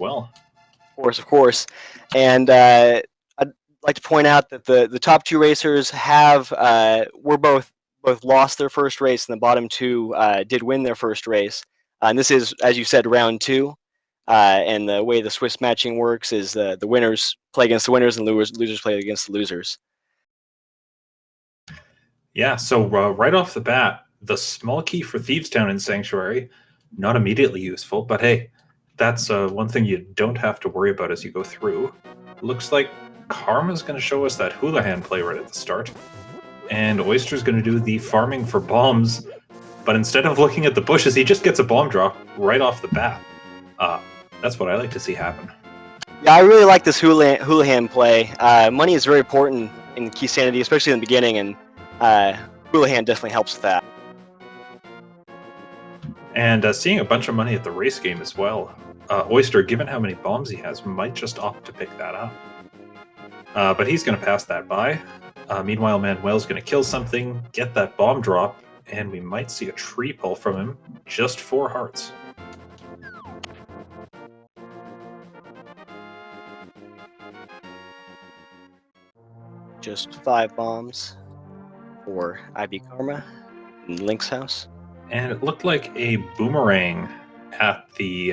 well. Of course. And I'd like to point out that the top two racers were both lost their first race, and the bottom two did win their first race. And this is, as you said, round two. And the way the Swiss matching works is the winners play against the winners and losers play against the losers. Yeah, so right off the bat, the small key for Thievestown in Sanctuary, not immediately useful, but hey, that's one thing you don't have to worry about as you go through. Looks like Karma's going to show us that Houlihan play right at the start, and Oyster's going to do the farming for bombs, but instead of looking at the bushes, he just gets a bomb drop right off the bat. That's what I like to see happen. Yeah, I really like this Houlihan play. Money is very important in Keysanity, especially in the beginning, and Houlihan definitely helps with that. And seeing a bunch of money at the race game as well. Oyster, given how many bombs he has, might just opt to pick that up. But he's going to pass that by. Meanwhile, Manuel's going to kill something, get that bomb drop, and we might see a tree pull from him. Just 4 hearts. Just 5 bombs for IB Karma in Link's house. And it looked like a boomerang at the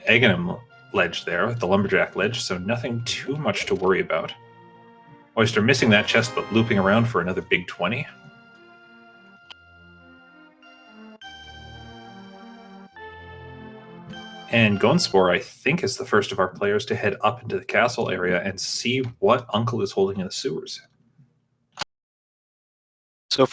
Aghanim ledge there, the Lumberjack ledge, so nothing too much to worry about. Oyster missing that chest, but looping around for another big 20. And Gonzspor, I think, is the first of our players to head up into the castle area and see what Uncle is holding in the sewers. So,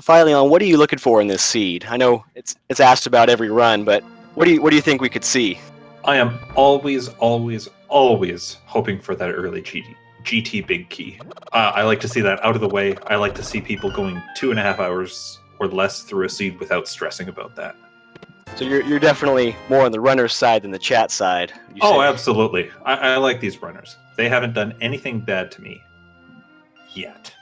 Leon, what are you looking for in this seed? I know it's asked about every run, but what do you think we could see? I am always hoping for that early GT big key. I like to see that out of the way. I like to see people going 2.5 hours or less through a seed without stressing about that. So you're definitely more on the runner's side than the chat side. Oh, absolutely. I like these runners. They haven't done anything bad to me yet.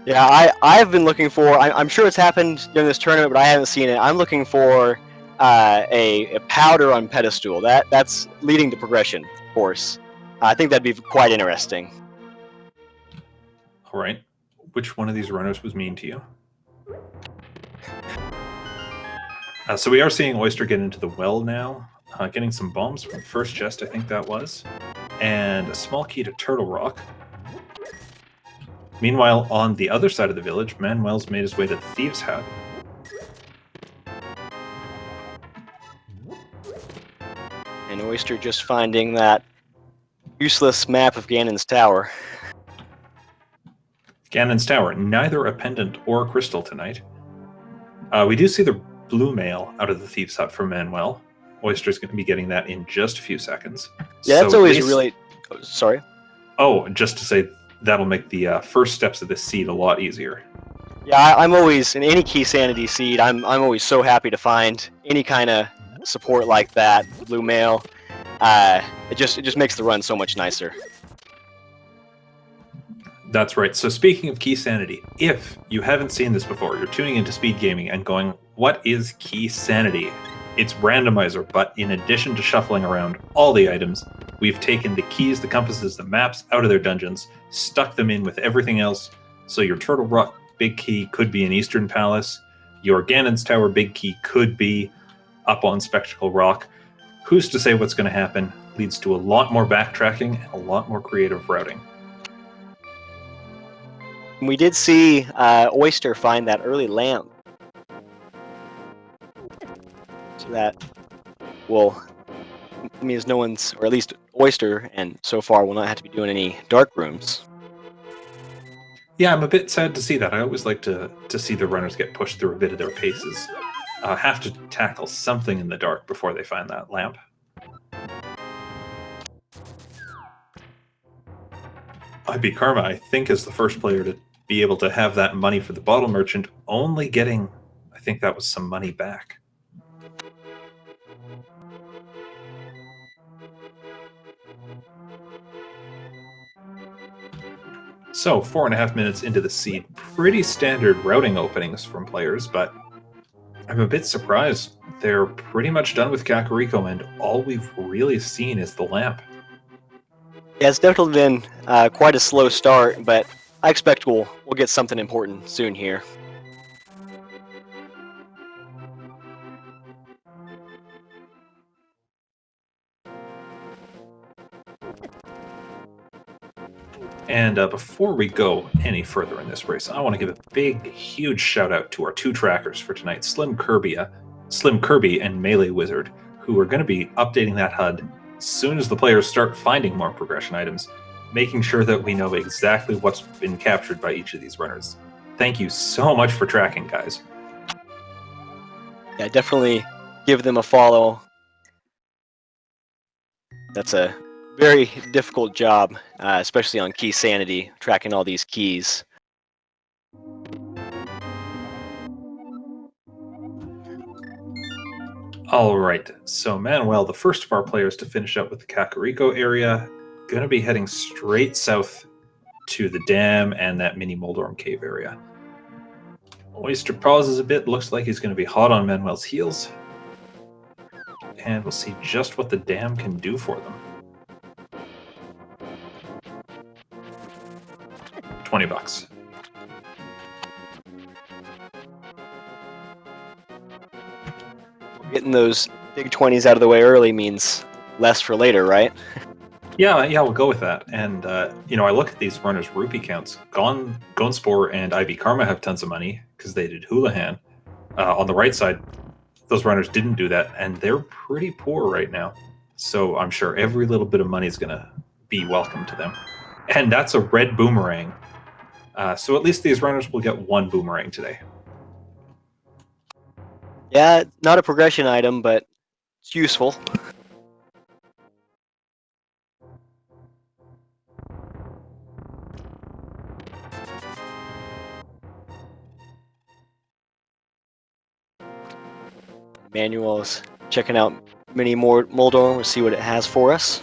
Yeah, I've been looking for. I'm sure it's happened during this tournament, but I haven't seen it. I'm looking for a powder on pedestal. That's leading to progression, of course. I think that'd be quite interesting. All right. Which one of these runners was mean to you? So we are seeing Oyster get into the well now, getting some bombs from the first chest, I think that was, and a small key to Turtle Rock. Meanwhile, on the other side of the village, Manuel's made his way to the Thieves' Hut. And Oyster just finding that useless map of Ganon's Tower. Ganon's Tower, neither a pendant or a crystal tonight. We do see the blue mail out of the Thieves' Hut from Manuel. Oyster's going to be getting that in just a few seconds. Yeah, that's always really... Oh, sorry? Oh, just to say, that'll make the first steps of this seed a lot easier. Yeah, I'm always, in any Keysanity seed, I'm always so happy to find any kind of support like that, blue mail. It just makes the run so much nicer. That's right. So speaking of Keysanity, if you haven't seen this before, you're tuning into Speed Gaming and going, what is Keysanity? It's Randomizer, but in addition to shuffling around all the items, we've taken the keys, the compasses, the maps out of their dungeons, stuck them in with everything else. So your Turtle Rock big key could be in Eastern Palace. Your Ganon's Tower big key could be up on Spectacle Rock. Who's to say what's going to happen? Leads to a lot more backtracking and a lot more creative routing. We did see Oyster find that early lamp. So that means no one's, or at least Oyster, and so far will not have to be doing any dark rooms. Yeah, I'm a bit sad to see that. I always like to see the runners get pushed through a bit of their paces. Have to tackle something in the dark before they find that lamp. IB Karma, I think, is the first player to be able to have that money for the bottle merchant, only getting, I think that was some money back. So, 4.5 minutes into the seed, pretty standard routing openings from players, but I'm a bit surprised they're pretty much done with Kakariko, and all we've really seen is the lamp. Yeah, it's definitely been quite a slow start, but I expect we'll get something important soon here. And before we go any further in this race, I want to give a big, huge shout out to our two trackers for tonight, Slim Kirby and Melee Wizard, who are going to be updating that HUD as soon as the players start finding more progression items, making sure that we know exactly what's been captured by each of these runners. Thank you so much for tracking, guys. Yeah, definitely give them a follow. That's a very difficult job, especially on Keysanity, tracking all these keys. All right, so Manuel, the first of our players to finish up with the Kakariko area, going to be heading straight south to the dam and that mini Moldorm cave area. Oyster pauses a bit, looks like he's going to be hot on Manuel's heels. And we'll see just what the dam can do for them. $20. Getting those big 20s out of the way early means less for later, right? Yeah, we'll go with that. And, I look at these runners' rupee counts. Gonzspor and IB Karma have tons of money because they did Houlihan. On the right side, those runners didn't do that, and they're pretty poor right now. So I'm sure every little bit of money is going to be welcome to them. And that's a red boomerang. So at least these runners will get one boomerang today. Yeah, not a progression item, but it's useful. Manuel's checking out mini Moldorm. We'll see what it has for us.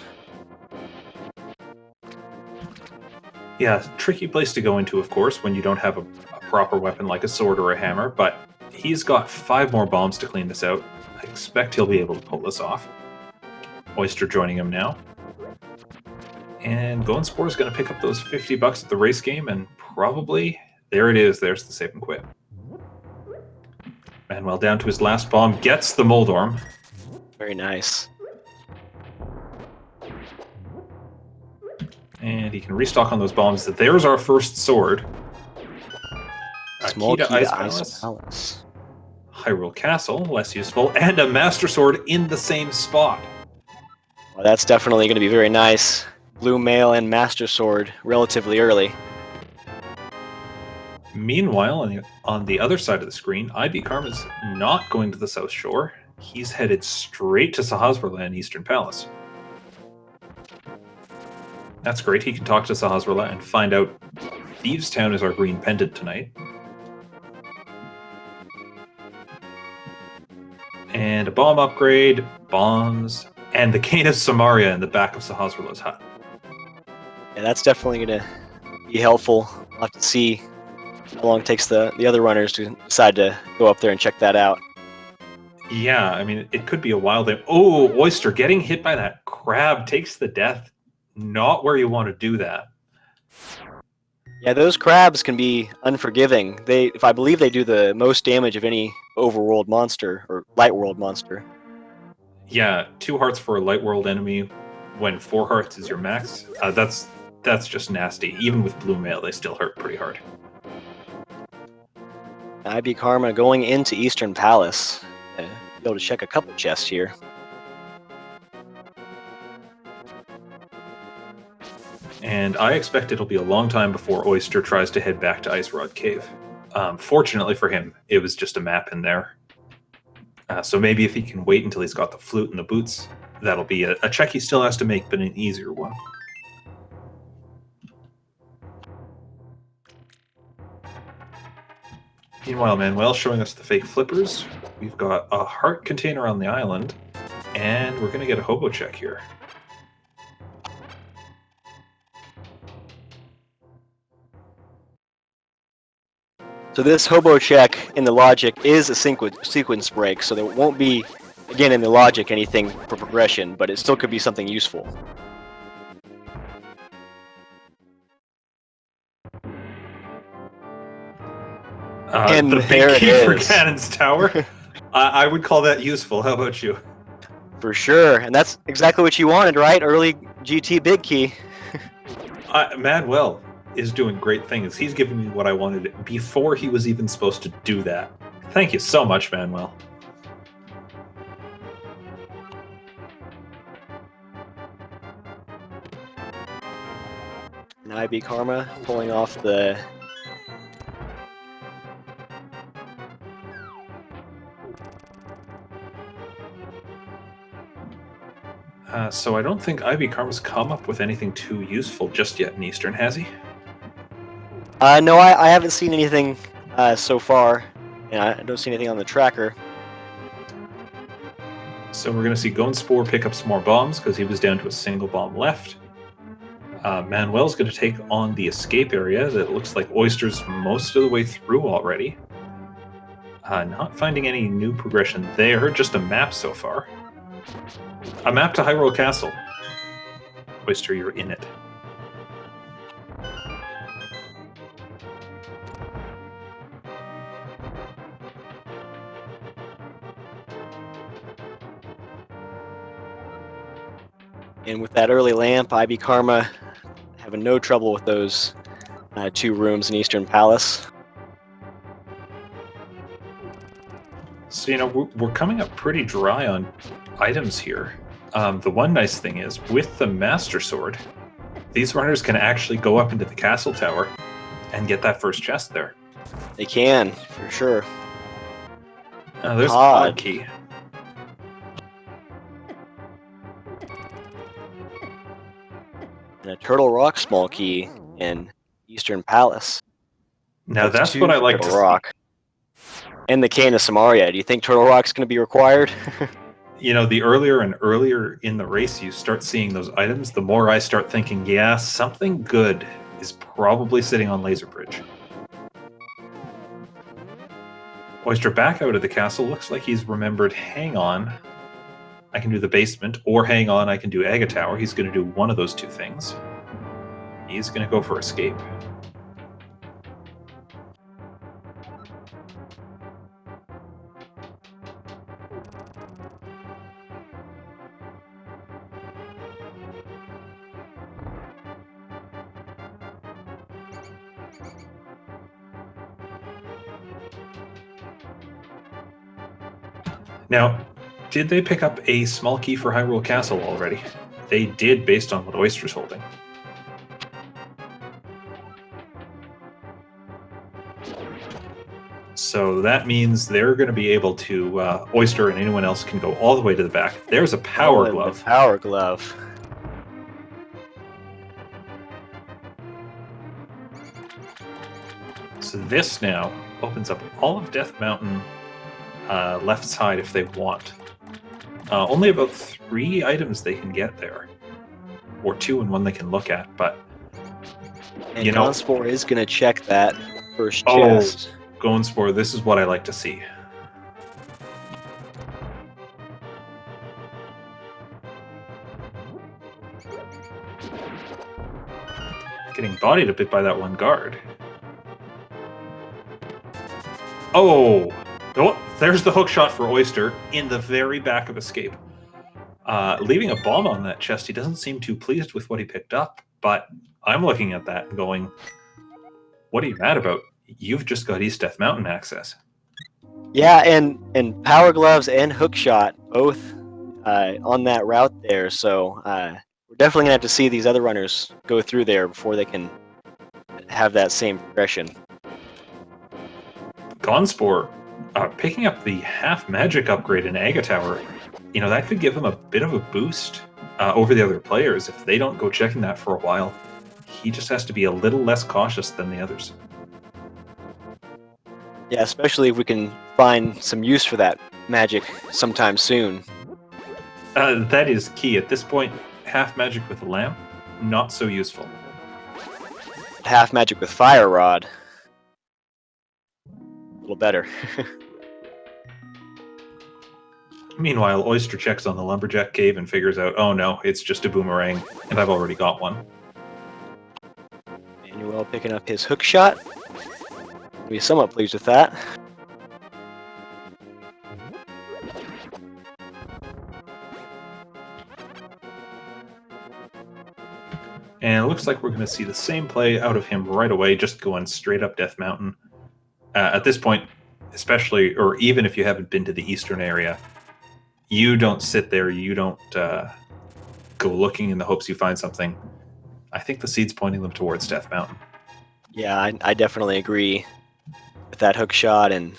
Yeah, tricky place to go into, of course, when you don't have a proper weapon like a sword or a hammer, but he's got 5 more bombs to clean this out. I expect he'll be able to pull this off. Oyster joining him now. And Gonzspor is going to pick up those $50 at the race game, and probably, there it is, there's the save and quit. Manuel down to his last bomb, gets the Moldorm. Very nice. And he can restock on those bombs. There's our first sword. Small key to Ice Palace. Hyrule Castle, less useful, and a Master Sword in the same spot. Well, that's definitely going to be very nice. Blue Mail and Master Sword relatively early. Meanwhile, on the other side of the screen, IB Karma's not going to the South Shore. He's headed straight to Sahasrahla and Eastern Palace. That's great. He can talk to Sahasrahla and find out Thieves' Town is our green pendant tonight. And a bomb upgrade, bombs, and the Cane of Samaria in the back of Sahasrahla's hut. Yeah, that's definitely going to be helpful. We'll have to see how long it takes the other runners to decide to go up there and check that out. Yeah, I mean, it could be a while there. Oh, Oyster getting hit by that crab takes the death. Not where you want to do that. Yeah, those crabs can be unforgiving. I believe they do the most damage of any overworld monster or light world monster. Yeah, 2 hearts for a light world enemy when 4 hearts is your max. That's just nasty. Even with blue mail, they still hurt pretty hard. IB Karma going into Eastern Palace. Be able to check a couple chests here. And I expect it'll be a long time before Oyster tries to head back to Ice Rod Cave. Fortunately for him, it was just a map in there. So maybe if he can wait until he's got the flute and the boots, that'll be a check he still has to make, but an easier one. Meanwhile, Manuel showing us the fake flippers. We've got a heart container on the island, and we're going to get a hobo check here. So this hobo check in the logic is a sequence break, so there won't be, again, in the logic anything for progression, but it still could be something useful. And the there big it key for is. Cannon's Tower. I would call that useful. How about you? For sure, and that's exactly what you wanted, right? Early GT big key. Manuel is doing great things. He's giving me what I wanted before he was even supposed to do that. Thank you so much, Manuel. And IB Karma pulling off the... So I don't think IB Karma's come up with anything too useful just yet in Eastern, has he? No, I haven't seen anything so far, and I don't see anything on the tracker. So we're going to see Gonzspor pick up some more bombs because he was down to a single bomb left. Manuel's going to take on the escape area that looks like Oyster's most of the way through already. Not finding any new progression there, just a map so far. A map to Hyrule Castle. Oyster, you're in it. And with that early lamp, IB Karma having no trouble with those 2 rooms in Eastern Palace. So, you know, we're coming up pretty dry on items here. The one nice thing is, with the Master Sword, these runners can actually go up into the castle tower and get that first chest there. They can, for sure. There's a pod key. And a Turtle Rock small key in Eastern Palace. Now that's what I like to Rock. See. And the Cane of Samaria. Do you think Turtle Rock's going to be required? You know, the earlier and earlier in the race you start seeing those items, the more I start thinking, yeah, something good is probably sitting on Laser Bridge. Oyster back out of the castle. Looks like he's remembered, hang on, I can do the basement, or hang on, I can do Aga Tower. He's going to do one of those 2 things. He's going to go for escape. Now, did they pick up a small key for Hyrule Castle already? They did, based on what Oyster's holding. So that means they're going to be able to, Oyster and anyone else can go all the way to the back. There's a power glove. The power glove. So this now opens up all of Death Mountain left side if they want. Only about 3 items they can get there, or 2 and 1 they can look at. But and Gonzspor is going to check that first chest. Gonzspor, this is what I like to see. Getting bodied a bit by that one guard. Oh, there's the hook shot for Oyster in the very back of escape. Leaving a bomb on that chest, he doesn't seem too pleased with what he picked up, but I'm looking at that and going, what are you mad about? You've just got East Death Mountain access. Yeah, and power gloves and hook shot both on that route there, so we're definitely going to have to see these other runners go through there before they can have that same progression. Gonzspor picking up the half magic upgrade in Aga Tower, you know, that could give him a bit of a boost over the other players. If they don't go checking that for a while, he just has to be a little less cautious than the others. Yeah, especially if we can find some use for that magic sometime soon. That is key. At this point, half magic with a lamp, not so useful. Half magic with fire rod. little better. Meanwhile, Oyster checks on the lumberjack cave and figures out, oh no, it's just a boomerang, and I've already got one. Manuel picking up his hook shot. I'll be somewhat pleased with that. And it looks like we're going to see the same play out of him right away, just going straight up Death Mountain. At this point, especially, or even if you haven't been to the eastern area, you don't sit there, you don't go looking in the hopes you find something. I think the seed's pointing them towards Death Mountain. Yeah, I definitely agree with that hook shot, and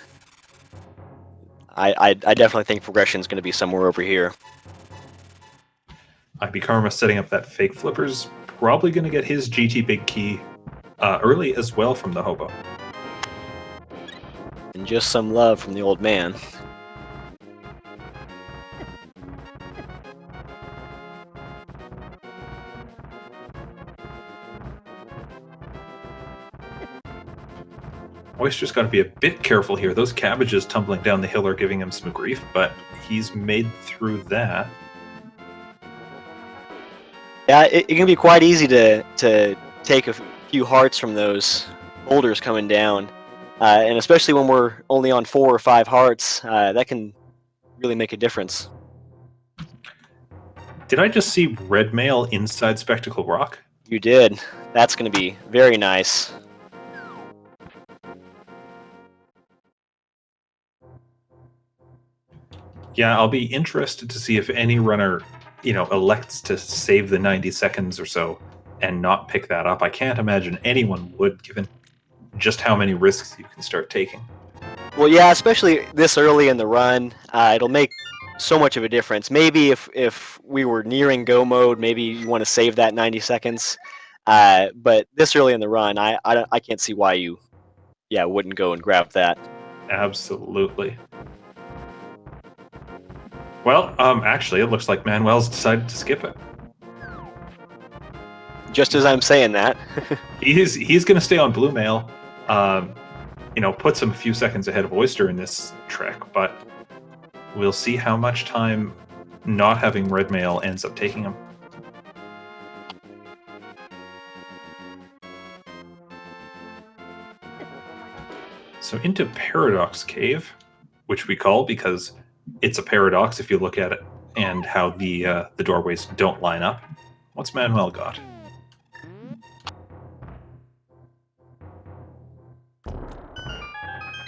I definitely think progression is going to be somewhere over here. IB Karma setting up that fake flipper's probably going to get his GT Big Key early as well from the hobo. And just some love from the old man. Oyster's got to be a bit careful here. Those cabbages tumbling down the hill are giving him some grief, but he's made through that. Yeah, it can be quite easy to take a few hearts from those boulders coming down. And especially when we're only on 4 or 5 hearts, that can really make a difference. Did I just see red mail inside Spectacle Rock? You did. That's going to be very nice. Yeah, I'll be interested to see if any runner, elects to save the 90 seconds or so and not pick that up. I can't imagine anyone would, given just how many risks you can start taking. Well, yeah, especially this early in the run, it'll make so much of a difference. Maybe if we were nearing go mode, maybe you want to save that 90 seconds. But this early in the run, I can't see why you, wouldn't go and grab that. Absolutely. Well, actually, it looks like Manuel's decided to skip it. Just as I'm saying that. He's going to stay on blue mail. Puts him a few seconds ahead of Oyster in this trek, but we'll see how much time not having red mail ends up taking him. So into Paradox Cave, which we call because it's a paradox if you look at it and how the doorways don't line up. What's Manuel got?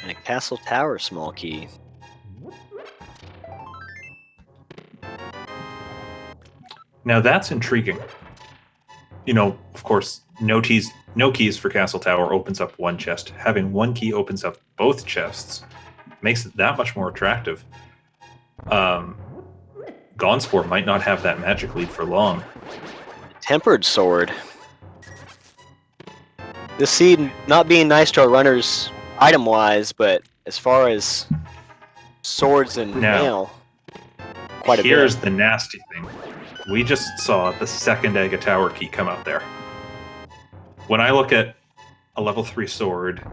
And a Castle Tower small key. Now that's intriguing. Of course, no keys for Castle Tower opens up one chest. Having one key opens up both chests makes it that much more attractive. Gonzspor might not have that magic lead for long. Tempered sword. This seed not being nice to our runners item-wise, but as far as swords and mail, quite a bit. Here's the nasty thing. We just saw the second Aga Tower key come out there. When I look at a level 3 sword,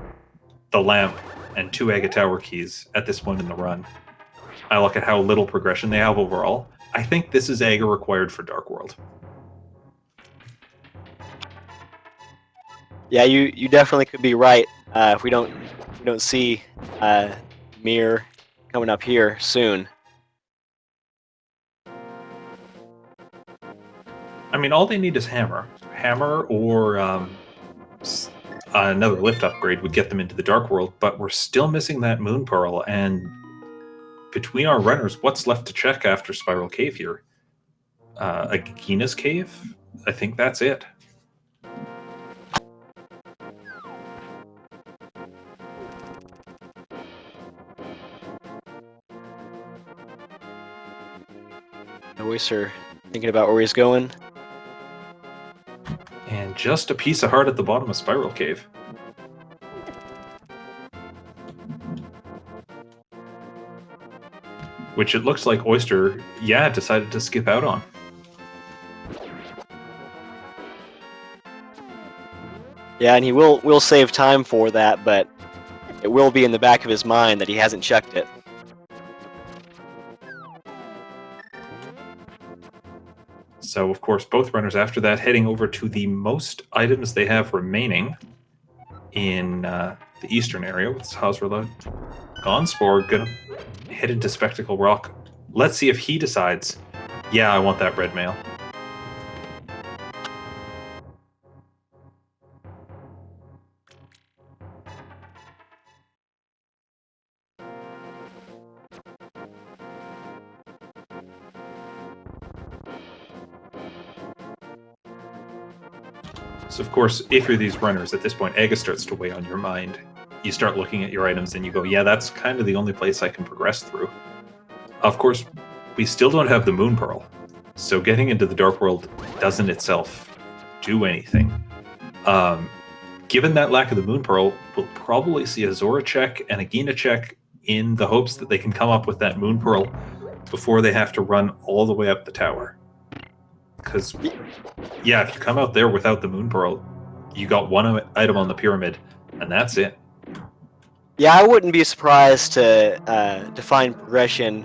the lamp, and 2 Aga Tower keys at this point in the run, I look at how little progression they have overall. I think this is Aga required for Dark World. Yeah, you definitely could be right. If we don't see Mir coming up here soon. I mean, all they need is hammer or another lift upgrade would get them into the Dark World. But we're still missing that Moon Pearl, and between our runners, what's left to check after Spiral Cave here? Agina's Cave? I think that's it. Oyster thinking about where he's going. And just a piece of heart at the bottom of Spiral Cave. Which it looks like Oyster, decided to skip out on. Yeah, and he will save time for that, but it will be in the back of his mind that he hasn't checked it. So, of course, both runners after that heading over to the most items they have remaining in the eastern area with Hazralud. Gonzspor gonna head into Spectacle Rock. Let's see if he decides, yeah, I want that red mail. So, of course, if you're these runners, at this point, Aga starts to weigh on your mind. You start looking at your items and you go, yeah, that's kind of the only place I can progress through. Of course, we still don't have the Moon Pearl, so getting into the Dark World doesn't itself do anything. Given that lack of the Moon Pearl, we'll probably see a Zora check and a Gina check in the hopes that they can come up with that Moon Pearl before they have to run all the way up the tower. Because, yeah, if you come out there without the Moon Pearl, you got one item on the pyramid, and that's it. Yeah, I wouldn't be surprised to find progression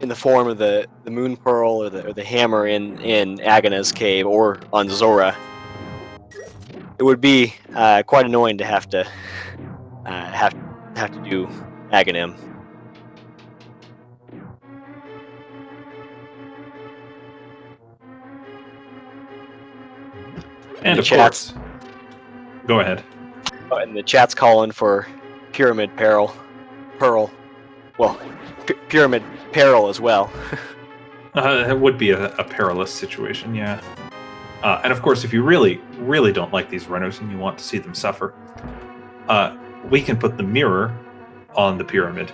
in the form of the Moon Pearl or the hammer in Agana's cave or on Zora. It would be quite annoying to have to do Aghanim. And of course, go ahead. And the chat's calling for Pyramid Pearl. Well, Pyramid Peril as well. It would be a perilous situation, yeah. And of course, if you really, really don't like these runners and you want to see them suffer, we can put the mirror on the pyramid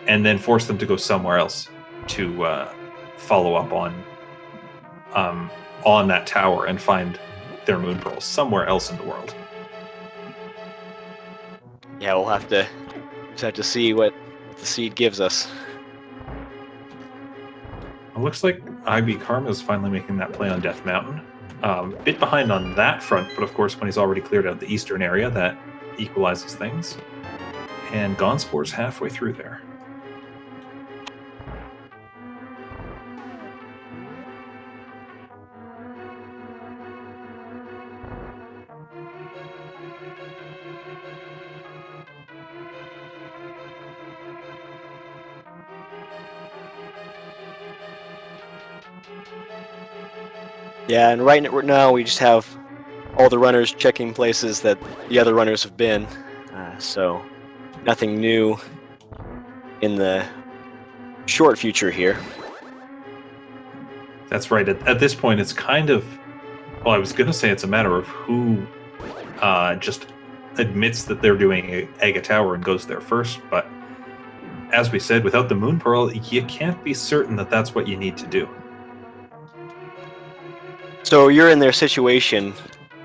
and then force them to go somewhere else to follow up on that tower and find their Moon Pearls somewhere else in the world. Yeah, we'll have to see what the seed gives us. It looks like IB Karma is finally making that play on Death Mountain. Bit behind on that front, but of course when he's already cleared out the eastern area, that equalizes things. And Gonzspor's halfway through there. Yeah, and right now we just have all the runners checking places that the other runners have been, so nothing new in the short future here. That's right. At this point, it's kind of, well, I was going to say it's a matter of who just admits that they're doing Aga Tower and goes there first, but as we said, without the Moon Pearl, you can't be certain that that's what you need to do. So you're in their situation.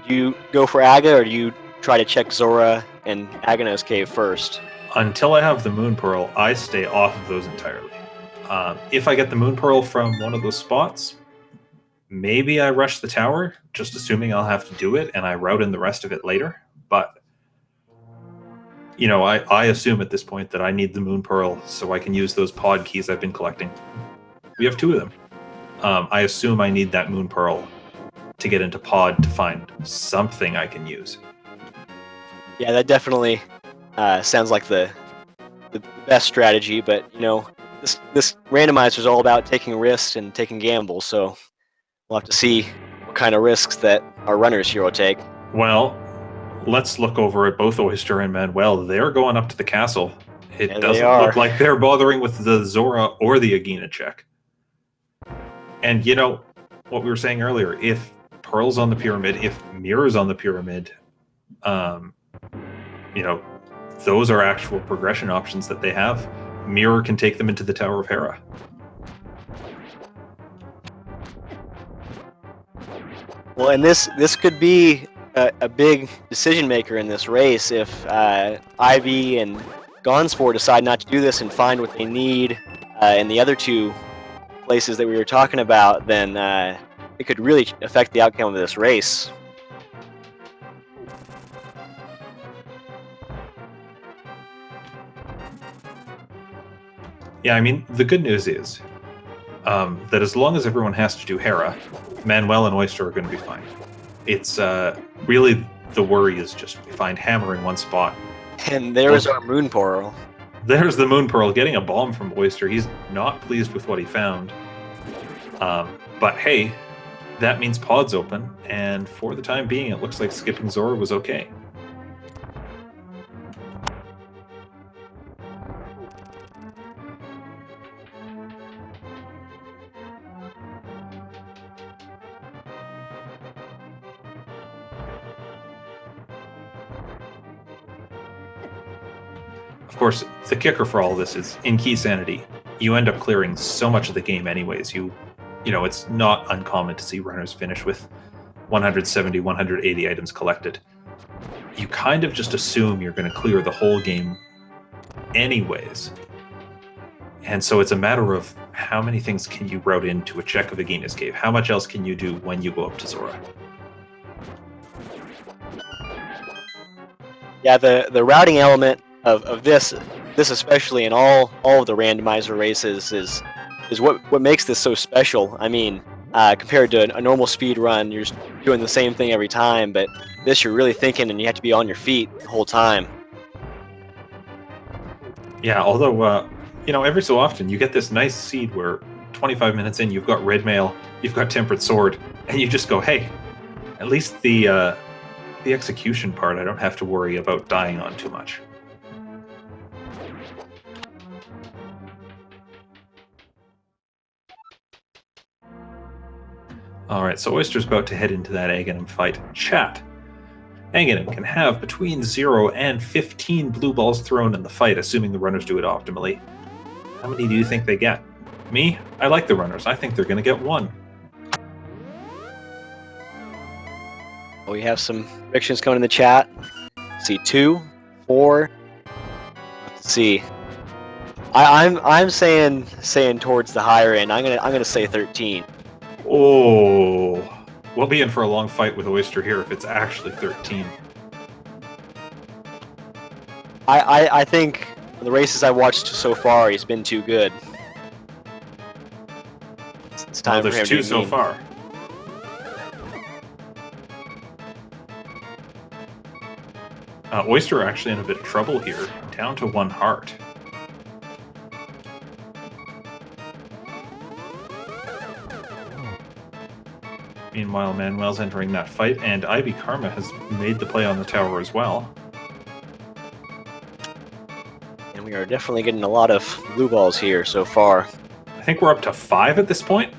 Do you go for Aga, or do you try to check Zora and Agana's cave first? Until I have the Moon Pearl, I stay off of those entirely. If I get the Moon Pearl from one of those spots, maybe I rush the tower, just assuming I'll have to do it, and I route in the rest of it later. But, you know, I assume at this point that I need the Moon Pearl so I can use those pod keys I've been collecting. We have 2 of them. I assume I need that Moon Pearl to get into pod to find something I can use. Yeah, that definitely sounds like the best strategy, but you know, this randomizer is all about taking risks and taking gambles, so we'll have to see what kind of risks that our runners here will take. Well, let's look over at both Oyster and Manuel. They're going up to the castle. It doesn't look like they're bothering with the Zora or the Agina check. And you know, what we were saying earlier, if Pearl's on the pyramid, if Mirror's on the pyramid, you know, those are actual progression options that they have. Mirror can take them into the Tower of Hera. Well, and this could be a big decision maker in this race if Ivy and Gonzspor decide not to do this and find what they need in the other 2 places that we were talking about, then it could really affect the outcome of this race. Yeah, I mean, the good news is that as long as everyone has to do Hera, Manuel and Oyster are going to be fine. It's really the worry is just we find Hammer in one spot. And there's our Moon Pearl. There's the Moon Pearl getting a bomb from Oyster. He's not pleased with what he found. But hey, that means pod's open, and for the time being, it looks like skipping Zora was okay. Of course, the kicker for all this is in Keysanity, you end up clearing so much of the game anyways. You know, it's not uncommon to see runners finish with 170, 180 items collected. You kind of just assume you're going to clear the whole game anyways. And so it's a matter of how many things can you route into a check of Agina's Cave? How much else can you do when you go up to Zora? Yeah, the routing element of this especially in all of the randomizer races is what makes this so special. I mean, compared to a normal speed run, you're just doing the same thing every time, but this you're really thinking and you have to be on your feet the whole time. Yeah, although, you know, every so often you get this nice seed where 25 minutes in you've got Red Mail, you've got Tempered Sword, and you just go, hey, at least the execution part I don't have to worry about dying on too much. Alright, so Oyster's about to head into that Aghanim fight. Chat. Aghanim can have between 0 and 15 blue balls thrown in the fight, assuming the runners do it optimally. How many do you think they get? Me? I like the runners. I think they're going to get 1. We have some predictions coming in the chat. See 2, 4. Let's see. I'm saying towards the higher end. I'm gonna say 13. Oh, we'll be in for a long fight with Oyster here if it's actually 13. I think the races I watched so far, he's been too good. It's time for him there's to 2 so far. Oyster are actually in a bit of trouble here, down to 1 heart. Meanwhile, Manuel's entering that fight, and Ivy Karma has made the play on the tower as well. And we are definitely getting a lot of blue balls here so far. I think we're up to 5 at this point.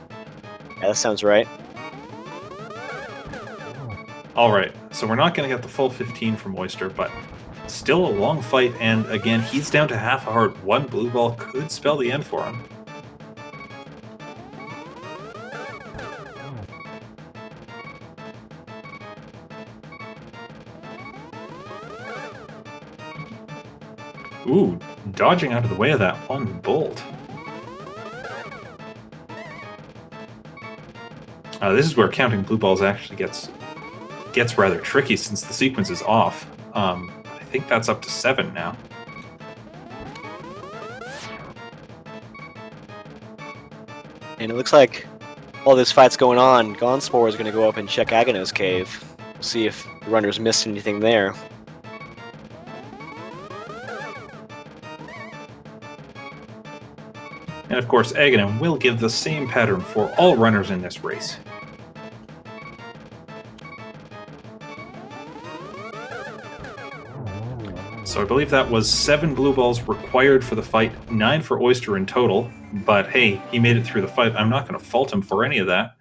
Yeah, that sounds right. Alright, so we're not going to get the full 15 from Oyster, but still a long fight, and again, he's down to half a heart. 1 blue ball could spell the end for him. Ooh, dodging out of the way of that 1 bolt. This is where counting blue balls actually gets rather tricky since the sequence is off. I think that's up to 7 now. And it looks like while this fight's going on, Gonzspor is going to go up and check Aghanos Cave. We'll see if the runners missed anything there. And of course, Aghanim will give the same pattern for all runners in this race. So I believe that was 7 blue balls required for the fight, 9 for Oyster in total. But hey, he made it through the fight. I'm not going to fault him for any of that.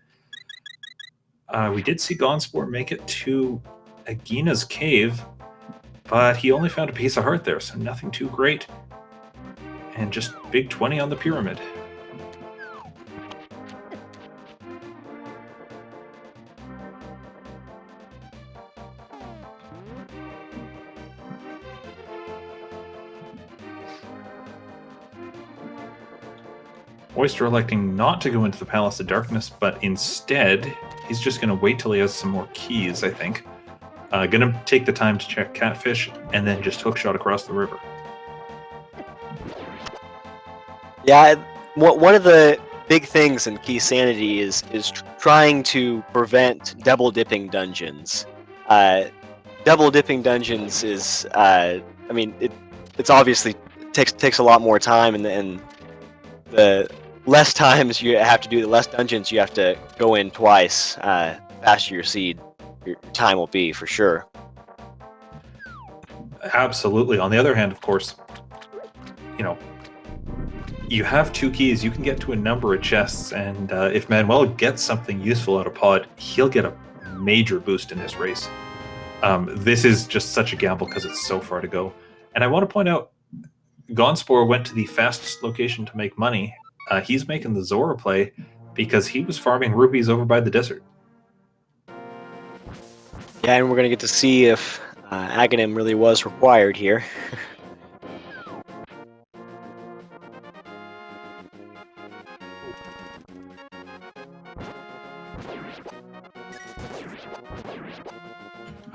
We did see Gonzspor make it to Agina's Cave, but he only found a piece of heart there, so nothing too great. And just big 20 on the pyramid. Oyster electing not to go into the Palace of Darkness, but instead, he's just going to wait till he has some more keys, I think. Gonna take the time to check Catfish, and then just hookshot across the river. Yeah, one of the big things in Keysanity is trying to prevent double dipping dungeons. Double dipping dungeons is, I mean, it's obviously takes a lot more time, and the less times you have to do, the less dungeons you have to go in twice. Faster your seed, your time will be for sure. Absolutely. On the other hand, of course, you know, you have 2 keys, you can get to a number of chests, and if Manuel gets something useful out of pod, he'll get a major boost in this race. This is just such a gamble because it's so far to go. And I want to point out, Gonzspor went to the fastest location to make money. He's making the Zora play because he was farming rupees over by the desert. Yeah, and we're going to get to see if Aghanim really was required here.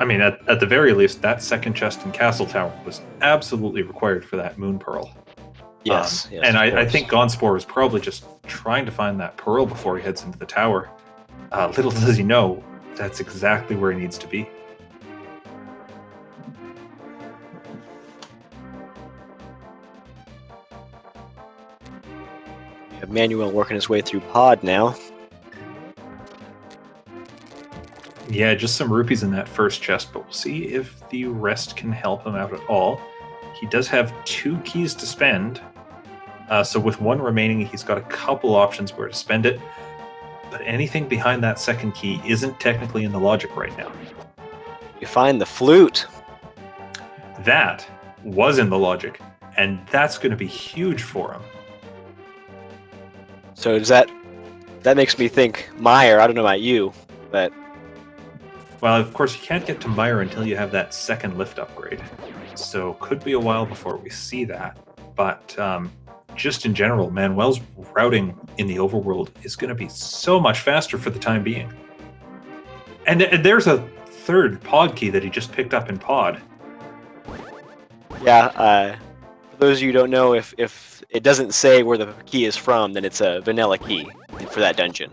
I mean, at the very least, that second chest in Castle Tower was absolutely required for that Moon Pearl. Yes, yes. And I think Gonzspor was probably just trying to find that pearl before he heads into the tower. Little does he know, that's exactly where he needs to be. We have Manuel working his way through pod now. Yeah, just some rupees in that first chest, but we'll see if the rest can help him out at all. He does have 2 keys to spend, so with 1 remaining, he's got a couple options where to spend it, but anything behind that second key isn't technically in the logic right now. You find the flute. That was in the logic, and that's going to be huge for him. So does that makes me think Meyer. I don't know about you, but Well, of course, you can't get to Meyer until you have that second lift upgrade, so could be a while before we see that. But just in general, Manuel's routing in the overworld is going to be so much faster for the time being. And there's a 3rd pod key that he just picked up in pod. yeah. For those of you who don't know, if it doesn't say where the key is from, then it's a vanilla key for that dungeon.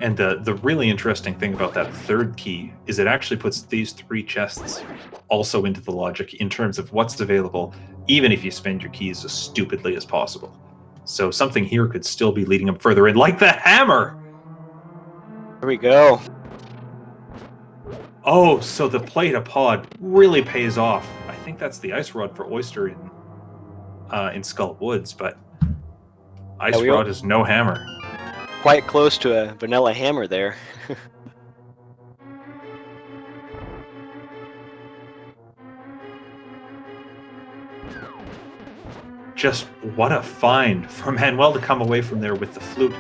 And the really interesting thing about that 3rd key is it actually puts these 3 chests also into the logic in terms of what's available, even if you spend your keys as stupidly as possible. So something here could still be leading him further in, like the hammer! Here we go. Oh, so the play to pod really pays off. I think that's the ice rod for Oyster in Skull Woods, but ice rod is no hammer. Quite close to a vanilla hammer there. Just what a find for Manuel to come away from there with the flute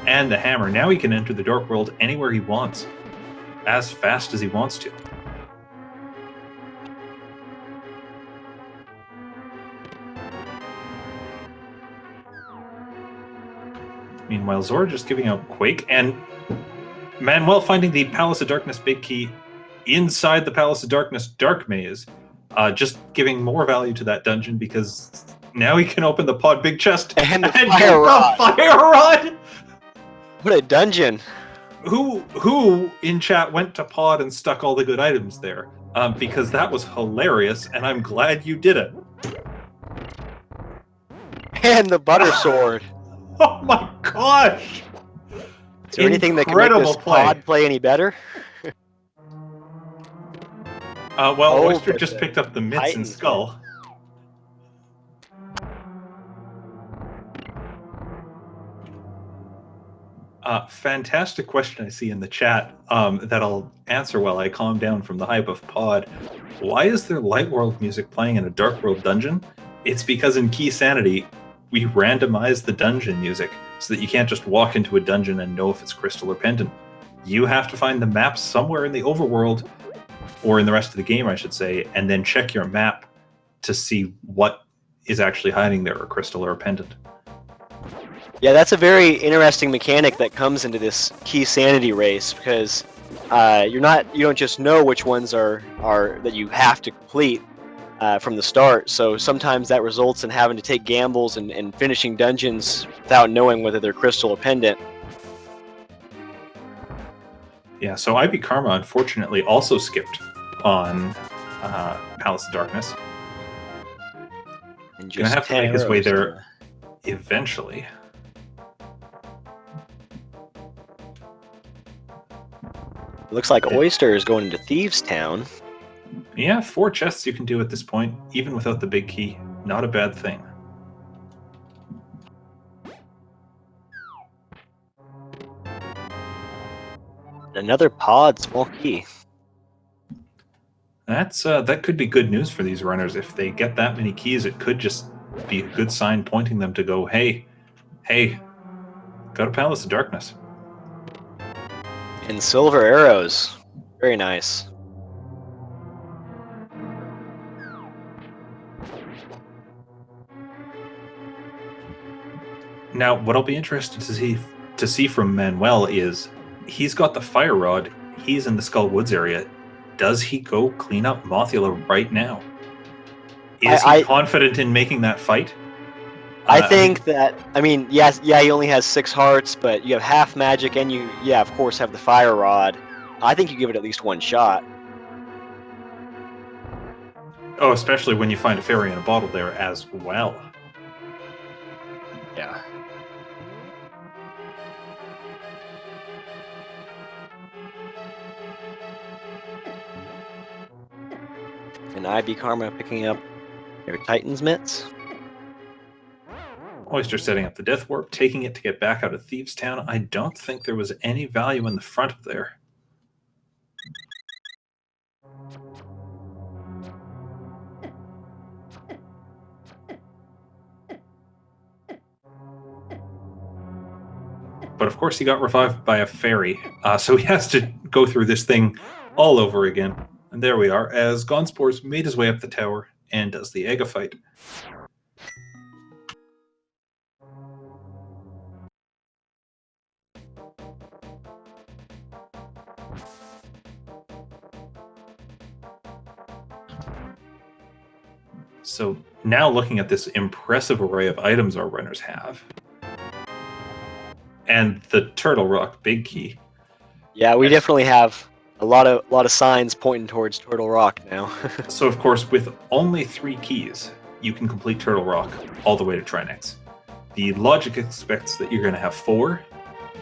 and the hammer. Now he can enter the Dark World anywhere he wants, as fast as he wants to. Meanwhile, Zora just giving out Quake, and Manuel finding the Palace of Darkness big key inside the Palace of Darkness dark maze, just giving more value to that dungeon because now he can open the pod big chest and the get fire rod. The fire rod. What a dungeon! Who in chat went to pod and stuck all the good items there? Because that was hilarious, and I'm glad you did it. And the butter sword. Oh my gosh! Is there anything that can make this pod play any better? Well, Oyster just picked up the mitts and skull. Fantastic question I see in the chat that I'll answer while I calm down from the hype of pod. Why is there light world music playing in a dark world dungeon? It's because in Keysanity, we randomize the dungeon music so that you can't just walk into a dungeon and know if it's crystal or pendant. You have to find the map somewhere in the overworld, or in the rest of the game, I should say, and then check your map to see what is actually hiding there, a crystal or a pendant. Yeah, that's a very interesting mechanic that comes into this Keysanity race, because you don't just know which ones are that you have to complete from the start. So sometimes that results in having to take gambles and finishing dungeons without knowing whether they're crystal or pendant. Yeah, so IB Karma unfortunately also skipped on Palace of Darkness. And Gonna just have to 10 make his way arrows there eventually. It looks like Oyster is going into Thieves Town. Yeah, 4 chests you can do at this point, even without the big key. Not a bad thing. Another pod, small key. That could be good news for these runners. If they get that many keys, it could just be a good sign pointing them to go, hey, go to Palace of Darkness. And silver arrows. Very nice. Now, what I'll be interested to see from Manuel is he's got the fire rod. He's in the Skull Woods area. Does he go clean up Mothula right now? Is he confident in making that fight? I think that, he only has 6 hearts, but you have half magic and you, of course, have the fire rod. I think you give it at least 1 shot. Oh, especially when you find a fairy in a bottle there as well. Yeah. And IB Karma picking up their Titan's Mitts. Oyster setting up the Death Warp, taking it to get back out of Thieves Town. I don't think there was any value in the front of there. But of course he got revived by a fairy, so he has to go through this thing all over again. And there we are, as Gonzspor's made his way up the tower and does the Ega fight. So now looking at this impressive array of items our runners have, and the Turtle Rock Big Key. Yeah, we definitely have a lot of signs pointing towards Turtle Rock now. So of course, with only 3 keys, you can complete Turtle Rock all the way to Trinex. The logic expects that you're going to have 4,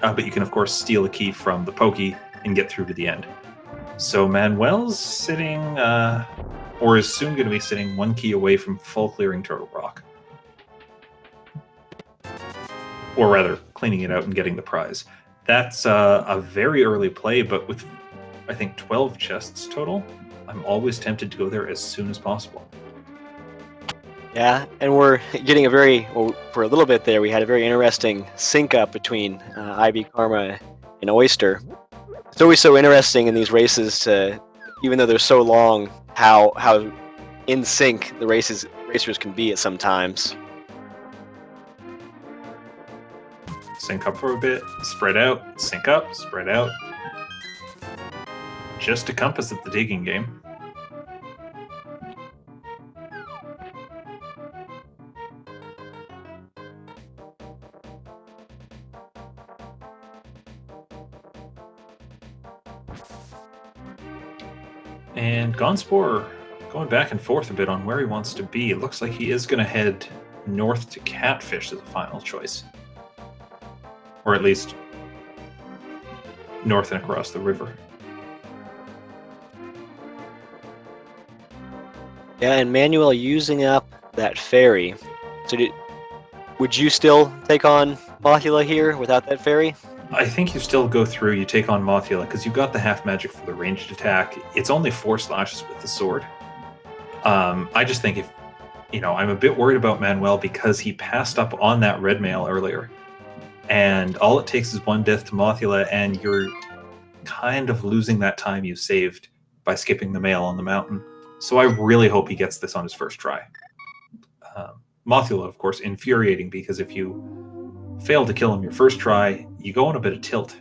but you can of course steal a key from the Pokey and get through to the end. So Manuel's sitting, or is soon going to be sitting 1 key away from full clearing Turtle Rock. Or rather, cleaning it out and getting the prize. That's a very early play, but with, I think, 12 chests total, I'm always tempted to go there as soon as possible. Yeah, and we're getting for a little bit there, we had a very interesting sync-up between IB Karma and Oyster. It's always so interesting in these races to, even though they're so long, how in sync the racers can be at some times. Sync up for a bit, spread out, sync up, spread out. Just a compass at the digging game. And Gonzspor going back and forth a bit on where he wants to be. It looks like he is going to head north to Catfish as a final choice. Or at least north and across the river. Yeah, and Manuel using up that fairy. So would you still take on Mothula here without that fairy? I think you still go through, you take on Mothula, because you've got the half magic for the ranged attack. It's only 4 slashes with the sword. I just think I'm a bit worried about Manuel because he passed up on that red mail earlier. And all it takes is 1 death to Mothula, and you're kind of losing that time you saved by skipping the mail on the mountain. So I really hope he gets this on his first try. Mothula, of course, infuriating, because if you fail to kill him your first try, you go on a bit of tilt,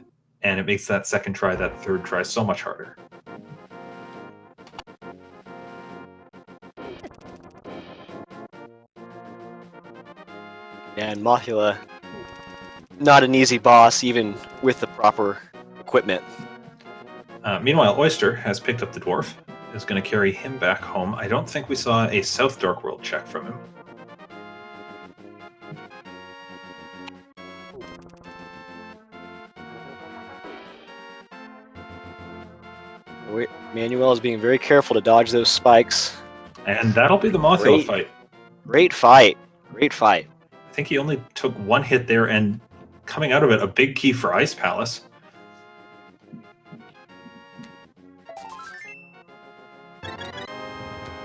and it makes that second try, that third try, so much harder. And Mothula, not an easy boss, even with the proper equipment. Meanwhile, Oyster has picked up the dwarf, is going to carry him back home. I don't think we saw a South Dark World check from him. Manuel is being very careful to dodge those spikes. And that'll be the Mothula fight. Great fight. Great fight. I think he only took one hit there, and coming out of it, a big key for Ice Palace.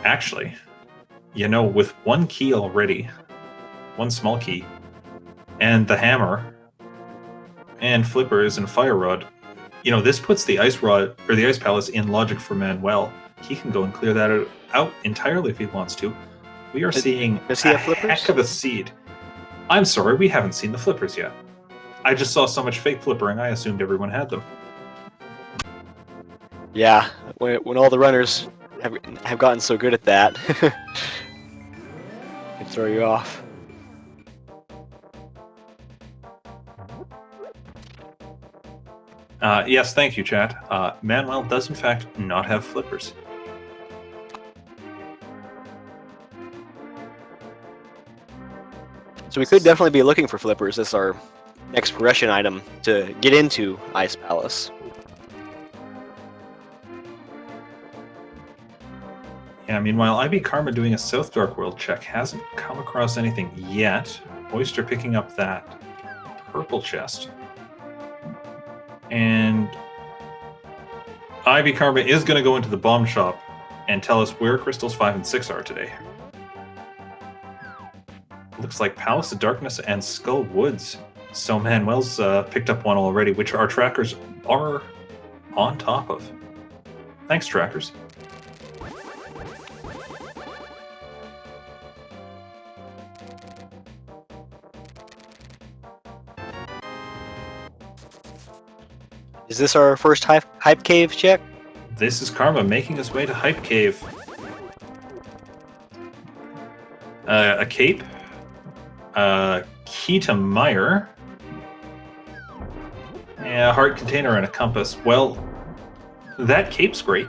Actually, you know, with one key already, one small key, and the hammer, and flippers and fire rod, you know, this puts the Ice Rod or the Ice Palace in logic for Manuel. He can go and clear that out entirely if he wants to. We are seeing does he have flippers? Heck of a seed. I'm sorry, we haven't seen the flippers yet. I just saw so much fake flippering, I assumed everyone had them. Yeah, when all the runners have gotten so good at that, it can throw you off. Yes, thank you, chat. Manuel does in fact not have flippers. So we could definitely be looking for flippers as our next progression item to get into Ice Palace. Yeah, meanwhile, IB Karma doing a South Dark World check hasn't come across anything yet. Oyster picking up that purple chest. And IB Karma is going to go into the bomb shop and tell us where crystals 5 and 6 are today. Looks like Palace of Darkness and Skull Woods. So Manuel's picked up one already, which our trackers are on top of. Thanks, trackers. Is this our first hype cave check? This is Karma making his way to Hype Cave. A cape. Key to Mire. A heart container and a compass. Well, that cape's great.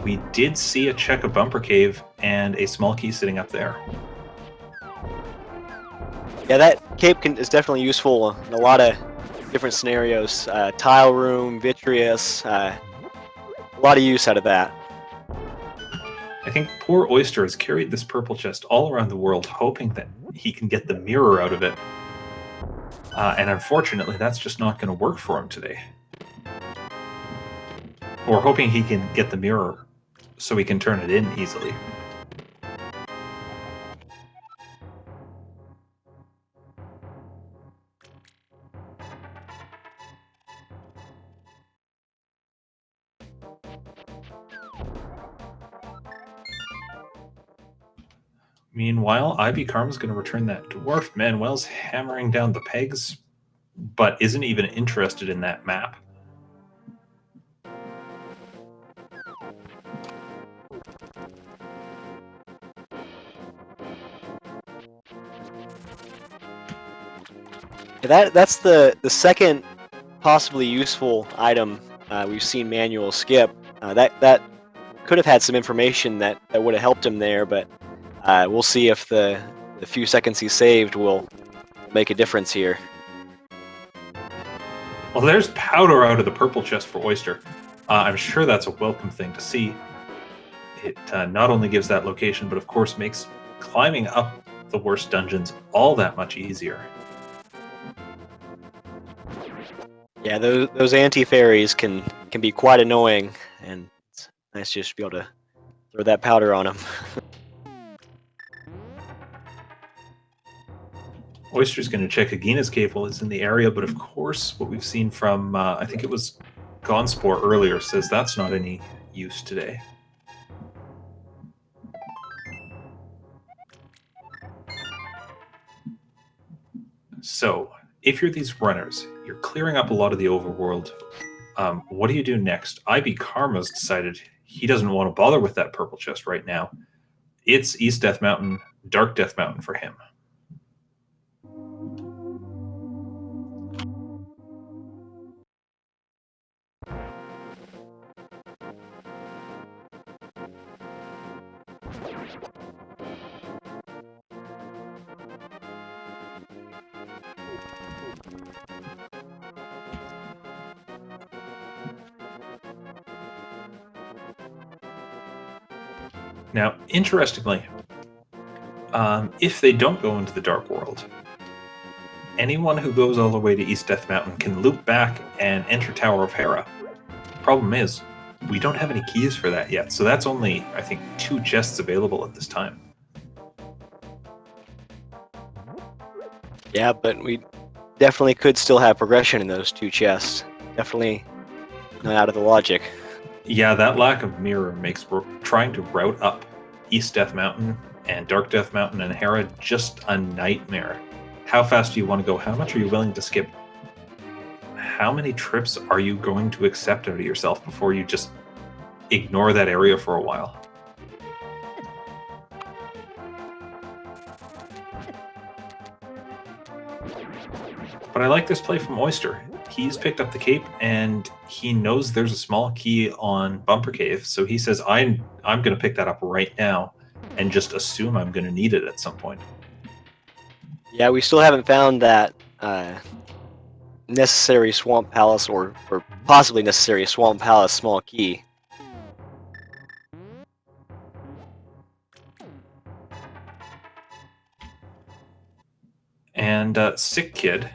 We did see a check of Bumper Cave and a small key sitting up there. Yeah, that cape is definitely useful in a lot of different scenarios. Tile room, Vitreous, a lot of use out of that. I think poor Oyster has carried this purple chest all around the world, hoping that he can get the mirror out of it. And unfortunately, that's just not going to work for him today. Or hoping he can get the mirror so he can turn it in easily. Meanwhile, IB Karma's going to return that dwarf. Manuel's hammering down the pegs, but isn't even interested in that map. That's the second possibly useful item we've seen Manuel skip. That could have had some information that would have helped him there, but we'll see if the few seconds he saved will make a difference here. Well, there's powder out of the purple chest for Oyster. I'm sure that's a welcome thing to see. It not only gives that location, but of course makes climbing up the worst dungeons all that much easier. Yeah, those anti-fairies can be quite annoying, and it's nice just to be able to throw that powder on them. Oyster's going to check Agina's cave while it's in the area, but of course what we've seen from, I think it was Gonzspor earlier, says that's not any use today. So, if you're these runners, you're clearing up a lot of the overworld. What do you do next? IB Karma's decided he doesn't want to bother with that purple chest right now. It's East Death Mountain, Dark Death Mountain for him. Now, interestingly, if they don't go into the Dark World, anyone who goes all the way to East Death Mountain can loop back and enter Tower of Hera. Problem is, we don't have any keys for that yet, so that's only, I think, 2 chests available at this time. Yeah, but we definitely could still have progression in those 2 chests. Definitely not out of the logic. Yeah, that lack of mirror makes trying to route up East Death Mountain and Dark Death Mountain and Hera just a nightmare. How fast do you want to go? How much are you willing to skip? How many trips are you going to accept out of yourself before you just ignore that area for a while? But I like this play from Oyster. He's picked up the cape and he knows there's a small key on Bumper Cave, so he says, I'm going to pick that up right now and just assume I'm going to need it at some point. Yeah, we still haven't found that necessary Swamp Palace or possibly necessary Swamp Palace small key. And Sick Kid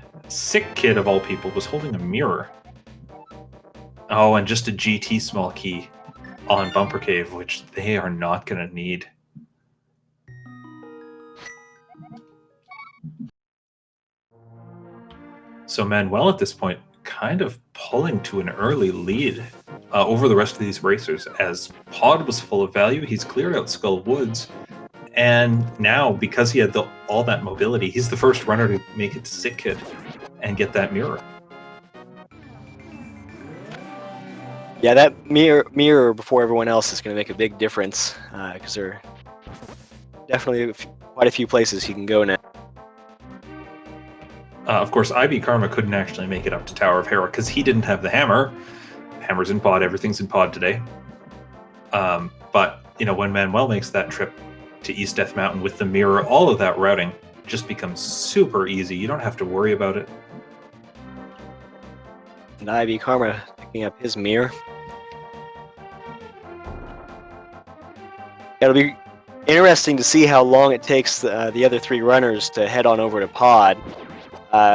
of all people, was holding a mirror. Oh, and just a GT small key on Bumper Cave, which they are not going to need. So Manuel at this point kind of pulling to an early lead over the rest of these racers, as Pod was full of value. He's cleared out Skull Woods, and now because he had all that mobility, he's the first runner to make it to Sick Kid and get that mirror. Yeah, that mirror before everyone else is going to make a big difference because there are definitely quite a few places he can go now. Of course, IB Karma couldn't actually make it up to Tower of Hera because he didn't have the hammer. Hammer's in pod, everything's in pod today. But, when Manuel makes that trip to East Death Mountain with the mirror, all of that routing just becomes super easy. You don't have to worry about it. And IB Karma picking up his mirror. It'll be interesting to see how long it takes the other 3 runners to head on over to pod.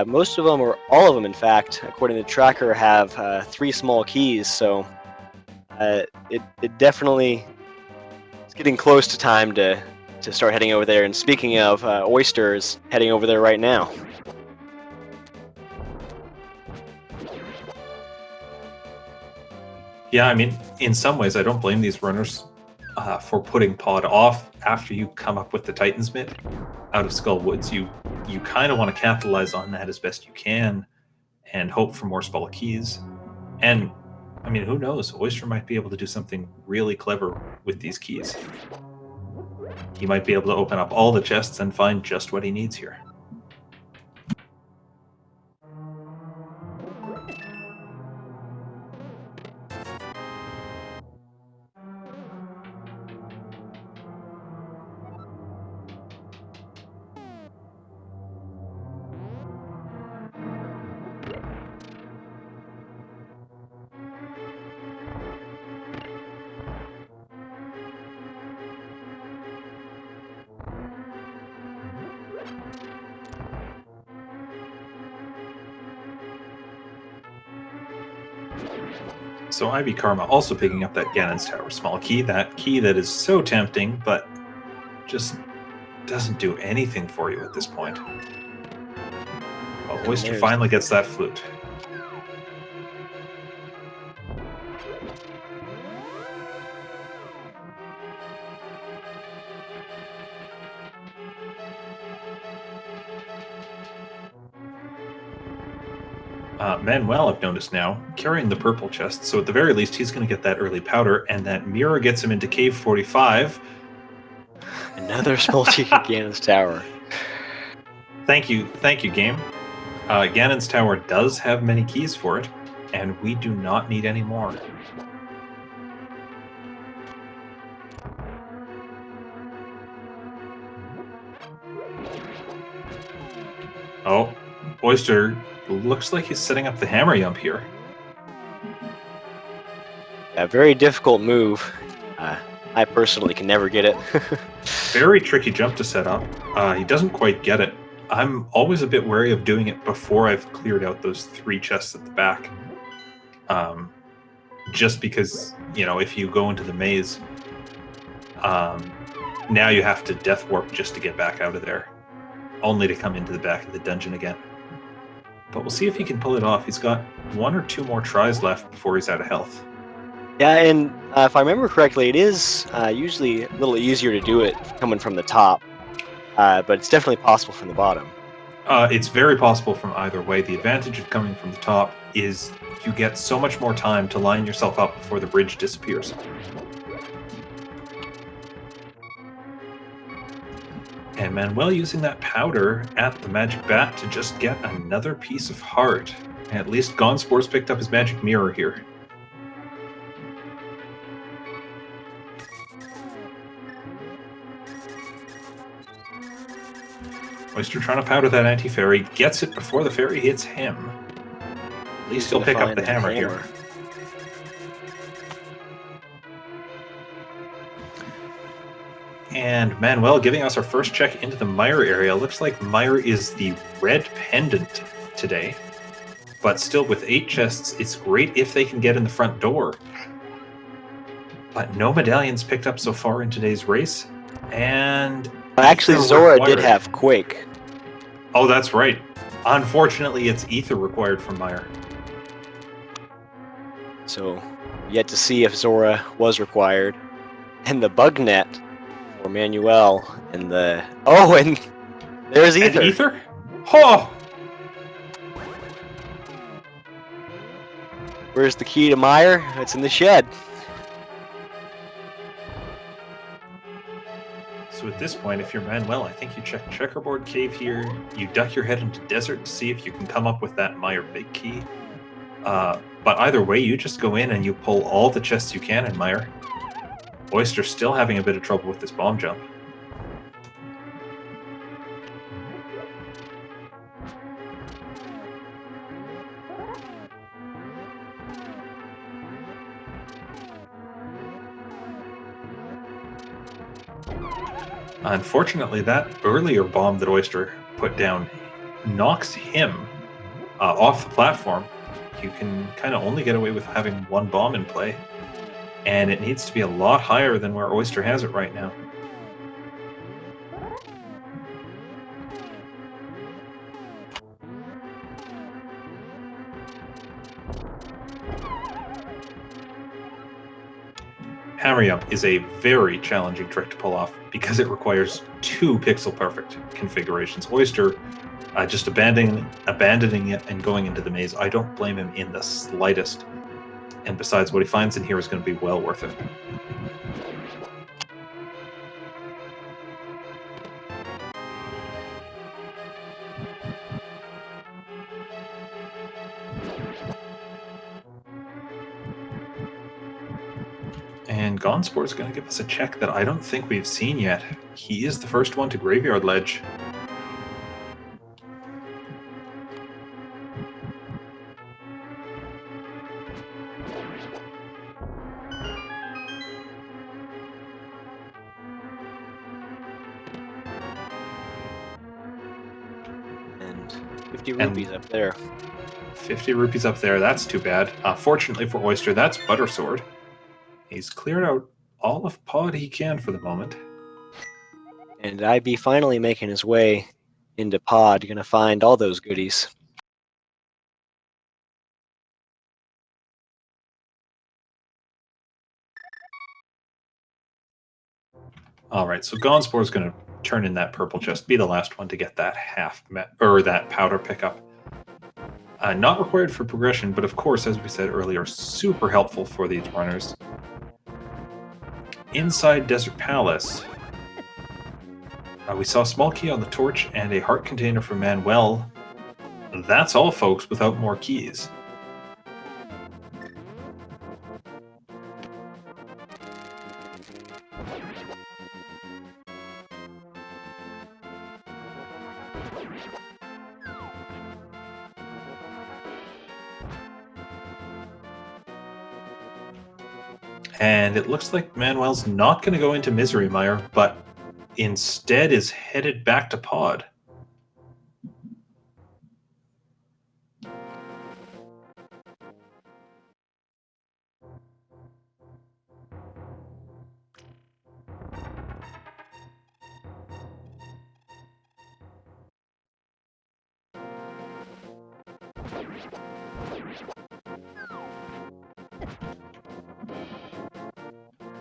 Most of them, or all of them in fact, according to the tracker, have 3 small keys, so it definitely is getting close to time to start heading over there. And speaking of, Oyster is heading over there right now. Yeah, I mean, in some ways, I don't blame these runners for putting pod off after you come up with the Titan's Mitt out of Skull Woods. You kind of want to capitalize on that as best you can and hope for more small keys. And, I mean, who knows? Oyster might be able to do something really clever with these keys. He might be able to open up all the chests and find just what he needs here. So IB Karma also picking up that Ganon's Tower small key, that key that is so tempting, but just doesn't do anything for you at this point. Well, Oyster finally gets that flute. Manuel, I've noticed now, carrying the purple chest, so at the very least, he's going to get that early powder, and that mirror gets him into Cave 45. Another Smolty Ganon's Tower. Thank you, game. Ganon's Tower does have many keys for it, and we do not need any more. Oh, Oyster looks like he's setting up the hammer yump here. A very difficult move. I personally can never get it. Very tricky jump to set up. He doesn't quite get it. I'm always a bit wary of doing it before I've cleared out those 3 chests at the back. Just because, if you go into the maze, now you have to death warp just to get back out of there, only to come into the back of the dungeon again. But we'll see if he can pull it off. He's got 1 or 2 more tries left before he's out of health. Yeah, and if I remember correctly, it is usually a little easier to do it coming from the top, but it's definitely possible from the bottom. It's very possible from either way. The advantage of coming from the top is you get so much more time to line yourself up before the bridge disappears. And Manuel using that powder at the magic bat to just get another piece of heart. At least Gonzspor's picked up his magic mirror here. Oyster trying to powder that anti-fairy, gets it before the fairy hits him. At least he'll pick up the hammer here. And Manuel giving us our first check into the Mire area. Looks like Mire is the red pendant today. But still, with 8 chests, it's great if they can get in the front door. But no medallions picked up so far in today's race. And actually, Zora did have Quake. Oh, that's right. Unfortunately, it's Ether required from Mire. So, yet to see if Zora was required. And the bug net for Manuel. And the... Oh, and there's Ether. And Ether? Oh! Where's the key to Mire? It's in the shed. So at this point, if you're Manuel, I think you check Checkerboard Cave here. You duck your head into Desert to see if you can come up with that Mire big key. But either way, you just go in and you pull all the chests you can in Mire. Oyster's still having a bit of trouble with this bomb jump. Unfortunately, that earlier bomb that Oyster put down knocks him off the platform. You can kind of only get away with having 1 bomb in play, and it needs to be a lot higher than where Oyster has it right now. Hammer Yump is a very challenging trick to pull off because it requires 2 pixel-perfect configurations. Oyster just abandoning it and going into the maze, I don't blame him in the slightest. And besides, what he finds in here is going to be well worth it. And Gonzspor is going to give us a check that I don't think we've seen yet. He is the first one to Graveyard Ledge. And 50 rupees up there. 50 rupees up there, that's too bad. Fortunately for Oyster, that's Buttersword. He's cleared out all of Pod he can for the moment. And IB finally making his way into Pod, gonna find all those goodies. Alright, so Gonzspor is going to turn in that purple chest, be the last one to get that that powder pickup. Not required for progression, but of course, as we said earlier, super helpful for these runners. Inside Desert Palace, we saw a small key on the torch and a heart container from Manuel. That's all, folks, without more keys. And it looks like Manuel's not going to go into Misery Mire, but instead is headed back to Pod.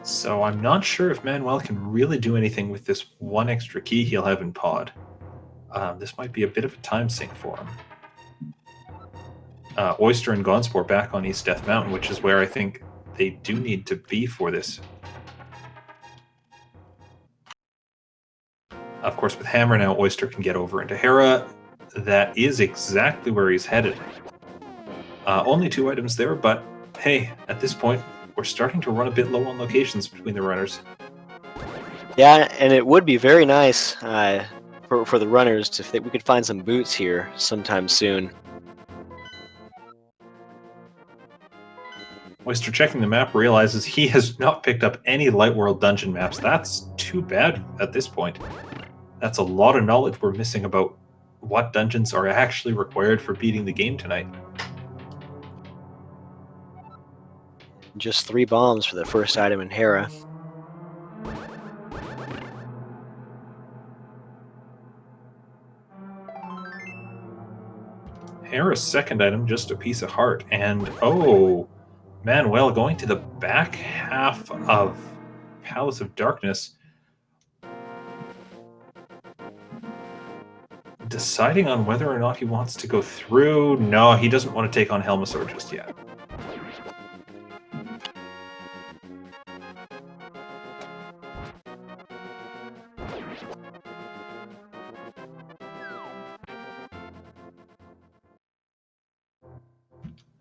So I'm not sure if Manuel can really do anything with this one extra key he'll have in Pod. This might be a bit of a time sink for him. Oyster and Gonzspor back on East Death Mountain, which is where I think they do need to be for this. Of course, with Hammer now, Oyster can get over into Hera. That is exactly where he's headed. Only 2 items there, but hey, at this point, we're starting to run a bit low on locations between the runners. Yeah, and it would be very nice for the runners if we could find some boots here sometime soon. Oyster, checking the map, realizes he has not picked up any Light World dungeon maps. That's too bad at this point. That's a lot of knowledge we're missing about what dungeons are actually required for beating the game tonight. Just 3 bombs for the first item in Hera. Hera's second item, just a piece of heart. And, oh, Manuel going to the back half of Palace of Darkness. Deciding on whether or not he wants to go through. No, he doesn't want to take on Helmasaur just yet.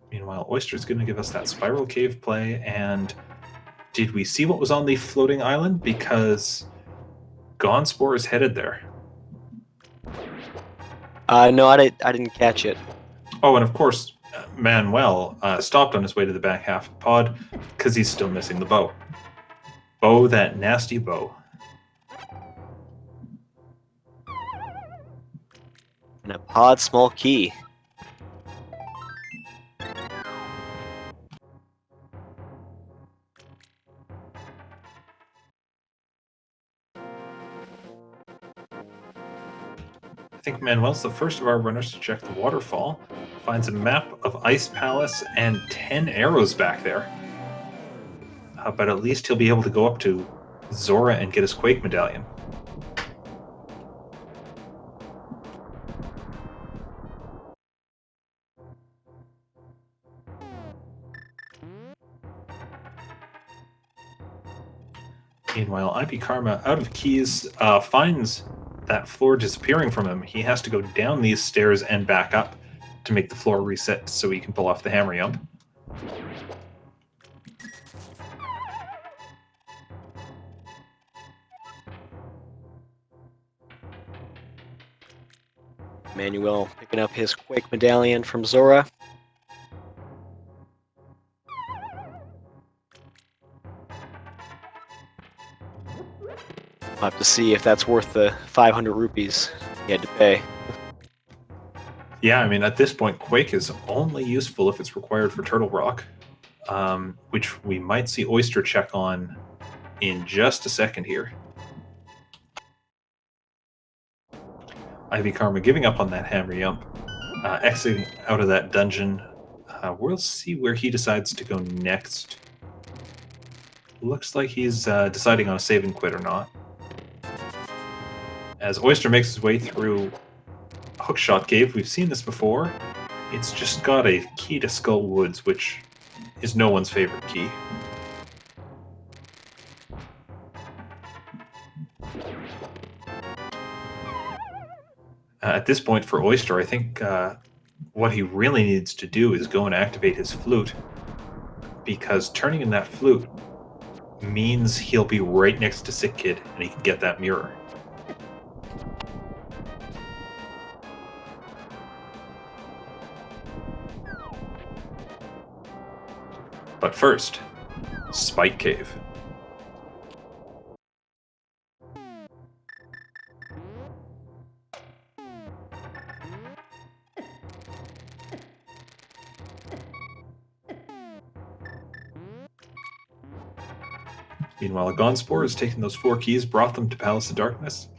Meanwhile, Oyster's going to give us that Spiral Cave play, and did we see what was on the floating island? Because Gonzspor is headed there. No, I didn't catch it. Oh, and of course, Manuel stopped on his way to the back half of Pod because he's still missing the bow. Bow, that nasty bow. And a Pod small key. I think Manuel's the first of our runners to check the waterfall. Finds a map of Ice Palace and 10 arrows back there. But at least he'll be able to go up to Zora and get his Quake medallion. Meanwhile, IP Karma, out of keys, finds that floor disappearing from him. He has to go down these stairs and back up to make the floor reset so he can pull off the hammer jump. Manuel picking up his Quake medallion from Zora. We'll have to see if that's worth the 500 rupees he had to pay. Yeah, I mean, at this point, Quake is only useful if it's required for Turtle Rock, which we might see Oyster check on in just a second here. Ivy Karma giving up on that hammer jump, exiting out of that dungeon. We'll see where he decides to go next. Looks like he's deciding on a save and quit or not. As Oyster makes his way through Hookshot Cave, we've seen this before. It's just got a key to Skull Woods, which is no one's favorite key. At this point for Oyster, I think what he really needs to do is go and activate his flute, because turning in that flute means he'll be right next to Sick Kid and he can get that mirror. But first, Spike Cave. Meanwhile, Gonzspor has taken those 4 keys, brought them to Palace of Darkness.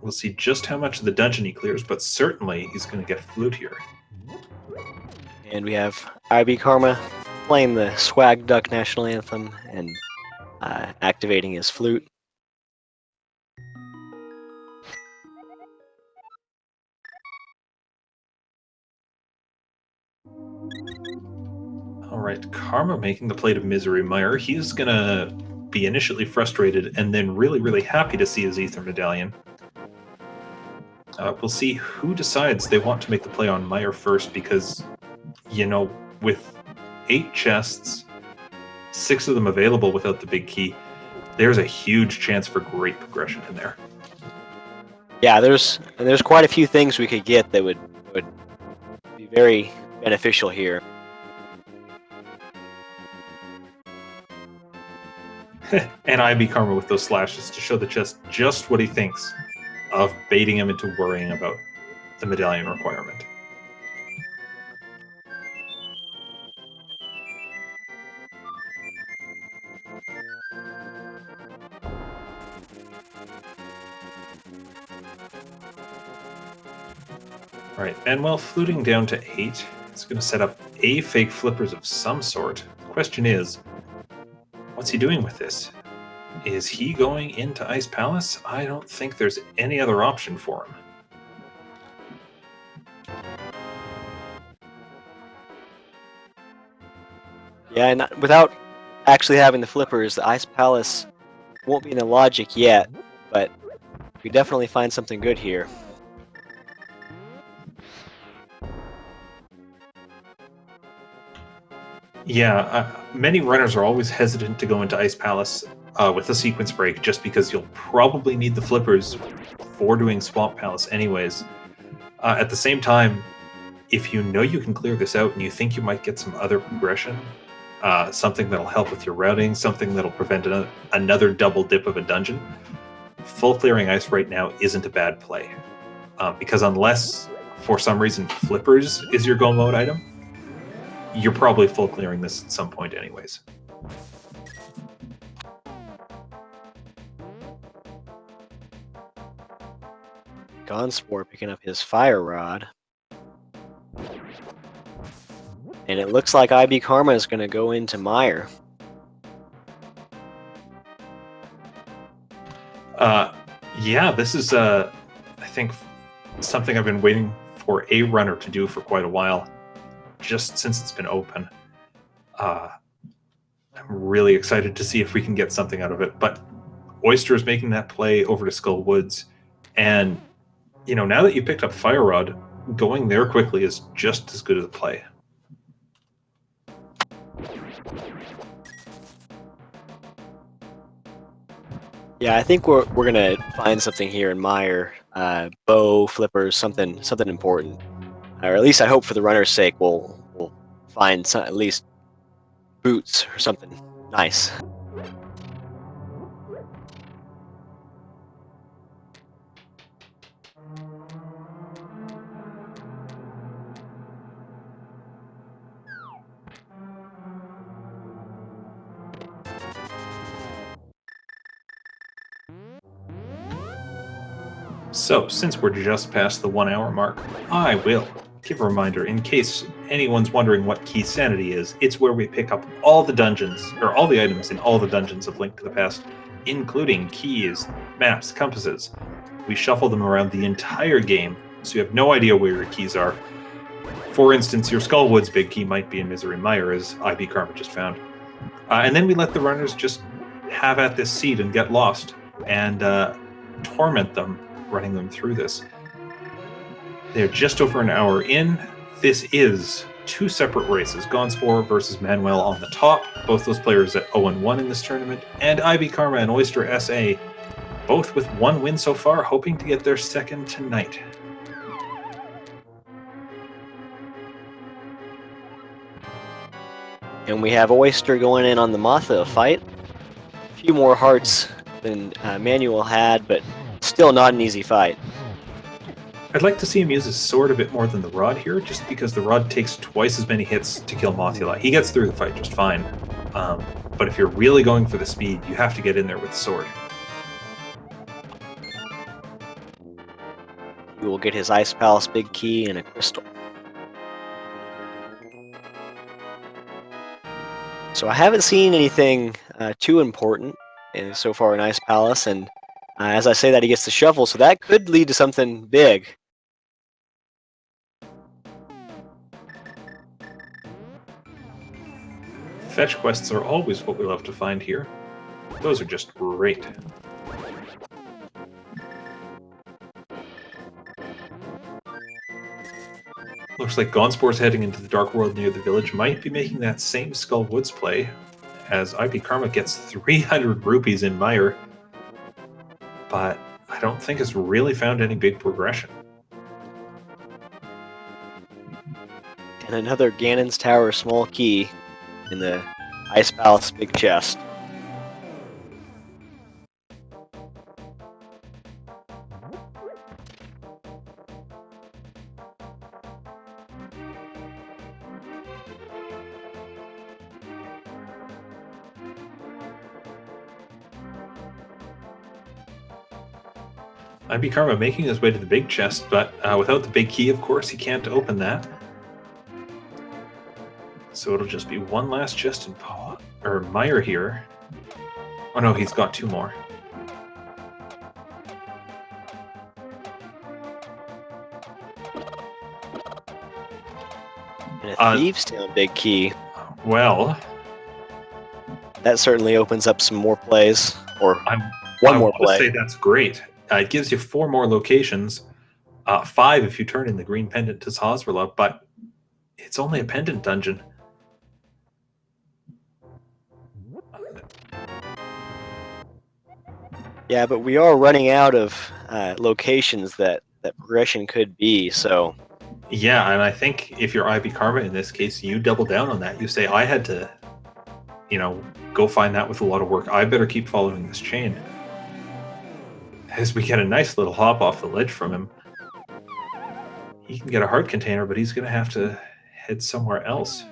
We'll see just how much of the dungeon he clears, but certainly he's going to get Flute here. And we have IB Karma playing the Swag Duck National Anthem and activating his flute. Alright, Karma making the play to Misery Mire. He's going to be initially frustrated and then really, really happy to see his Ether Medallion. We'll see who decides they want to make the play on Mire first, because, you know, with 8 chests, 6 of them available without the big key, there's a huge chance for great progression in there. Yeah, there's quite a few things we could get that would be very beneficial here. And IB Karma with those slashes to show the chest just what he thinks of baiting him into worrying about the medallion requirement. Alright, and while fluting down to 8, it's going to set up a fake flippers of some sort. The question is, what's he doing with this? Is he going into Ice Palace? I don't think there's any other option for him. Yeah, and without actually having the flippers, the Ice Palace won't be in the logic yet, but we definitely find something good here. Yeah, many runners are always hesitant to go into Ice Palace with a sequence break, just because you'll probably need the flippers for doing Swamp Palace anyways. At the same time, if you know you can clear this out and you think you might get some other progression, something that'll help with your routing, something that'll prevent another double dip of a dungeon, full clearing ice right now isn't a bad play. Because unless, for some reason, flippers is your go mode item, you're probably full clearing this at some point anyways. Gonzspor picking up his Fire Rod. And it looks like IB Karma is going to go into Mire. Yeah, this is, I think, something I've been waiting for a runner to do for quite a while, just since it's been open. I'm really excited to see if we can get something out of it. But Oyster is making that play over to Skull Woods, and you know, now that you picked up Fire Rod, going there quickly is just as good as a play. Yeah, I think we're gonna find something here in Mire. Bow, flippers, something important, or at least I hope for the runner's sake we'll find at least boots or something nice. So, since we're just past the 1 hour mark, I will give a reminder in case anyone's wondering what Keysanity is. It's where we pick up all the dungeons, or all the items in all the dungeons of Link to the Past, including keys, maps, compasses. We shuffle them around the entire game, so you have no idea where your keys are. For instance, your Skullwoods big key might be in Misery Mire, as IB Karma just found. And then we let the runners just have at this seed and get lost, and torment them, running them through this. They're just over an hour in. This is 2 separate races. Gonzspor versus Manuel on the top. Both those players at 0-1 in this tournament. And IB Karma and OysterSA, both with 1 win so far, hoping to get their second tonight. And we have Oyster going in on the Motha fight. A few more hearts than Manuel had, but still not an easy fight. I'd like to see him use his sword a bit more than the rod here, just because the rod takes twice as many hits to kill Mothula. He gets through the fight just fine. But if you're really going for the speed, you have to get in there with the sword. He will get his Ice Palace big key and a crystal. So I haven't seen anything too important so far in Ice Palace, and as I say that, he gets the shuffle, so that could lead to something big. Fetch quests are always what we love to find here. Those are just great. Looks like Gonzspor's heading into the Dark World near the village, might be making that same Skullwoods play, as IB Karma gets 300 rupees in Mire, but I don't think has really found any big progression. And another Ganon's Tower small key in the Ice Palace big chest. IB Karma making his way to the big chest, but without the big key, of course, he can't open that. So it'll just be one last chest in Mire here. Oh no, he's got 2 more. And a Thieves' Town big key. Well, that certainly opens up some more plays, or one more play. I say that's great. It gives you 4 more locations, 5 if you turn in the green pendant to Sazrala, but it's only a pendant dungeon. Yeah, but we are running out of locations that progression could be, so... Yeah, and I think if you're IB Karma in this case, you double down on that. You say, I had to, go find that with a lot of work. I better keep following this chain. As we get a nice little hop off the ledge from him. He can get a heart container, but he's going to have to head somewhere else.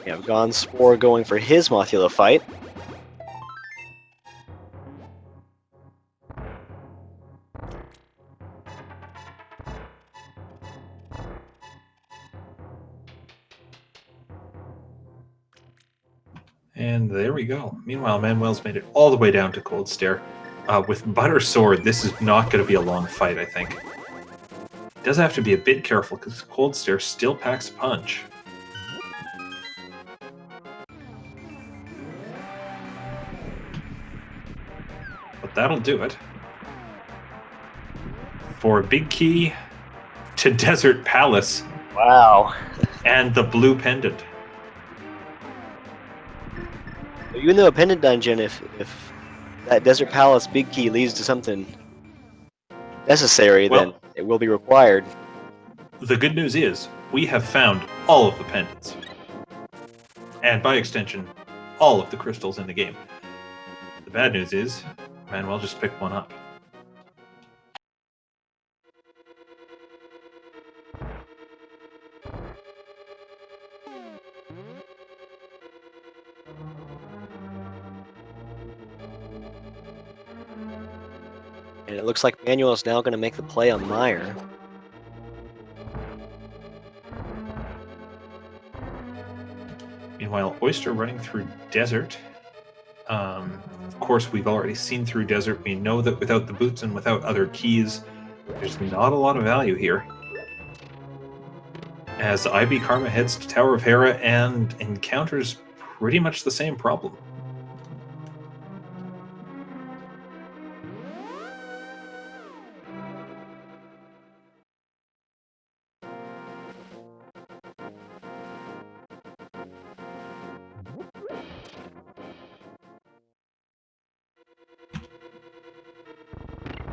We have Gonzspor going for his Mothula fight. And there we go. Meanwhile, Manuel's made it all the way down to Cold Stare. With Butter Sword, this is not going to be a long fight, I think. Does have to be a bit careful, because Cold Stare still packs a punch. But that'll do it. For a big key to Desert Palace. Wow. And the blue pendant. Even though a pendant dungeon, if that Desert Palace big key leads to something necessary, then it will be required. The good news is, we have found all of the pendants. And by extension, all of the crystals in the game. The bad news is, Manuel just picked one up. And it looks like Manuel is now going to make the play on Mire. Meanwhile, Oyster running through Desert. Of course, we've already seen through Desert. We know that without the boots and without other keys, there's not a lot of value here. As IB Karma heads to Tower of Hera and encounters pretty much the same problem.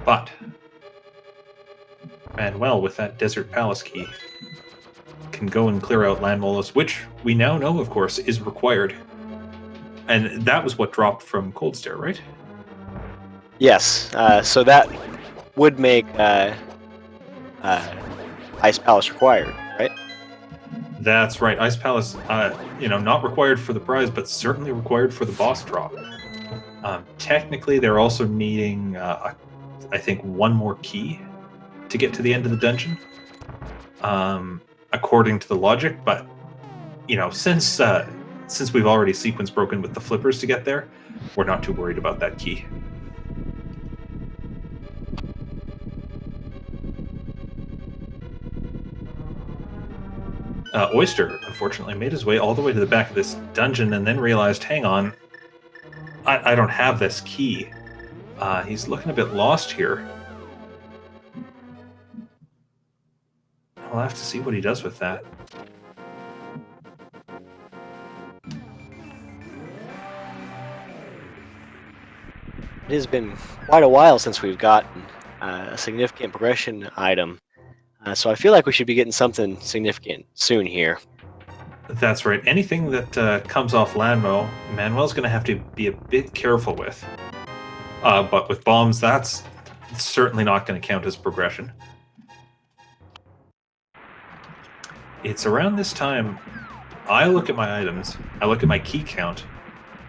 But Manuel, with that Desert Palace key, can go and clear out Land Molas, which we now know, of course, is required. And that was what dropped from Cold Stare, right? Yes, so that would make Ice Palace required, right? That's right. Ice Palace, not required for the prize, but certainly required for the boss drop. Technically, they're also needing, I think, one more key to get to the end of the dungeon, according to the logic. But since we've already sequence broken with the flippers to get there, we're not too worried about that key. Oyster, unfortunately, made his way all the way to the back of this dungeon and then realized, hang on, I don't have this key. He's looking a bit lost here. I'll have to see what he does with that. It has been quite a while since we've gotten a significant progression item, so I feel like we should be getting something significant soon here. That's right. Anything that comes off Landmo, Manuel's going to have to be a bit careful with. But with bombs, that's certainly not going to count as progression. It's around this time, I look at my items, I look at my key count,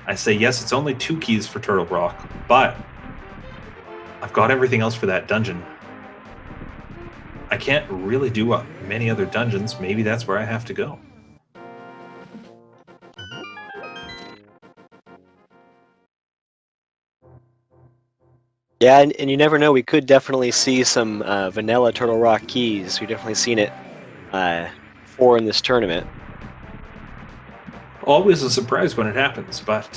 I say, yes, it's only 2 keys for Turtle Rock, but I've got everything else for that dungeon. I can't really do many other dungeons. Maybe that's where I have to go. Yeah, and you never know. We could definitely see some vanilla Turtle Rock keys. We've definitely seen it before in this tournament. Always a surprise when it happens, but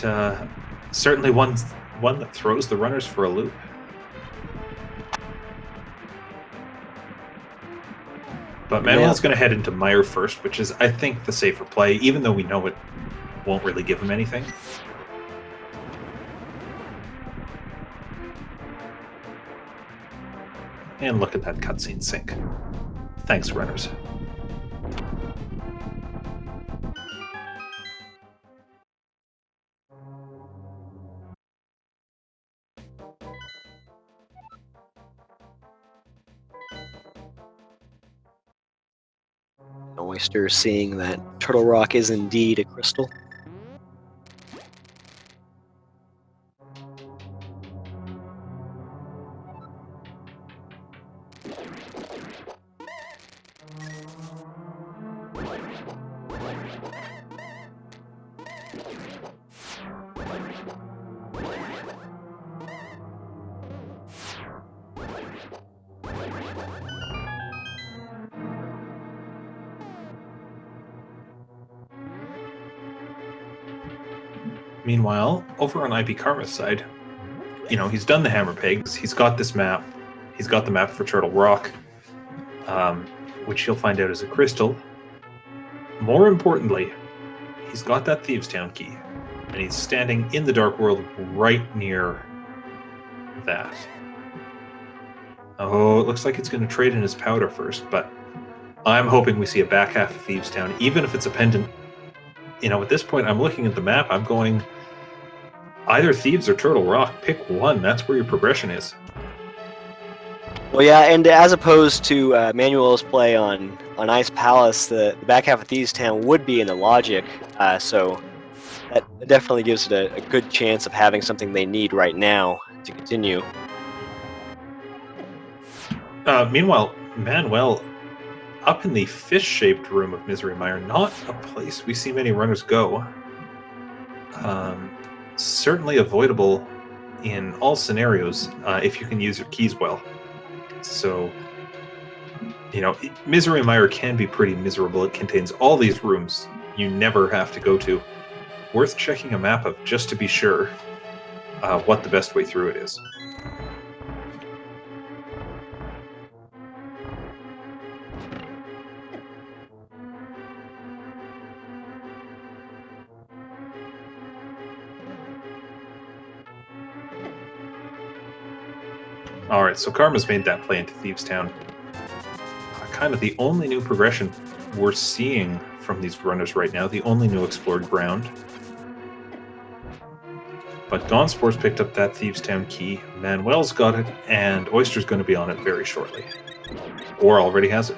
certainly one that throws the runners for a loop. But Manuel's going to head into Meyer first, which is, I think, the safer play, even though we know it won't really give him anything. And look at that cutscene sync. Thanks, runners. Oyster seeing that Turtle Rock is indeed a crystal. Meanwhile, over on IB Karma's side, he's done the hammer pegs. He's got this map. He's got the map for Turtle Rock, which he'll find out is a crystal. More importantly, he's got that Thieves' Town key, and he's standing in the Dark World right near that. Oh, it looks like it's going to trade in his powder first, but I'm hoping we see a back half of Thieves' Town, even if it's a pendant. At this point, I'm looking at the map. I'm going either Thieves or Turtle Rock. Pick one. That's where your progression is. Well, yeah, and as opposed to Manuel's play on Ice Palace, the back half of Thieves' Town would be in the logic, so that definitely gives it a good chance of having something they need right now to continue. Meanwhile, Manuel, up in the fish-shaped room of Misery Mire, not a place we see many runners go. certainly avoidable in all scenarios if you can use your keys well. So, Misery Mire can be pretty miserable. It contains all these rooms you never have to go to. Worth checking a map of just to be sure what the best way through it is. Alright, so Karma's made that play into Thieves Town. Kind of the only new progression we're seeing from these runners right now, the only new explored ground. But Gonzspor's picked up that Thieves Town key, Manuel's got it, and Oyster's going to be on it very shortly. Or already has it.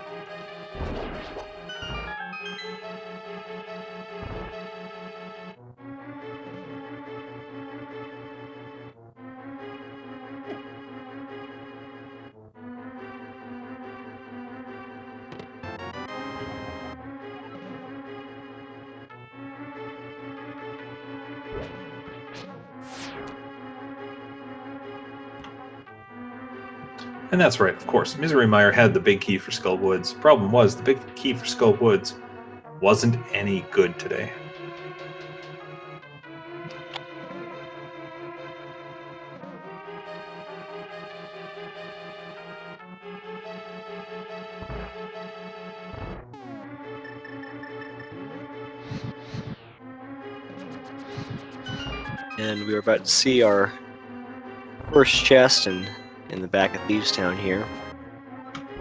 And that's right, of course. Misery Mire had the big key for Skull Woods. Problem was, the big key for Skull Woods wasn't any good today. And we were about to see our first chest in the back of Thieves Town here.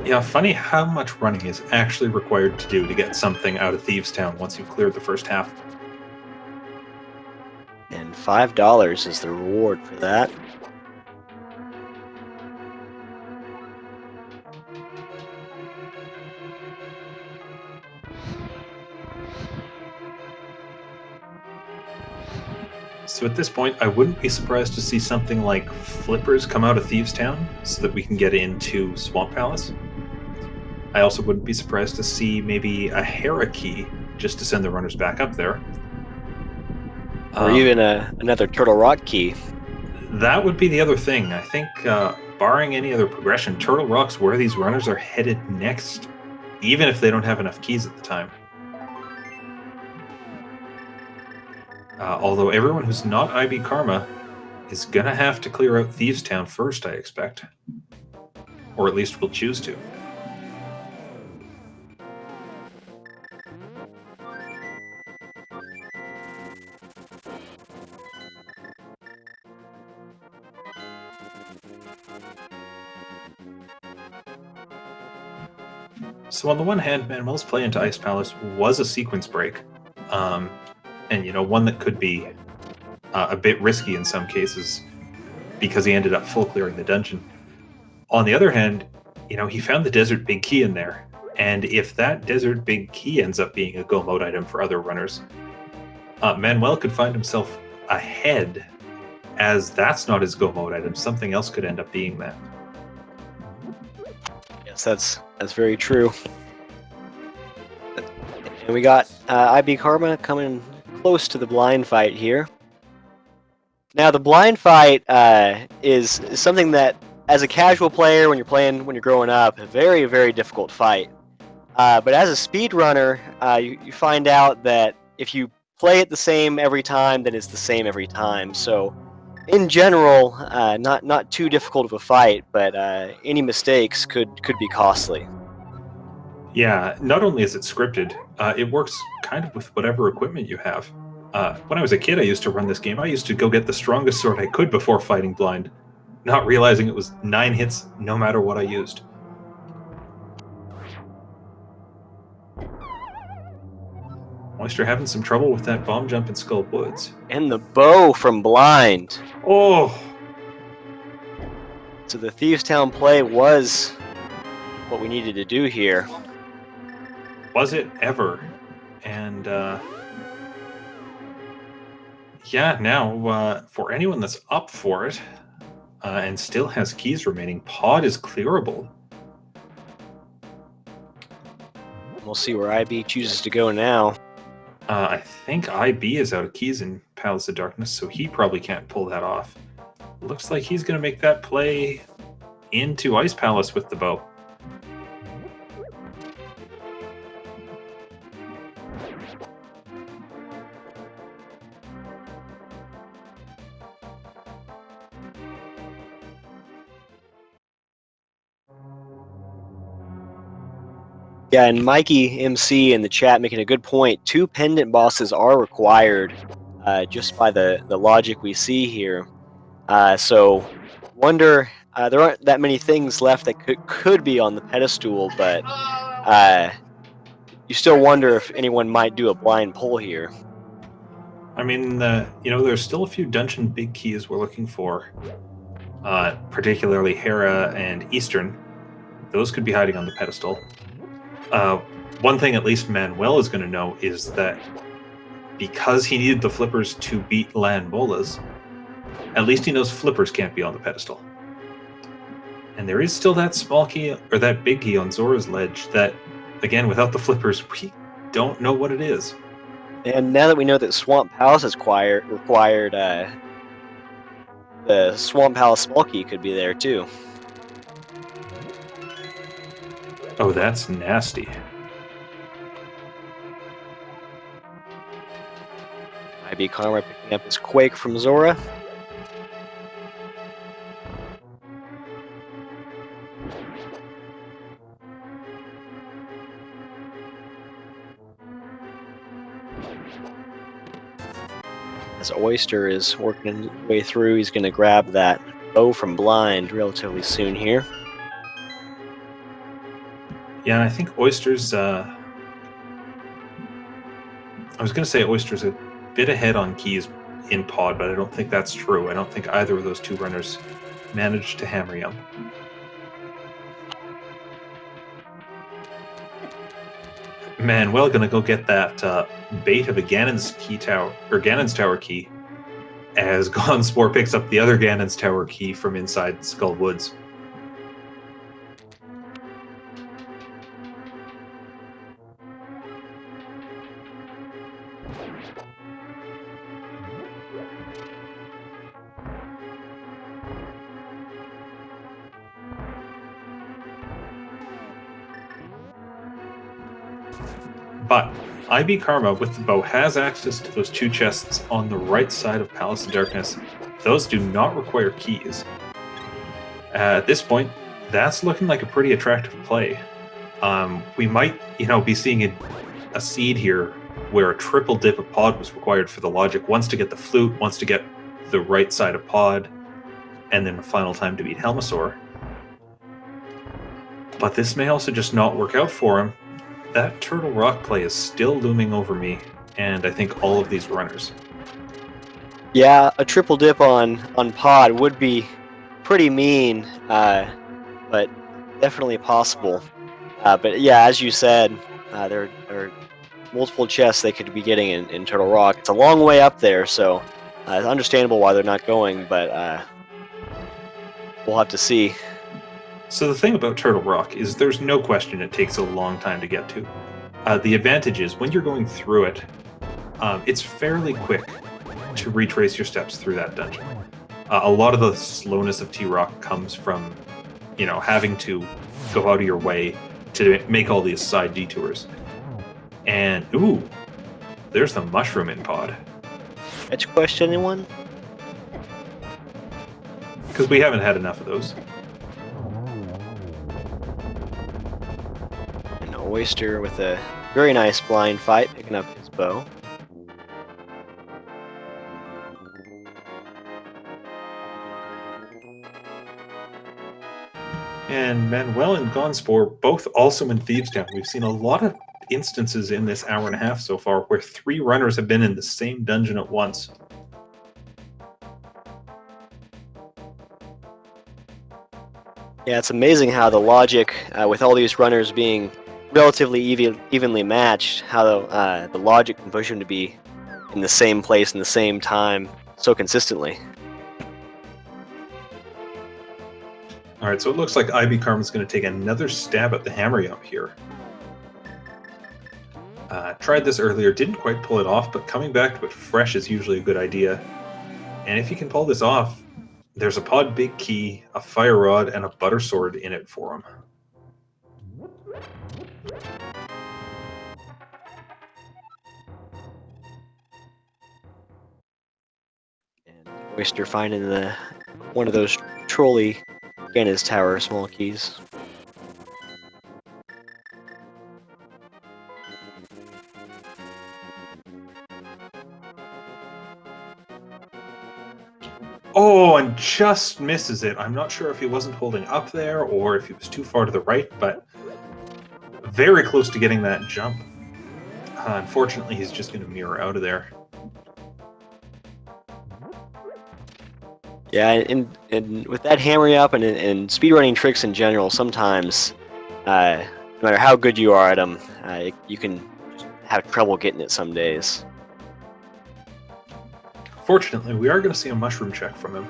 Yeah, funny how much running is actually required to do to get something out of Thieves Town once you've cleared the first half. And $5 is the reward for that. So at this point, I wouldn't be surprised to see something like Flippers come out of Thieves Town so that we can get into Swamp Palace. I also wouldn't be surprised to see maybe a Hera key just to send the runners back up there. Or even another Turtle Rock key. That would be the other thing. I think, barring any other progression, Turtle Rock's where these runners are headed next, even if they don't have enough keys at the time. Although everyone who's not IB Karma is going to have to clear out Thieves Town first, I expect. Or at least will choose to. So on the one hand, Manuel's play into Ice Palace was a sequence break. And, one that could be a bit risky in some cases because he ended up full clearing the dungeon. On the other hand, he found the Desert Big Key in there. And if that Desert Big Key ends up being a go mode item for other runners, Manuel could find himself ahead, as that's not his go mode item. Something else could end up being that. Yes, that's very true. And we got IB Karma coming close to the blind fight here. Now, the blind fight is something that, as a casual player, when you're growing up, a very, very difficult fight. But as a speedrunner, you find out that if you play it the same every time, then it's the same every time. So, in general, not too difficult of a fight, but any mistakes could be costly. Yeah, not only is it scripted, it works kind of with whatever equipment you have. When I was a kid, I used to run this game. I used to go get the strongest sword I could before fighting blind, not realizing it was 9 hits no matter what I used. Oyster having some trouble with that bomb jump in Skull Woods. And the bow from blind. Oh! So the Thieves Town play was what we needed to do here. Was it ever? And, yeah, now, for anyone that's up for it, and still has keys remaining, Pod is clearable. We'll see where IB chooses to go now. I think IB is out of keys in Palace of Darkness, so he probably can't pull that off. Looks like he's going to make that play into Ice Palace with the bow. Yeah, and Mikey MC in the chat making a good point. 2 pendant bosses are required just by the logic we see here. So wonder, there aren't that many things left that could be on the pedestal, but you still wonder if anyone might do a blind pull here. I mean, there's still a few dungeon big keys we're looking for, particularly Hera and Eastern. Those could be hiding on the pedestal. One thing at least Manuel is going to know is that because he needed the flippers to beat Lan Bolas, at least he knows flippers can't be on the pedestal. And there is still that small key, or that big key on Zora's ledge that, again, without the flippers, we don't know what it is. And now that we know that Swamp Palace is required, the Swamp Palace small key could be there too. Oh, that's nasty. IB Karma picking up his Quake from Zora. As Oyster is working his way through, he's going to grab that bow from Blind relatively soon here. Yeah, and I think Oyster's... I was going to say Oyster's a bit ahead on keys in pod, but I don't think that's true. I don't think either of those 2 runners managed to hammer him. Manuel gonna go get that bait of a Ganon's key tower, or Ganon's tower key, as Gonzspor picks up the other Ganon's tower key from inside Skull Woods. But IB Karma with the bow has access to those 2 chests on the right side of Palace of Darkness. Those do not require keys. At this point, that's looking like a pretty attractive play. We might, be seeing a seed here where a triple dip of pod was required for the logic. Once to get the flute, once to get the right side of pod, and then a final time to beat Helmasaur. But this may also just not work out for him. That Turtle Rock play is still looming over me, and I think all of these runners. Yeah, a triple dip on pod would be pretty mean, but definitely possible. But yeah, as you said, there are multiple chests they could be getting in Turtle Rock. It's a long way up there, so it's understandable why they're not going, but we'll have to see. So the thing about Turtle Rock is there's no question it takes a long time to get to. The advantage is when you're going through it, it's fairly quick to retrace your steps through that dungeon. A lot of the slowness of T-Rock comes from, having to go out of your way to make all these side detours. And, ooh, there's the mushroom in pod. Fetch quest, anyone? Because we haven't had enough of those. And Oyster with a very nice blind fight, picking up his bow. And Manuel and Gonzspor both also in Thieves' Town. We've seen a lot of instances in this hour and a half so far where 3 runners have been in the same dungeon at once. Yeah, it's amazing how the logic, with all these runners being relatively evenly matched, how the logic can push them to be in the same place in the same time so consistently. All right, so it looks like IB Karma's going to take another stab at the hammer up here. Tried this earlier, didn't quite pull it off, but coming back to it fresh is usually a good idea. And if you can pull this off, there's a pod big key, a fire rod, and a butter sword in it for him. And Oyster finding one of those trolley in his tower small keys. Oh, and just misses it. I'm not sure if he wasn't holding up there or if he was too far to the right, but very close to getting that jump. Unfortunately, he's just going to mirror out of there. Yeah, and with that hammering up and speedrunning tricks in general, sometimes, no matter how good you are at them, you can have trouble getting it some days. Fortunately, we are going to see a mushroom check from him.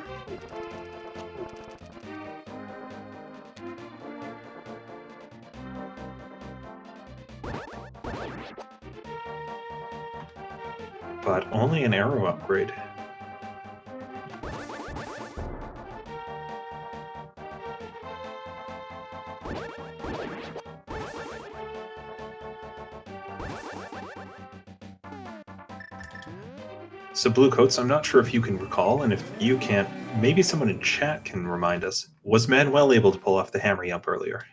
But only an arrow upgrade. So Bluecoats, I'm not sure if you can recall, and if you can't, maybe someone in chat can remind us. Was Manuel able to pull off the hammer jump earlier?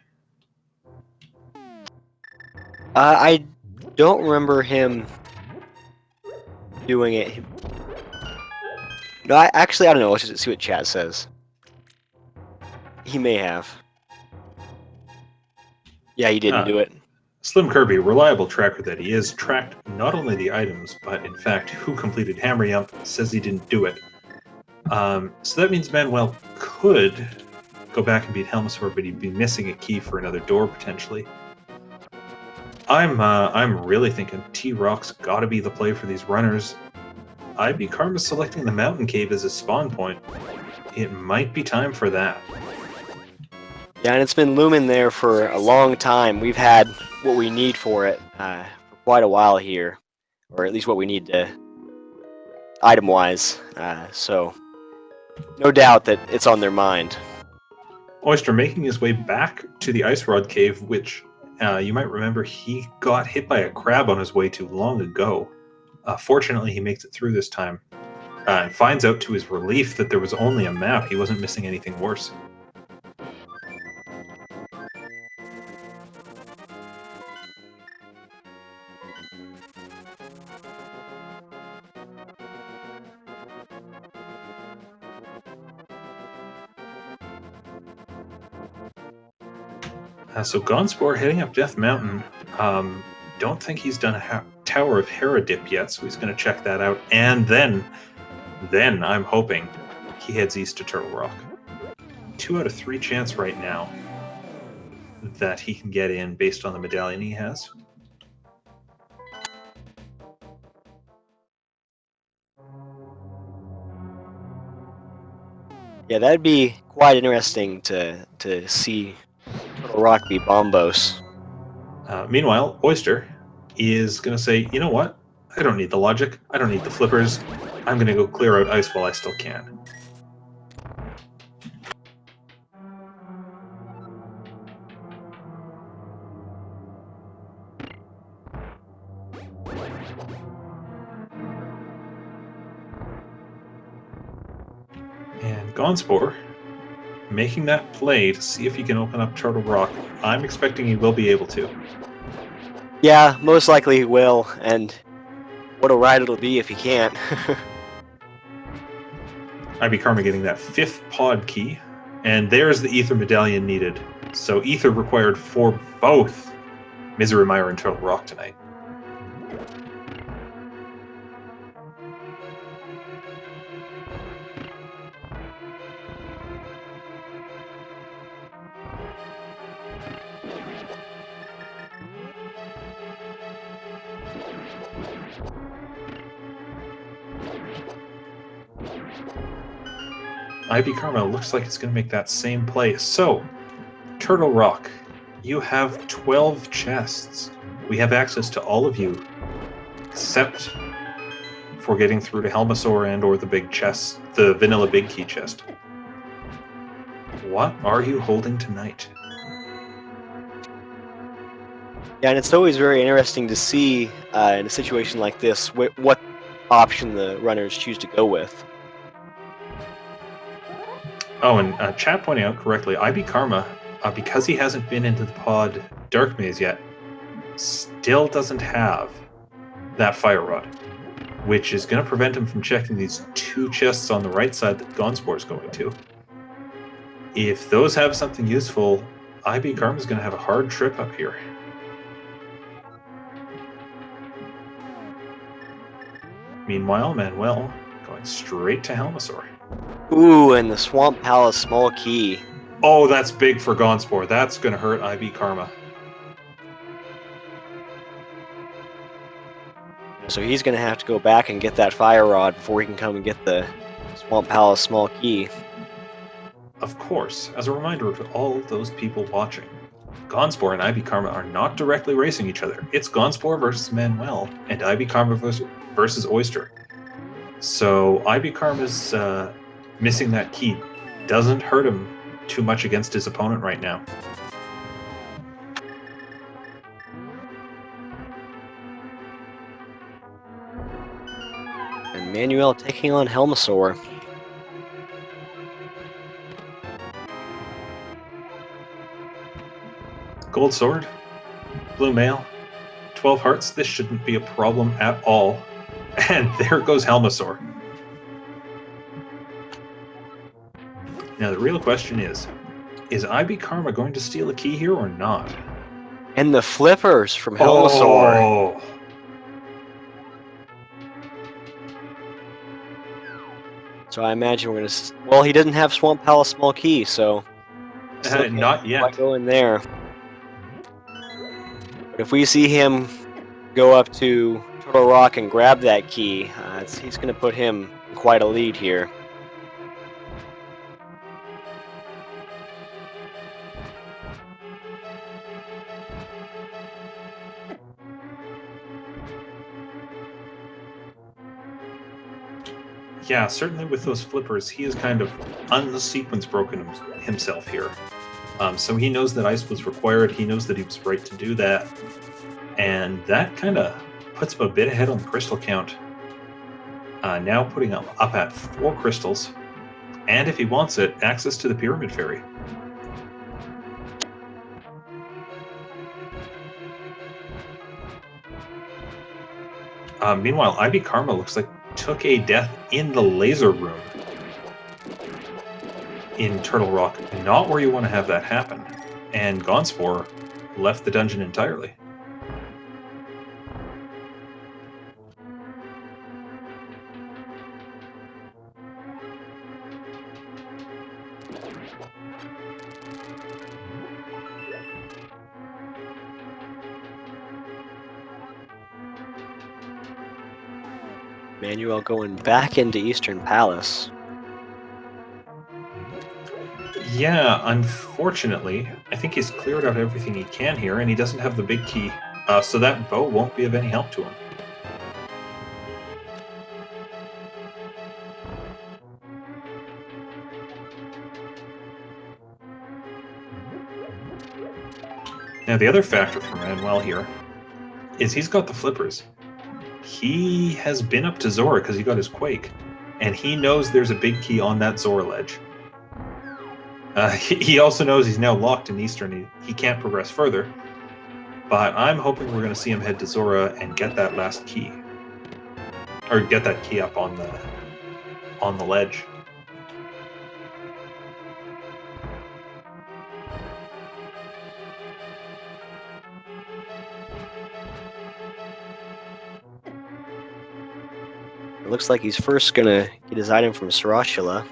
I don't remember him doing it. No, I don't know. Let's just see what chat says. He may have. Yeah, he didn't do it. Slim Kirby, reliable tracker that he is, tracked not only the items, but in fact who completed hammer jump, says he didn't do it. So that means Manuel could go back and beat Helmsor, but he'd be missing a key for another door potentially. I'm really thinking T-Rock's got to be the play for these runners. IB Karma's selecting the mountain cave as his spawn point. It might be time for that. Yeah, and it's been looming there for a long time. We've had what we need for it for quite a while here, or at least what we need to item-wise. So no doubt that it's on their mind. Oyster making his way back to the Ice Rod Cave, which you might remember he got hit by a crab on his way to long ago. Fortunately, he makes it through this time and finds out to his relief that there was only a map. He wasn't missing anything worse. So Gonzspor heading up Death Mountain. Don't think he's done a Tower of Hera dip yet, so he's going to check that out. And then I'm hoping he heads east to Turtle Rock. 2 out of 3 chance right now that he can get in based on the medallion he has. Yeah, that'd be quite interesting to see Turtle Rock be Bombos. Meanwhile, Oyster is going to say, you know what? I don't need the logic. I don't need the flippers. I'm going to go clear out ice while I still can. And Gonzspor making that play to see if he can open up Turtle Rock. I'm expecting he will be able to. Yeah, most likely he will, and what a ride it'll be if he can't. IB Karma getting that 5th pod key, and there's the Ether medallion needed. So Ether required for both Misery Mire and Turtle Rock tonight. IB Karma looks like it's going to make that same play. So, Turtle Rock, you have 12 chests. We have access to all of you, except for getting through to Helmasaur and or the big chest, the vanilla big key chest. What are you holding tonight? Yeah, and it's always very interesting to see in a situation like this what option the runners choose to go with. Oh, and chat pointing out correctly, IB Karma, because he hasn't been into the pod Dark Maze yet, still doesn't have that Fire Rod, which is going to prevent him from checking these two chests on the right side that Gonzspor is going to. If those have something useful, IB Karma is going to have a hard trip up here. Meanwhile, Manuel going straight to Helmasaur. Ooh, and the Swamp Palace small key. Oh, that's big for Gonzspor. That's going to hurt IB Karma. So he's going to have to go back and get that Fire Rod before he can come and get the Swamp Palace small key. Of course, as a reminder to all of those people watching, Gonzspor and IB Karma are not directly racing each other. It's Gonzspor versus Manuel and IB Karma versus Oyster. So IB Karma's missing that key doesn't hurt him too much against his opponent right now. And Manuel taking on Helmasaur. Gold sword, blue mail, 12 hearts. This shouldn't be a problem at all. And there goes Helmasaur. Now the real question is IB Karma going to steal a key here or not? And the flippers from Helmasaur. Oh. So I imagine we're going to... Well, he doesn't have Swamp Palace small key, so... Not yet. Go in there. But if we see him go up to Turtle Rock and grab that key, he's going to put him in quite a lead here. Yeah, certainly with those flippers, he is kind of unsequence broken himself here. So he knows that ice was required. He knows that he was right to do that. And that kind of puts him a bit ahead on the crystal count. Now putting him up at 4 crystals. And if he wants it, access to the Pyramid Fairy. Meanwhile, IB Karma looks like took a death in the laser room in Turtle Rock, not where you want to have that happen. And Gonzspor left the dungeon entirely. Manuel going back into Eastern Palace. Yeah, unfortunately, I think he's cleared out everything he can here, and he doesn't have the big key, so that bow won't be of any help to him. Now, the other factor for Manuel here is he's got the flippers. He has been up to Zora because he got his Quake, and he knows there's a big key on that Zora ledge. He also knows he's now locked in Eastern. He can't progress further, but I'm hoping we're going to see him head to Zora and get that last key, or get that key up on the ledge. It looks like he's first gonna get his item from Sarashula.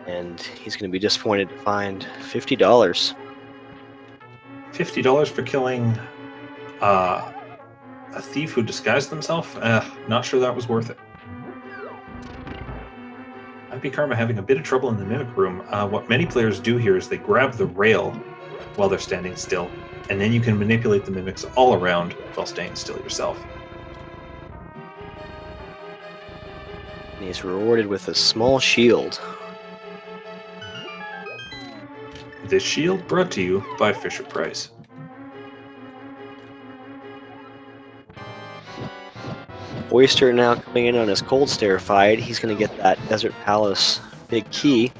And he's gonna be disappointed to find $50. $50 for killing a thief who disguised themselves? Not sure that was worth it. IB Karma having a bit of trouble in the Mimic Room. What many players do here is they grab the rail while they're standing still, and then you can manipulate the mimics all around while staying still yourself. And he's rewarded with a small shield. This shield brought to you by Fisher-Price. Oyster now coming in on his Cold Stare fight. He's going to get that Desert Palace big key.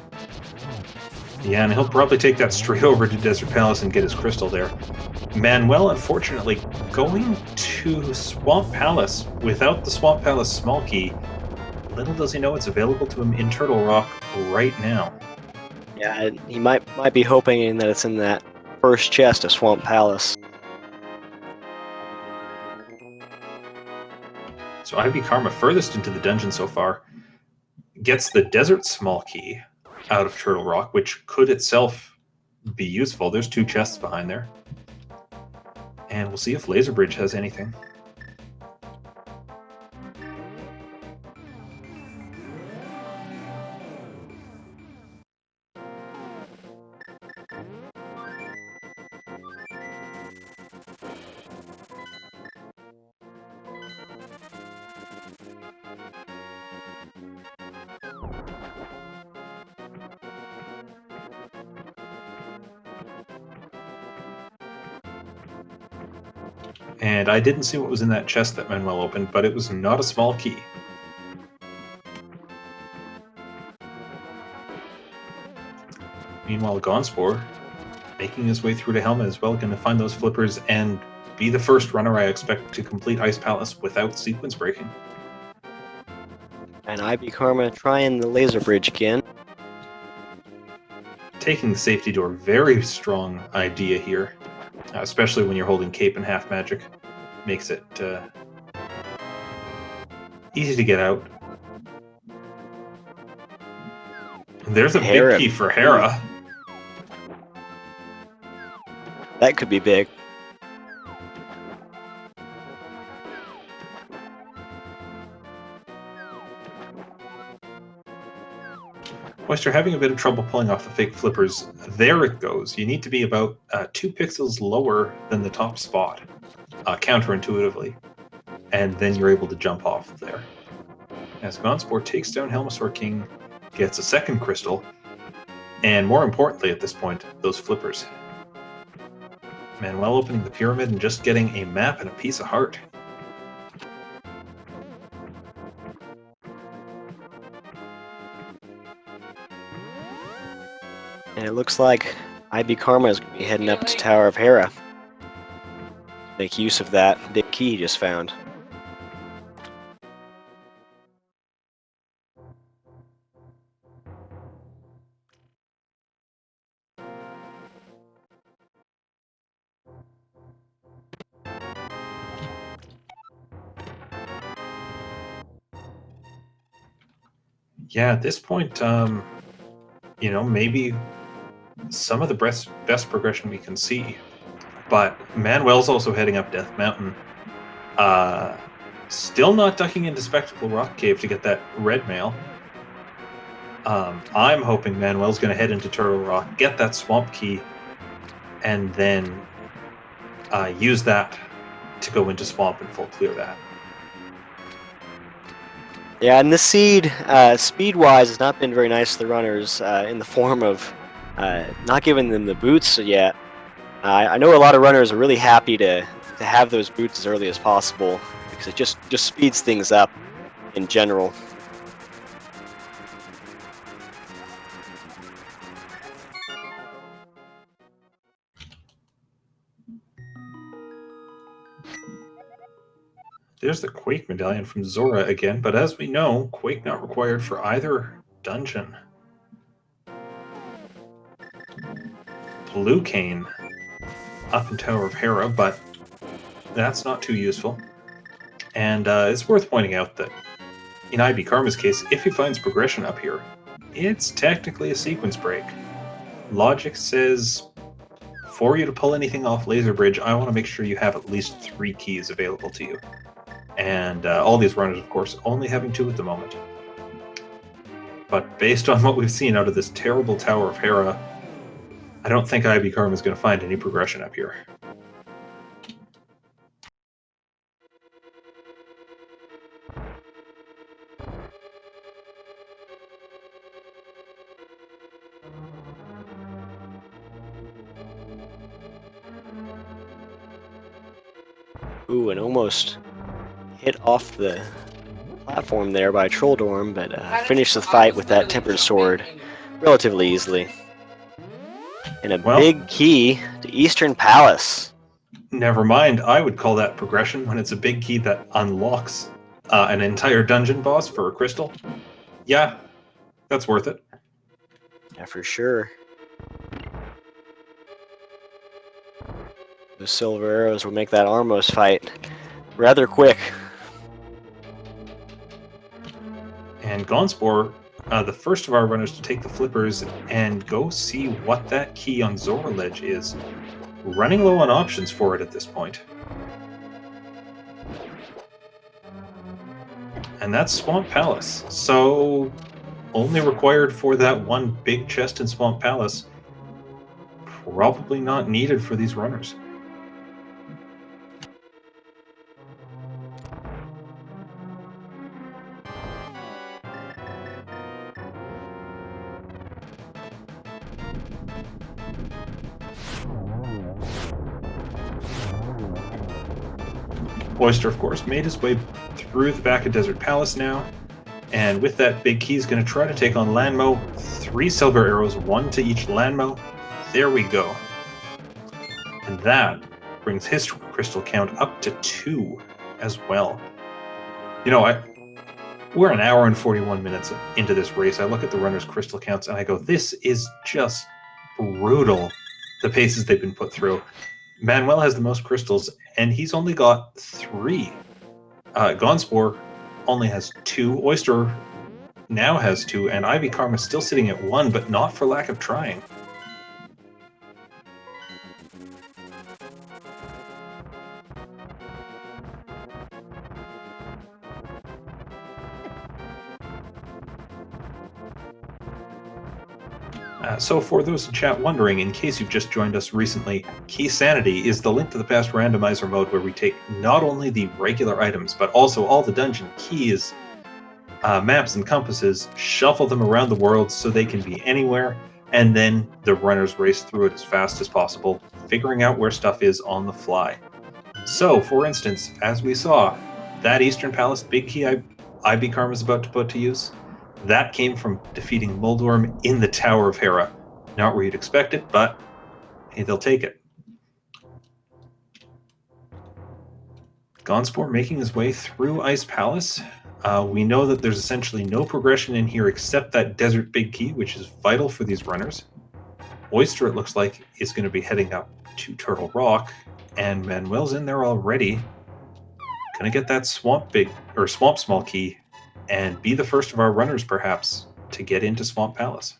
Yeah, and he'll probably take that straight over to Desert Palace and get his crystal there. Manuel, unfortunately, going to Swamp Palace without the Swamp Palace small key. Little does he know it's available to him in Turtle Rock right now. Yeah, he might be hoping that it's in that first chest of Swamp Palace. So IB Karma, furthest into the dungeon so far, gets the Desert small key out of Turtle Rock, which could itself be useful. There's 2 chests behind there. And we'll see if Laser Bridge has anything. And I didn't see what was in that chest that Manuel opened, but it was not a small key. Meanwhile, Gonzspor, making his way through to Helmet as well, going to find those flippers and be the first runner I expect to complete Ice Palace without sequence breaking. And IB Karma trying the Laser Bridge again. Taking the safety door, very strong idea here, especially when you're holding Cape and Half Magic. Makes it easy to get out. There's a big key for Hera. That could be big. Oyster having a bit of trouble pulling off the fake flippers. There it goes. You need to be about 2 pixels lower than the top spot, counterintuitively, and then you're able to jump off of there. As Gonzspor takes down Helmasaur King, gets a second crystal, and more importantly at this point, those flippers. Manuel opening the pyramid and just getting a map and a piece of heart. And it looks like IB Karma is going to be heading up to Tower of Hera. Make use of that big key he just found. Yeah, at this point, maybe some of the best progression we can see. But Manuel's also heading up Death Mountain. Still not ducking into Spectacle Rock Cave to get that red mail. I'm hoping Manuel's going to head into Turtle Rock, get that swamp key, and then use that to go into Swamp and full clear that. Yeah, and the seed, speed-wise, has not been very nice to the runners in the form of not giving them the boots yet. I know a lot of runners are really happy to have those boots as early as possible because it just speeds things up in general. There's the Quake medallion from Zora again, but as we know, Quake not required for either dungeon. Blue Cane up in Tower of Hera, but that's not too useful. And it's worth pointing out that in IB Karma's case, if he finds progression up here, it's technically a sequence break. Logic says, for you to pull anything off Laser Bridge, I want to make sure you have at least 3 keys available to you. And all these runners, of course, only having 2 at the moment. But based on what we've seen out of this terrible Tower of Hera, I don't think IB Karma is going to find any progression up here. Ooh, and almost hit off the platform there by Trolldorm, but finished the fight with that Tempered Sword relatively easily. And a big key to Eastern Palace. Never mind, I would call that progression when it's a big key that unlocks an entire dungeon boss for a crystal. Yeah, that's worth it. Yeah, for sure. The silver arrows will make that Armos fight rather quick. And Gonzspor, the first of our runners to take the flippers and go see what that key on Zora Ledge is. Running low on options for it at this point. And that's Swamp Palace. So, only required for that one big chest in Swamp Palace. Probably not needed for these runners. Oyster, of course, made his way through the back of Desert Palace now, and with that big key, he's going to try to take on Lanmo. 3 silver arrows, 1 to each Lanmo. There we go. And that brings his crystal count up to 2 as well. You know, we're an hour and 41 minutes into this race. I look at the runners' crystal counts and I go, this is just brutal, the paces they've been put through. Manuel has the most crystals, and he's only got 3. Gonzspor only has 2. Oyster now has 2, and IB Karma still sitting at 1, but not for lack of trying. So for those in chat wondering, in case you've just joined us recently, Keysanity is the link to the past randomizer mode where we take not only the regular items, but also all the dungeon keys, maps, and compasses, shuffle them around the world so they can be anywhere, and then the runners race through it as fast as possible, figuring out where stuff is on the fly. So, for instance, as we saw, that Eastern Palace big key IB Karma is about to put to use, that came from defeating Moldorm in the Tower of Hera. Not where you'd expect it, but hey, they'll take it. Gonzspor making his way through Ice Palace. We know that there's essentially no progression in here except that Desert Big Key, which is vital for these runners. Oyster, it looks like, is going to be heading up to Turtle Rock, and Manuel's in there already. Gonna get that Swamp Small Key and be the first of our runners, perhaps, to get into Swamp Palace.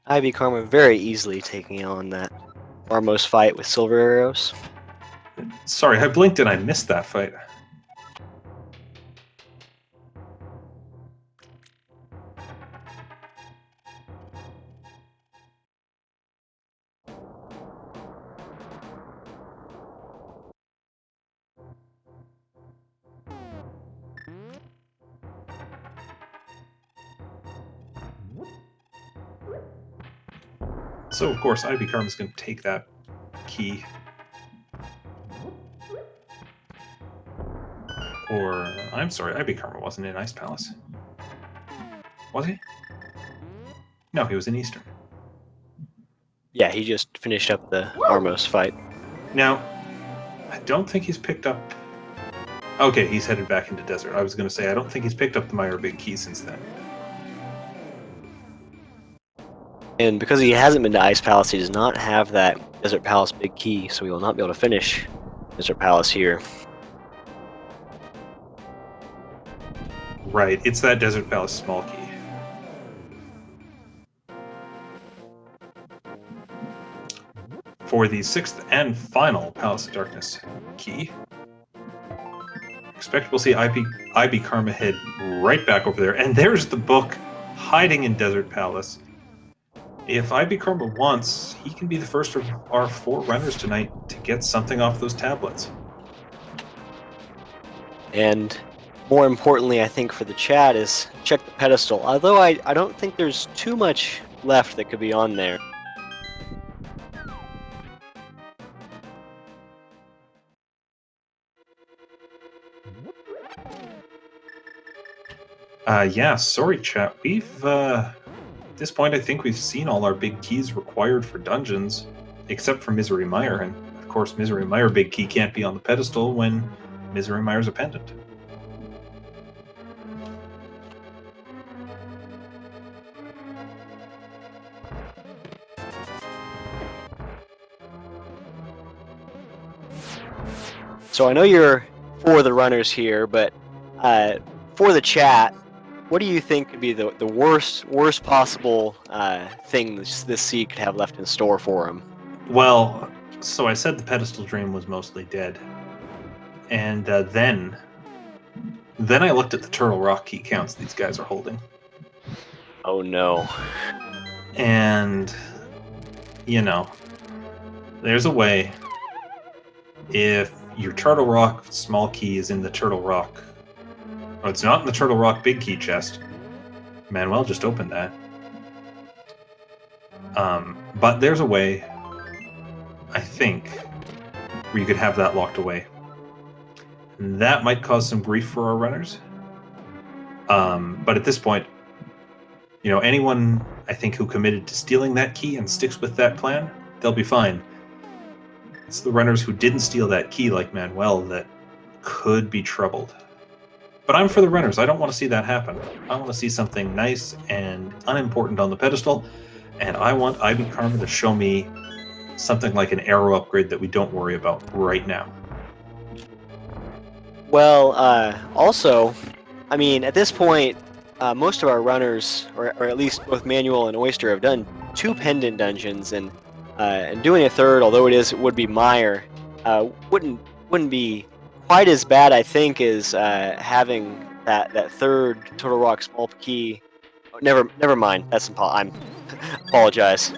IB Karma very easily taking on that Armos fight with silver arrows. Sorry, I blinked and I missed that fight. So, of course, IB Karma is going to take that key. Or, I'm sorry, IB Karma wasn't in Ice Palace. Was he? No, he was in Eastern. Yeah, he just finished up the Armos fight. Now, I don't think he's picked up... Okay, he's headed back into Desert. I was going to say, I don't think he's picked up the Meyer Big Key since then. And because he hasn't been to Ice Palace, he does not have that Desert Palace Big Key, so he will not be able to finish Desert Palace here. Right, it's that Desert Palace Small Key. For the 6th and final Palace of Darkness key, expect we'll see IB Karma head right back over there. And there's the book hiding in Desert Palace. If IB Karma wants, he can be the first of our 4 runners tonight to get something off those tablets. And more importantly, I think for the chat is check the pedestal. Although I don't think there's too much left that could be on there. Yeah, sorry, chat. We've, at this point, I think we've seen all our big keys required for dungeons, except for Misery Mire. And, of course, Misery Mire big key can't be on the pedestal when Misery Mire's a pendant. So I know you're for the runners here, but for the chat, what do you think could be the worst possible thing this seed could have left in store for him? Well, so I said the pedestal dream was mostly dead, and then I looked at the Turtle Rock key counts these guys are holding. Oh no! And you know, there's a way. If your Turtle Rock small key is in the Turtle Rock, oh, it's not in the Turtle Rock big key chest. Manuel just opened that. But there's a way, I think, where you could have that locked away. And that might cause some grief for our runners. But at this point, you know, anyone, I think, who committed to stealing that key and sticks with that plan, they'll be fine. It's the runners who didn't steal that key, like Manuel, that could be troubled. But I'm for the runners. I don't want to see that happen. I want to see something nice and unimportant on the pedestal, and I want IB Karma to show me something like an arrow upgrade that we don't worry about right now. Well, also, I mean, at this point, most of our runners, or at least both Manuel and Oyster, have done 2 pendant dungeons, and doing a third, although it would be Mire, wouldn't be quite as bad, I think, as having that third Turtle Rock small key. Oh, never mind. That's I apologize.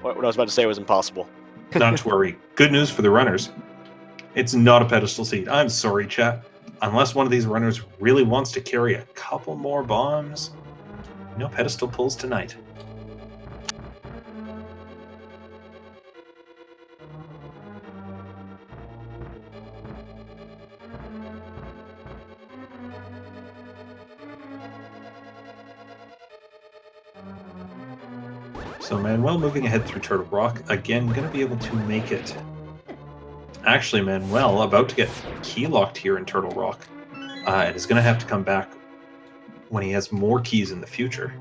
What I was about to say was impossible. Not to worry. Good news for the runners. It's not a pedestal seat. I'm sorry, chat. Unless one of these runners really wants to carry a couple more bombs, no pedestal pulls tonight. So Manuel moving ahead through Turtle Rock, again, going to be able to make it. Actually, Manuel about to get key locked here in Turtle Rock, and is going to have to come back when he has more keys in the future.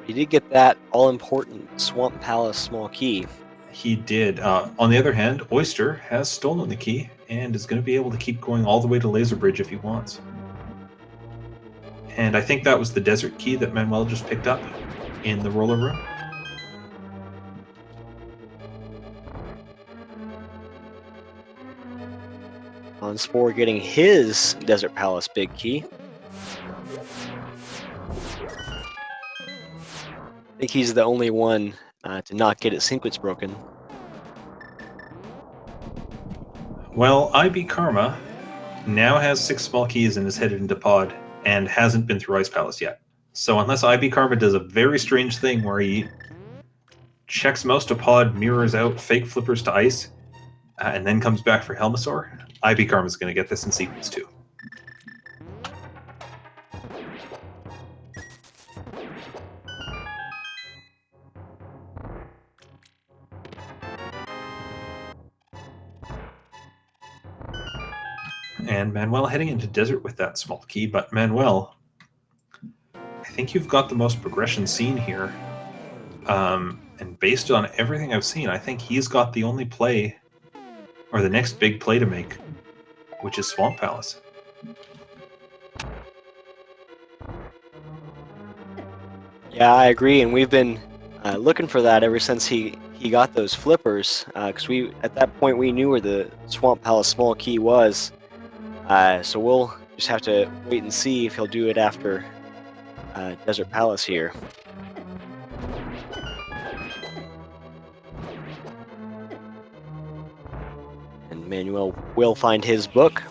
He did get that all-important Swamp Palace small key. He did. On the other hand, Oyster has stolen the key and is going to be able to keep going all the way to Laser Bridge if he wants. And I think that was the desert key that Manuel just picked up in the roller room. Gonzspor getting his Desert Palace big key. I think he's the only one to not get his sequence broken. Well, IB Karma now has 6 small keys and is headed into pod and hasn't been through Ice Palace yet. So unless IB Karma does a very strange thing where he checks most of pod, mirrors out, fake flippers to ice, and then comes back for Helmasaur, IB Karma is going to get this in sequence too. And Manuel heading into Desert with that small key, but Manuel, I think you've got the most progression seen here. And based on everything I've seen, I think he's got the only play, or the next big play to make, which is Swamp Palace. Yeah, I agree, and we've been looking for that ever since he got those flippers, because at that point we knew where the Swamp Palace small key was. So we'll just have to wait and see if he'll do it after Desert Palace here. And Manuel will find his book.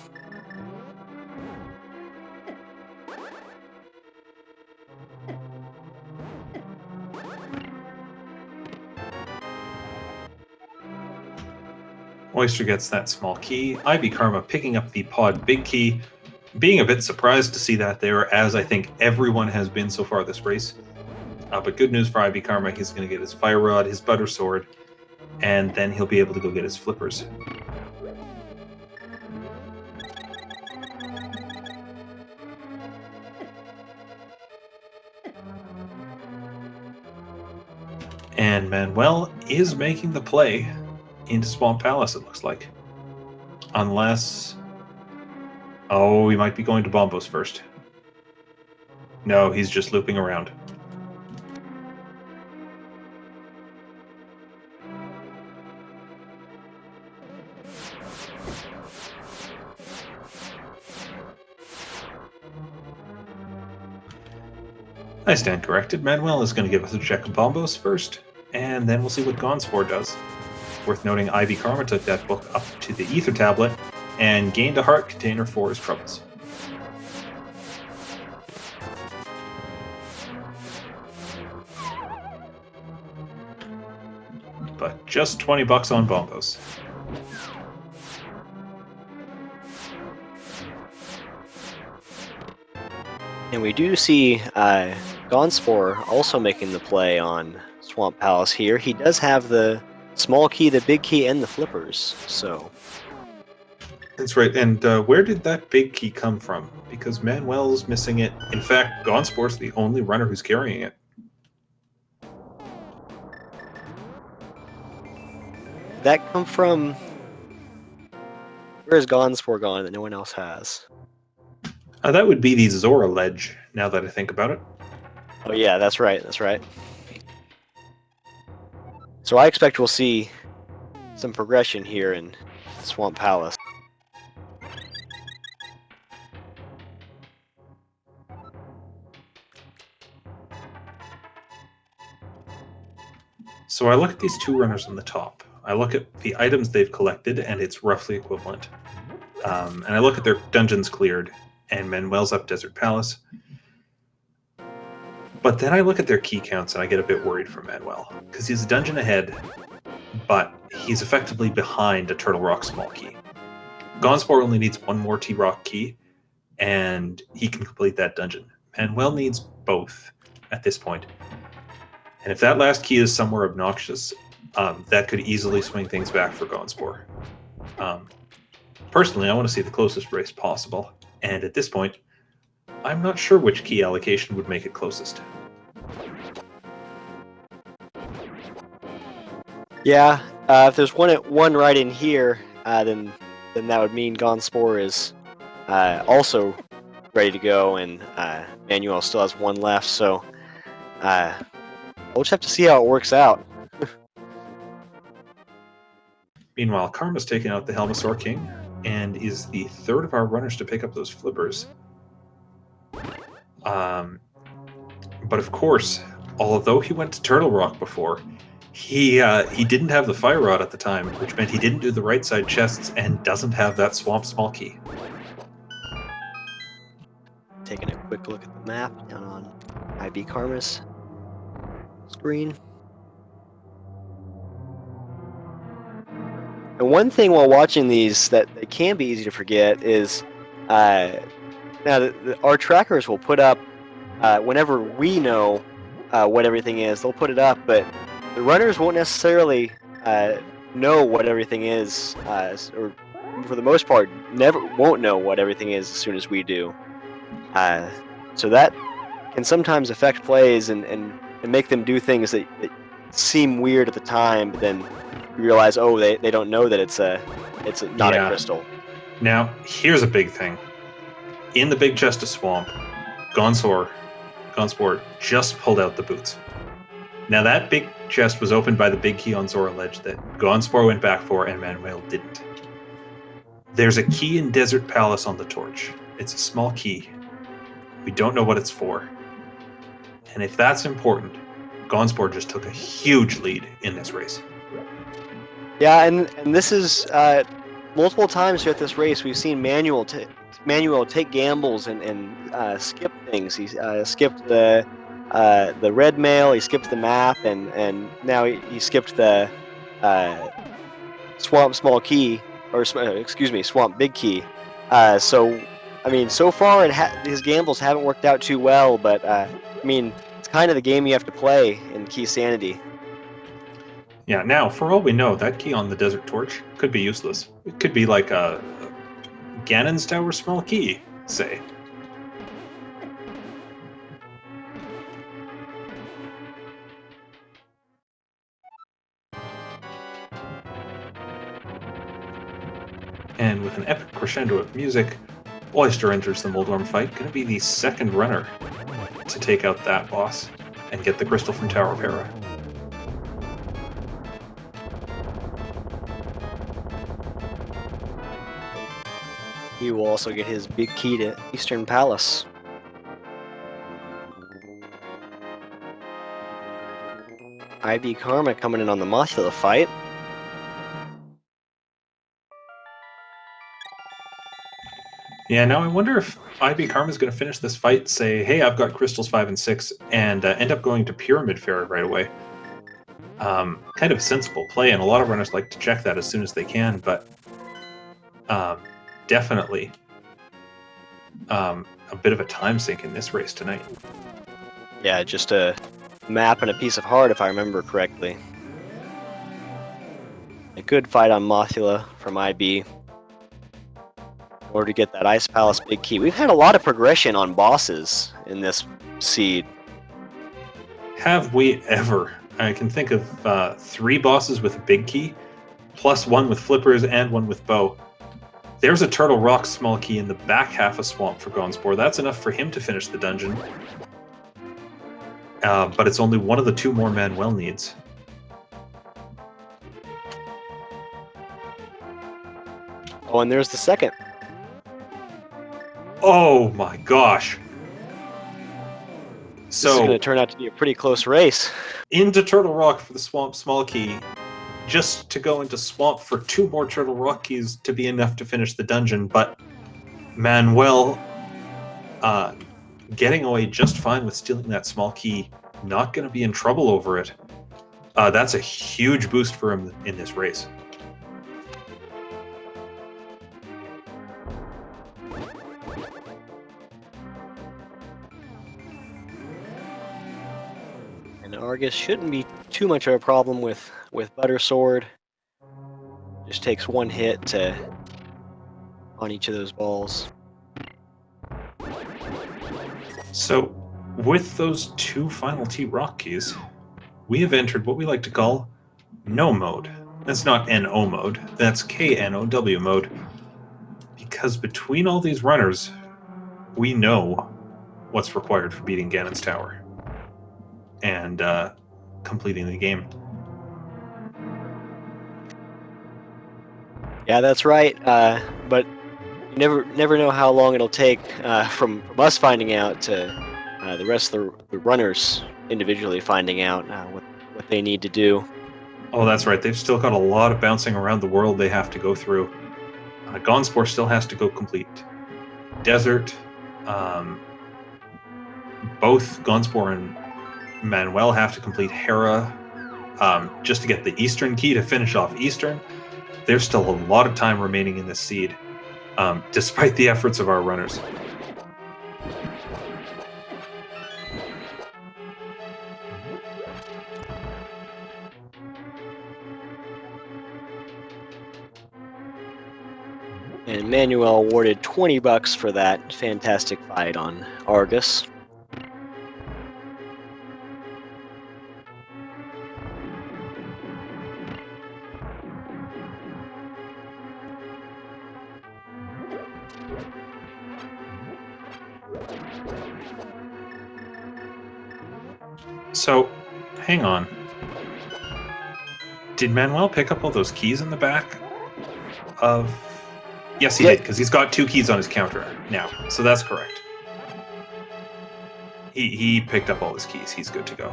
Oyster gets that small key. IB Karma picking up the pod big key, being a bit surprised to see that there, as I think everyone has been so far this race. But good news for IB Karma, he's going to get his Fire Rod, his Butter Sword, and then he'll be able to go get his flippers. And Manuel is making the play into Swamp Palace, it looks like. Unless... Oh, he might be going to Bombos first. No, he's just looping around. I stand corrected. Manuel is going to give us a check of Bombos first, and then we'll see what Gonzspor does. Worth noting, IB Karma took that book up to the Ether Tablet and gained a heart container for his troubles. But just $20 on Bombos. And we do see Gonzspor also making the play on Swamp Palace here. He does have the small key, the big key, and the flippers, so... That's right, and where did that big key come from? Because Manuel's missing it. In fact, Gonzspor's the only runner who's carrying it. Did that come from... Where is Gonzspor gone that no one else has? That would be the Zora ledge, now that I think about it. Oh yeah, that's right, that's right. So I expect we'll see some progression here in Swamp Palace. So I look at these two runners on the top. I look at the items they've collected, and it's roughly equivalent. And I look at their dungeons cleared, and Manuel's up Desert Palace. But then I look at their key counts, and I get a bit worried for Manuel, because he's a dungeon ahead, but he's effectively behind a Turtle Rock small key. Gonzspor only needs one more T-Rock key, and he can complete that dungeon. Manuel needs both at this point. And if that last key is somewhere obnoxious, that could easily swing things back for Gonzspor. Personally, I want to see the closest race possible, and at this point, I'm not sure which key allocation would make it closest. Yeah, if there's one right in here, then that would mean Gonzspor is also ready to go, and Manuel still has one left. So we'll just have to see how it works out. Meanwhile, Karma's taken out the Helmasaur King and is the third of our runners to pick up those flippers. But of course, although he went to Turtle Rock before, he didn't have the Fire Rod at the time, which meant he didn't do the right side chests and doesn't have that Swamp Small Key. Taking a quick look at the map down on IB Karma's screen. And one thing while watching these that can be easy to forget is now our trackers will put up whenever we know what everything is, they'll put it up, but the runners won't necessarily know what everything is, or for the most part, won't know what everything is as soon as we do. So that can sometimes affect plays and make them do things that seem weird at the time, but then you realize, oh, they don't know that it's not a crystal. Now, here's a big thing. In the big chest of Swamp, Gonzspor just pulled out the boots. Now that big chest was opened by the big key on Zora Ledge that Gonzspor went back for and Manuel didn't. There's a key in Desert Palace on the torch. It's a small key. We don't know what it's for. And if that's important, Gonzspor just took a huge lead in this race. Yeah, and this is multiple times throughout this race we've seen Manuel take gambles and skip things. He skipped the red mail, he skipped the map, and now he skipped the Swamp Small Key, or excuse me, Swamp Big Key. So I mean, so far his gambles haven't worked out too well, but I mean, it's kind of the game you have to play in Keysanity. Yeah, now, for all we know, that key on the Desert Torch could be useless. It could be like a Ganon's Tower small key, say. And with an epic crescendo of music, Oyster enters the Moldworm fight, going to be the second runner to take out that boss and get the crystal from Tower of Hera. He will also get his big key to Eastern Palace. IB Karma coming in on the Mothula fight. Yeah, now I wonder if IB Karma is going to finish this fight, say, hey, I've got crystals 5 and 6, and end up going to Pyramid Fairy right away. Kind of a sensible play, and a lot of runners like to check that as soon as they can, but definitely a bit of a time sink in this race tonight. Yeah, just a map and a piece of heart, if I remember correctly. A good fight on Mothula from IB in order to get that Ice Palace big key. We've had a lot of progression on bosses in this seed. Have we ever? I can think of 3 bosses with a big key, plus 1 with flippers and 1 with bow. There's a Turtle Rock small key in the back half of Swamp for Gonzspor. That's enough for him to finish the dungeon. But it's only one of the 2 more Manuel needs. Oh, and there's the second. Oh my gosh. This is going to turn out to be a pretty close race. Into Turtle Rock for the Swamp small key, just to go into Swamp for 2 more Turtle Rock keys to be enough to finish the dungeon, but Manuel getting away just fine with stealing that small key, not going to be in trouble over it. That's a huge boost for him in this race. And Argus shouldn't be too much of a problem with Butter Sword. Just takes 1 hit on each of those balls. So, with those 2 final T rock keys, we have entered what we like to call no mode. That's not NO mode, that's KNOW mode. Because between all these runners, we know what's required for beating Ganon's Tower and completing the game. Yeah, that's right. But you never know how long it'll take from us finding out to the rest of the runners individually finding out what they need to do. Oh, that's right. They've still got a lot of bouncing around the world they have to go through. Gonzspor still has to go complete Desert. Both Gonzspor and Manuel have to complete Hera just to get the Eastern key to finish off Eastern. There's still a lot of time remaining in this seed, despite the efforts of our runners. And Manuel awarded $20 for that fantastic fight on Argus. So, hang on. Did Manuel pick up all those keys in the back of Yes, he did, because he's got 2 keys on his counter now, so that's correct. He picked up all his keys. He's good to go.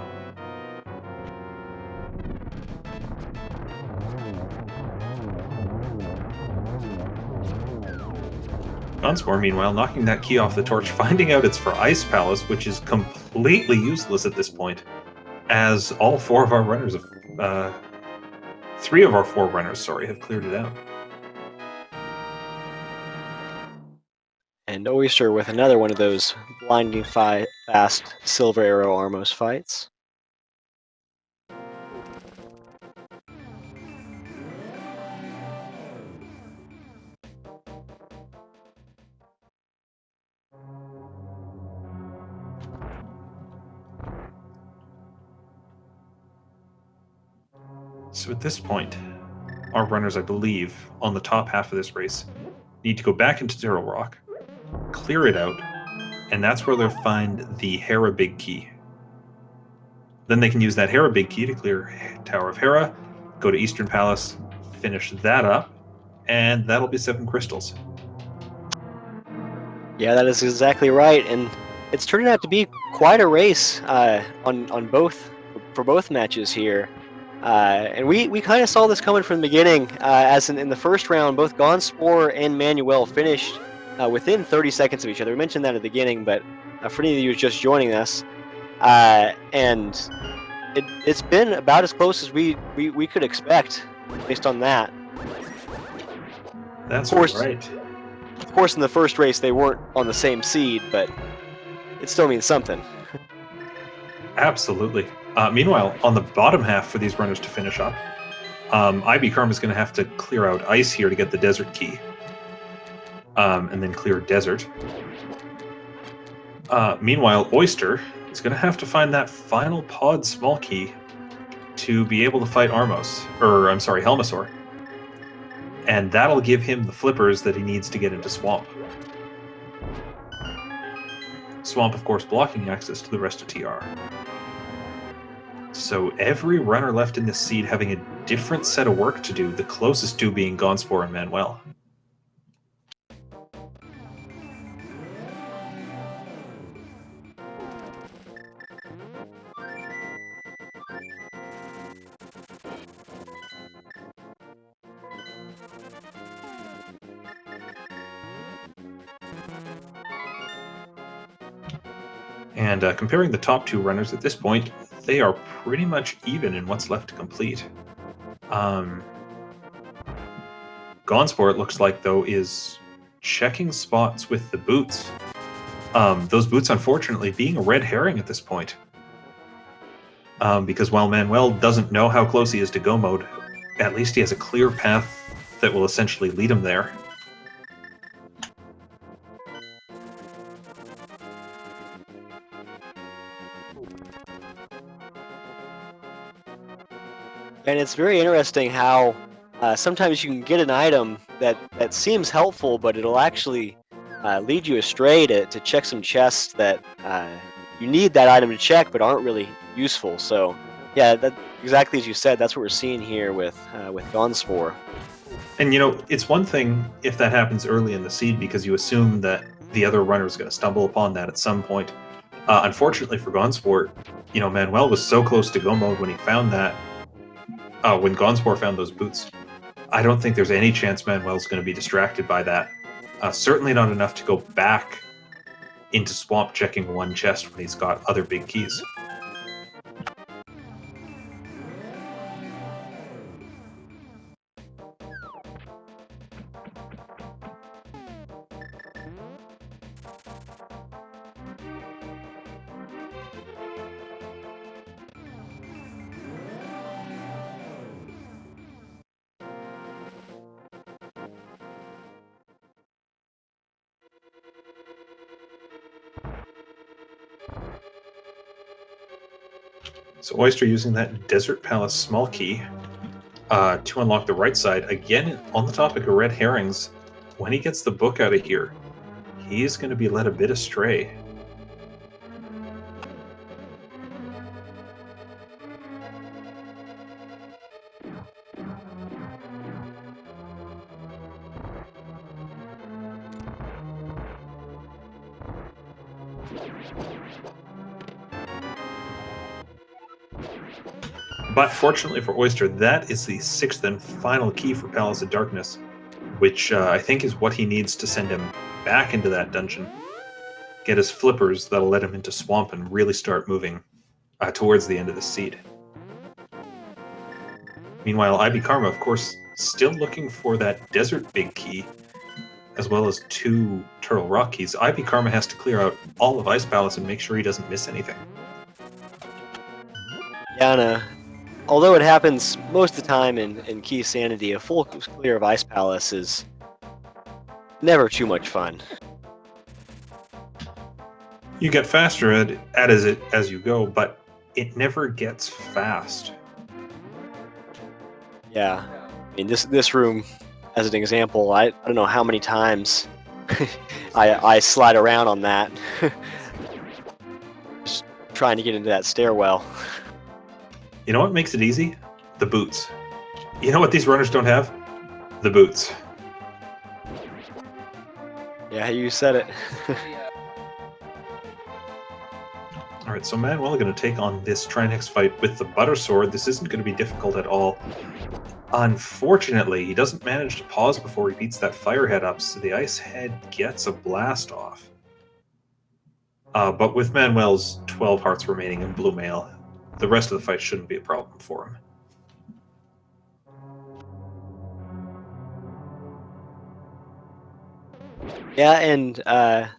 Gonzspor, meanwhile, knocking that key off the torch, finding out it's for Ice Palace, which is completely useless at this point, as all 4 of our runners have, 3 of our 4 runners, sorry, have cleared it out. And Oyster with another one of those blinding fast Silver Arrow Armos fights. So at this point, our runners, I believe, on the top half of this race, need to go back into Zero Rock, clear it out, and that's where they'll find the Hera Big Key. Then they can use that Hera Big Key to clear Tower of Hera, go to Eastern Palace, finish that up, and that'll be 7 crystals. Yeah, that is exactly right, and it's turning out to be quite a race on both for both matches here. And we kind of saw this coming from the beginning, as in the first round, both Gonzspor and Manuel finished within 30 seconds of each other. We mentioned that at the beginning, but for any of you who's just joining us, and it's been about as close as we could expect based on that. That's right. Of course, in the first race, they weren't on the same seed, but it still means something. Absolutely. Meanwhile, on the bottom half for these runners to finish up, IB Karma's going to have to clear out Ice here to get the Desert Key. And then clear Desert. Meanwhile, Oyster is going to have to find that final pod small key to be able to fight Helmasaur. And that'll give him the flippers that he needs to get into Swamp. Swamp, of course, blocking access to the rest of TR. So every runner left in this seed having a different set of work to do, the closest 2 being Gonzspor and Manuel. And comparing the top 2 runners at this point, they are pretty much even in what's left to complete. Gonzspor, it looks like, though, is checking spots with the boots. Those boots, unfortunately, being a red herring at this point. Because while Manuel doesn't know how close he is to go mode, at least he has a clear path that will essentially lead him there. And it's very interesting how sometimes you can get an item that seems helpful, but it'll actually lead you astray to check some chests that you need that item to check, but aren't really useful. So, yeah, that exactly as you said, that's what we're seeing here with Gonzspor. And it's one thing if that happens early in the seed because you assume that the other runner is going to stumble upon that at some point. Unfortunately for Gonzspor, Manuel was so close to go mode when he found that. When Gonzspor found those boots, I don't think there's any chance Manuel's going to be distracted by that. Certainly not enough to go back into Swamp checking one chest when he's got other big keys. So Oyster using that Desert Palace small key to unlock the right side. Again, on the topic of red herrings, when he gets the book out of here, he's going to be led a bit astray. But fortunately for Oyster, that is the 6th and final key for Palace of Darkness, which I think is what he needs to send him back into that dungeon. Get his flippers that'll let him into Swamp and really start moving towards the end of the seed. Meanwhile, IB Karma, of course, still looking for that Desert Big Key, as well as 2 Turtle Rock keys. IB Karma has to clear out all of Ice Palace and make sure he doesn't miss anything. Yeah, although it happens most of the time in Keysanity, a full clear of Ice Palace is never too much fun. You get faster at it as you go, but it never gets fast. Yeah, I mean this room, as an example, I don't know how many times I slide around on that, just trying to get into that stairwell. You know what makes it easy? The boots. You know what these runners don't have? The boots. Yeah, you said it. Alright, so Manuel going to take on this Trinex fight with the Butter Sword. This isn't going to be difficult at all. Unfortunately, he doesn't manage to pause before he beats that Firehead up, so the Ice Head gets a blast off. But with Manuel's 12 hearts remaining in Blue Mail, the rest of the fight shouldn't be a problem for him. Yeah, and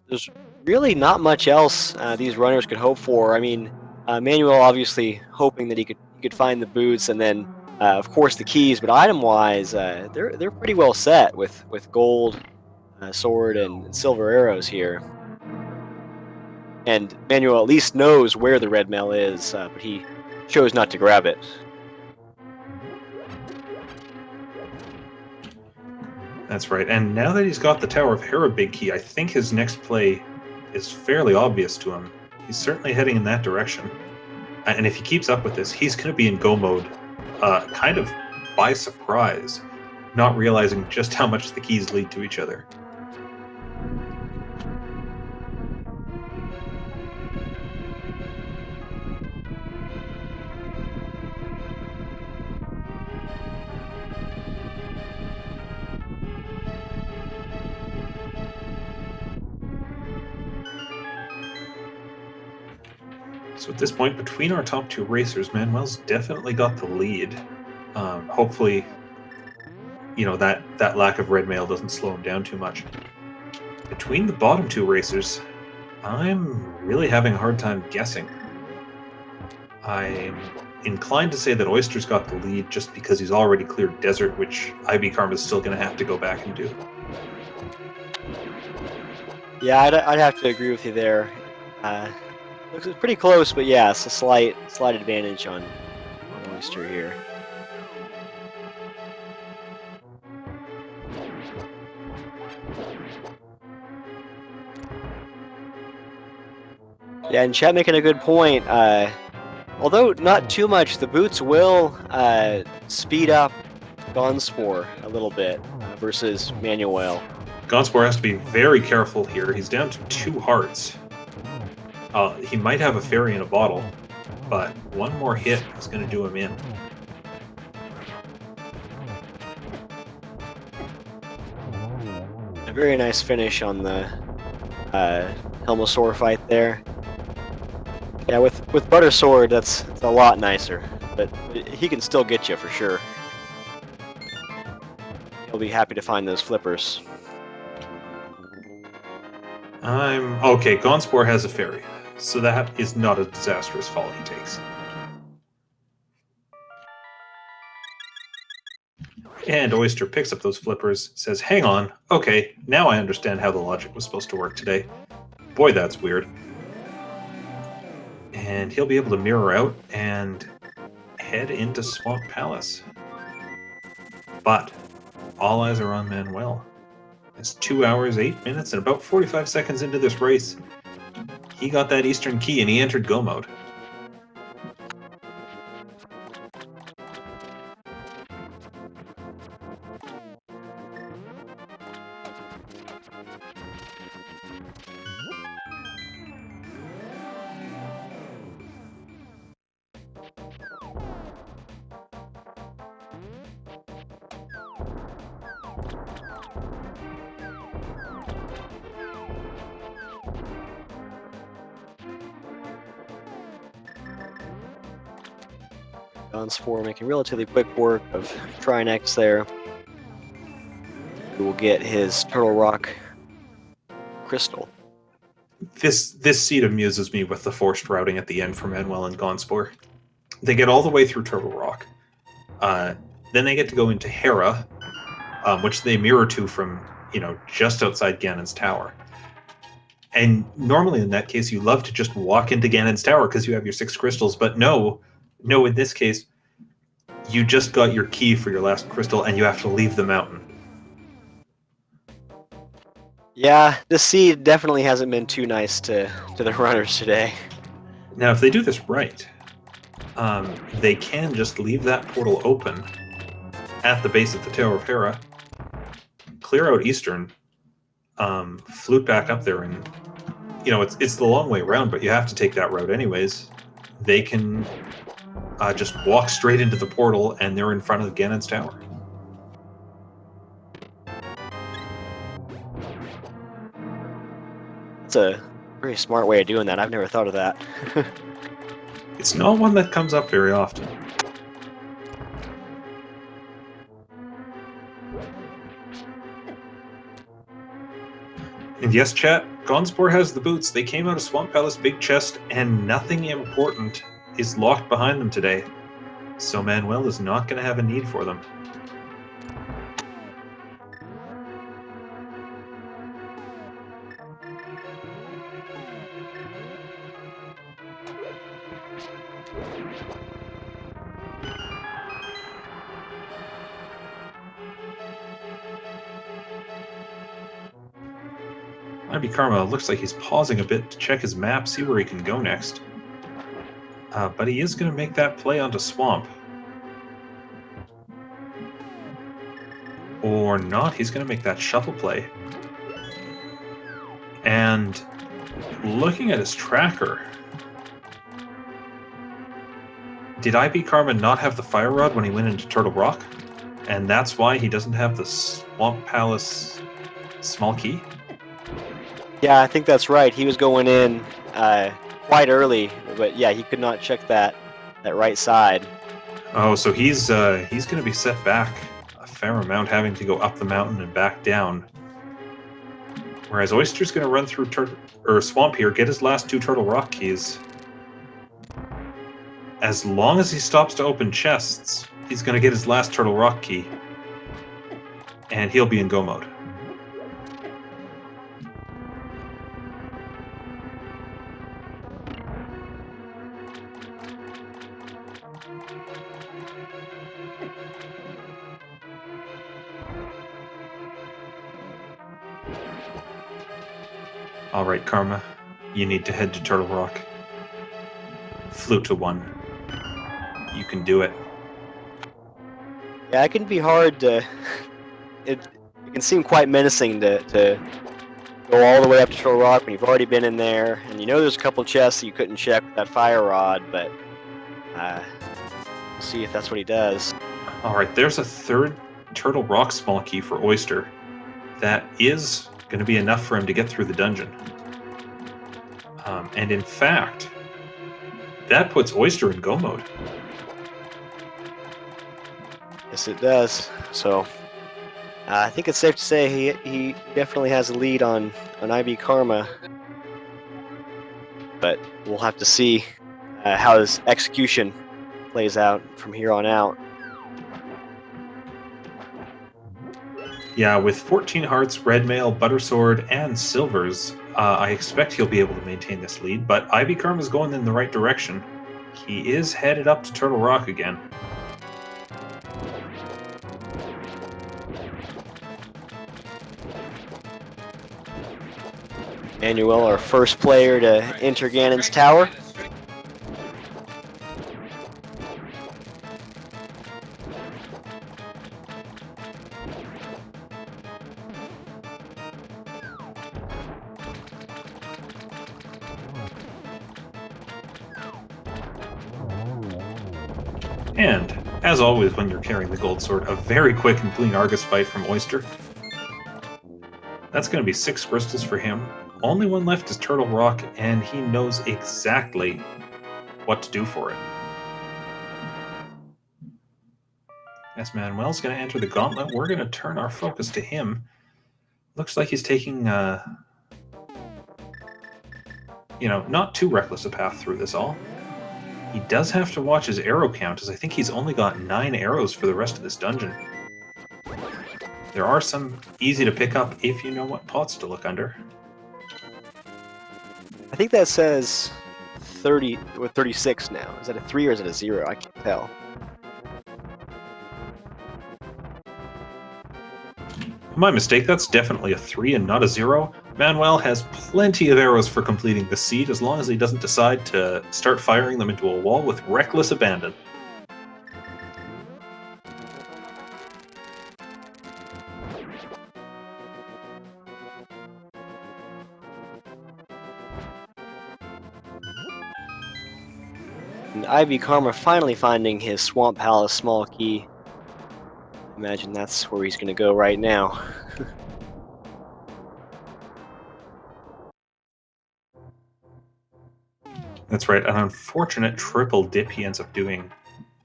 there's really not much else these runners could hope for. I mean, Manuel obviously hoping that he could find the boots, and then of course the keys. But item-wise, they're pretty well set with gold, sword, and silver arrows here. And Manuel at least knows where the red mail is, but he chose not to grab it. That's right, and now that he's got the Tower of Hera Big Key, I think his next play is fairly obvious to him. He's certainly heading in that direction. And if he keeps up with this, he's going to be in go mode kind of by surprise, not realizing just how much the keys lead to each other. So at this point, between our top 2 racers, Manuel's definitely got the lead. Hopefully, you know, that lack of red mail doesn't slow him down too much. Between the bottom 2 racers, I'm really having a hard time guessing. I'm inclined to say that Oyster's got the lead just because he's already cleared Desert, which IB Karma's still going to have to go back and do. Yeah, I'd have to agree with you there. Looks pretty close, but yeah, it's a slight advantage on Oyster here. Yeah, and Chet making a good point. Although not too much, the boots will speed up Gonzspor a little bit versus Manuel. Gonzspor has to be very careful here. He's down to 2 hearts. He might have a fairy in a bottle, but one more hit is going to do him in. A very nice finish on the Helmosaur fight there. Yeah, with Butter Sword, that's a lot nicer, but he can still get you for sure. He'll be happy to find those flippers. Okay, Gonzspor has a fairy, so that is not a disastrous fall he takes. And Oyster picks up those flippers, says, hang on, okay, now I understand how the logic was supposed to work today. Boy, that's weird. And he'll be able to mirror out and head into Swamp Palace. But all eyes are on Manuel. It's 2 hours, 8 minutes, and about 45 seconds into this race. He got that Eastern Key and he entered go mode. Gonzspor making relatively quick work of Trinex there. Who will get his Turtle Rock crystal. This seed amuses me with the forced routing at the end for Manuel and Gonzspor. They get all the way through Turtle Rock. Then they get to go into Hera, which they mirror to from, just outside Ganon's tower. And normally in that case, you love to just walk into Ganon's tower because you have your 6 crystals. But no, in this case, you just got your key for your last crystal and you have to leave the mountain. Yeah, this seed definitely hasn't been too nice to the runners today. Now, if they do this right, they can just leave that portal open at the base of the Tower of Hera, clear out Eastern, flute back up there, and it's the long way around, but you have to take that route anyways. They can just walk straight into the portal, and they're in front of Ganon's tower. It's a very smart way of doing that. I've never thought of that. It's not one that comes up very often. And yes, chat, Gonzspor has the boots. They came out of Swamp Palace Big Chest, and nothing important is locked behind them today. So Manuel is not going to have a need for them. Ivy Karma looks like he's pausing a bit to check his map, see where he can go next. But he is going to make that play onto Swamp. Or not, he's going to make that shuffle play. And looking at his tracker, did IB Karma not have the Fire Rod when he went into Turtle Rock? And that's why he doesn't have the Swamp Palace small key? Yeah, I think that's right. He was going in quite early, but yeah, he could not check that right side. Oh, so he's going to be set back a fair amount, having to go up the mountain and back down. Whereas Oyster's going to run through Swamp here, get his last 2 Turtle Rock keys. As long as he stops to open chests, he's going to get his last Turtle Rock key. And he'll be in go mode. Alright, Karma, you need to head to Turtle Rock. Flute to 1. You can do it. Yeah, it can be hard to... It can seem quite menacing to go all the way up to Turtle Rock when you've already been in there, and there's a couple chests that you couldn't check with that Fire Rod, but we'll see if that's what he does. Alright, there's a 3rd Turtle Rock small key for Oyster. That is going to be enough for him to get through the dungeon. And in fact, that puts Oyster in go mode. Yes, it does. So I think it's safe to say he definitely has a lead on IB Karma, but we'll have to see how his execution plays out from here on out. Yeah, with 14 hearts, red mail, butter sword, and silvers, I expect he'll be able to maintain this lead, but IB Karma's going in the right direction. He is headed up to Turtle Rock again. Manuel, our first player to enter Ganon's tower. And, as always when you're carrying the gold sword, a very quick and clean Argus fight from Oyster. That's going to be 6 crystals for him. Only one left is Turtle Rock, and he knows exactly what to do for it. As Manuel's going to enter the gauntlet, we're going to turn our focus to him. Looks like he's taking, not too reckless a path through this all. He does have to watch his arrow count, as I think he's only got 9 arrows for the rest of this dungeon. There are some easy to pick up if you know what pots to look under. I think that says 30 or 36 now. Is that a 3 or is it a 0? I can't tell. My mistake, that's definitely a 3 and not a 0. Manuel has plenty of arrows for completing the seed as long as he doesn't decide to start firing them into a wall with reckless abandon. And Ivy Karma finally finding his Swamp Palace small key. Imagine that's where he's going to go right now. That's right, an unfortunate triple dip he ends up doing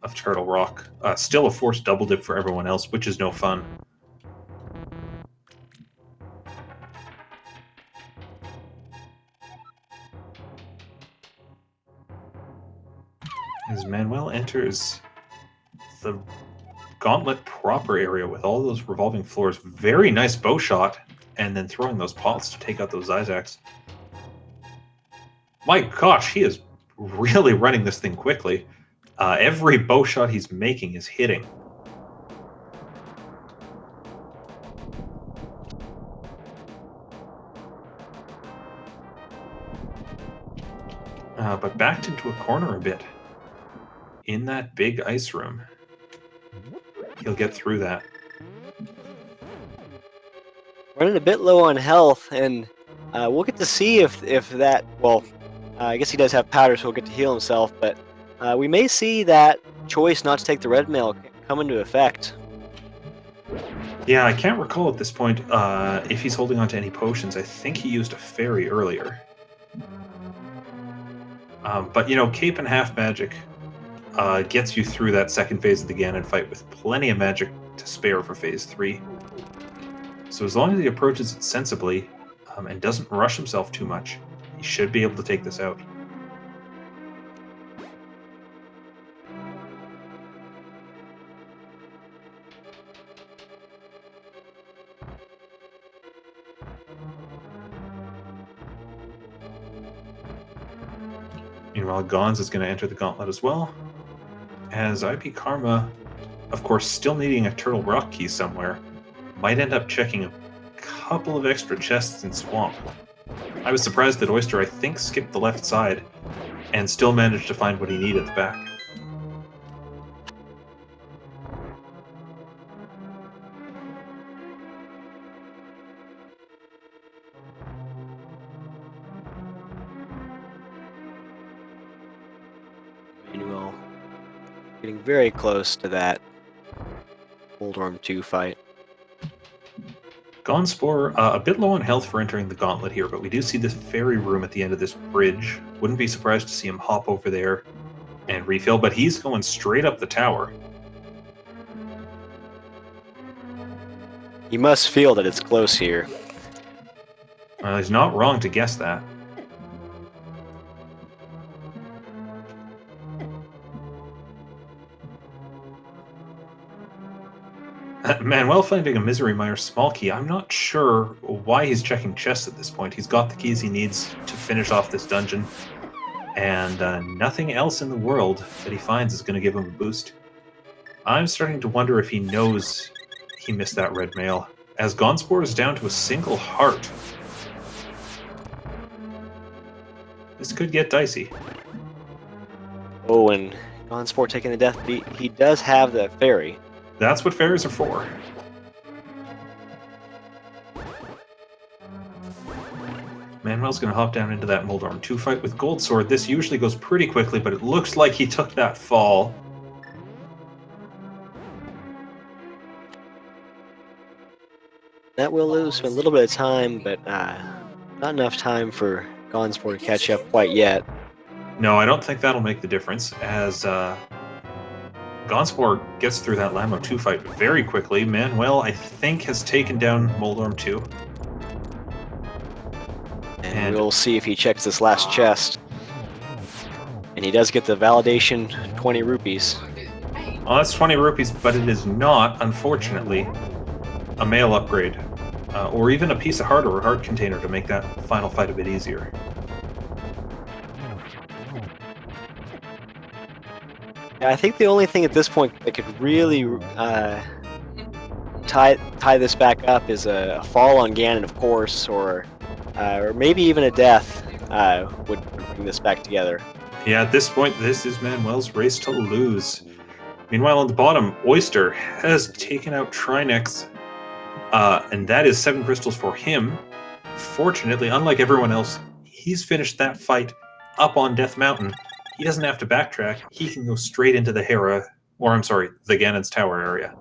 of Turtle Rock. Still a forced double dip for everyone else, which is no fun. As Manuel enters the gauntlet proper area with all those revolving floors, very nice bow shot, and then throwing those pots to take out those Isaacs. My gosh, he is really running this thing quickly. Every bow shot he's making is hitting. But backed into a corner a bit in that big ice room. He'll get through that. Running a bit low on health, and we'll get to see if that, well, I guess he does have powder, so he'll get to heal himself, but we may see that choice not to take the red mail come into effect. Yeah, I can't recall at this point if he's holding on to any potions. I think he used a fairy earlier. But, Cape and Half Magic gets you through that second phase of the Ganon fight with plenty of magic to spare for phase 3. So as long as he approaches it sensibly and doesn't rush himself too much, he should be able to take this out. Meanwhile, Gonz is going to enter the gauntlet as well, as IP Karma, of course, still needing a Turtle Rock key somewhere, might end up checking a couple of extra chests in Swamp. I was surprised that Oyster, I think, skipped the left side and still managed to find what he needed at the back. Manuel getting very close to that Oldorm 2 fight. Gonzspor, a bit low on health for entering the gauntlet here, but we do see this fairy room at the end of this bridge. Wouldn't be surprised to see him hop over there and refill, but he's going straight up the tower. You must feel that it's close here. He's not wrong to guess that. Manuel finding a Misery Mire small key. I'm not sure why he's checking chests at this point. He's got the keys he needs to finish off this dungeon, and nothing else in the world that he finds is going to give him a boost. I'm starting to wonder if he knows he missed that red mail, as Gonzspor is down to a single heart. This could get dicey. Oh, and Gonzspor taking the death beat. He does have the fairy. That's what fairies are for. Manuel's going to hop down into that Moldorm 2 fight with Gold Sword. This usually goes pretty quickly, but it looks like he took that fall. That will lose a little bit of time, but not enough time for Gonzspor to catch up quite yet. No, I don't think that'll make the difference, as Gonzspor gets through that Lamo 2 fight very quickly. Manuel, I think, has taken down Moldorm 2. And we'll see if he checks this last chest. And he does get the validation 20 rupees. Well, that's 20 rupees, but it is not, unfortunately, a mail upgrade. Or even a piece of heart or a heart container to make that final fight a bit easier. I think the only thing at this point that could really tie this back up is a fall on Ganon, of course, or maybe even a death would bring this back together. Yeah, at this point, this is Manuel's race to lose. Meanwhile, on the bottom, Oyster has taken out Trinex, and that is 7 crystals for him. Fortunately, unlike everyone else, he's finished that fight up on Death Mountain. He doesn't have to backtrack. He can go straight into the Hera, or I'm sorry, the Ganon's Tower area.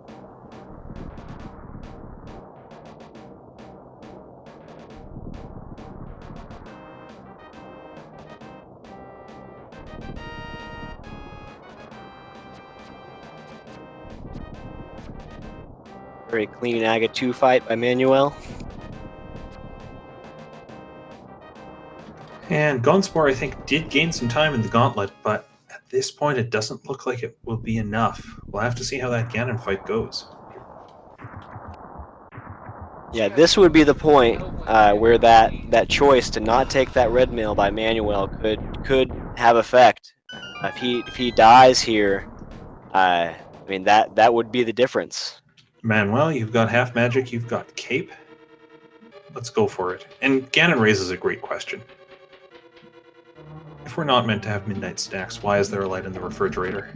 Very clean Aga 2 fight by Manuel. And Gonzspor, I think, did gain some time in the gauntlet, but at this point it doesn't look like it will be enough. We'll have to see how that Ganon fight goes. Yeah, this would be the point where that choice to not take that red mail by Manuel could have effect. If he dies here, I mean that would be the difference. Manuel, you've got half magic, you've got cape. Let's go for it. And Ganon raises a great question. If we're not meant to have midnight snacks, why is there a light in the refrigerator?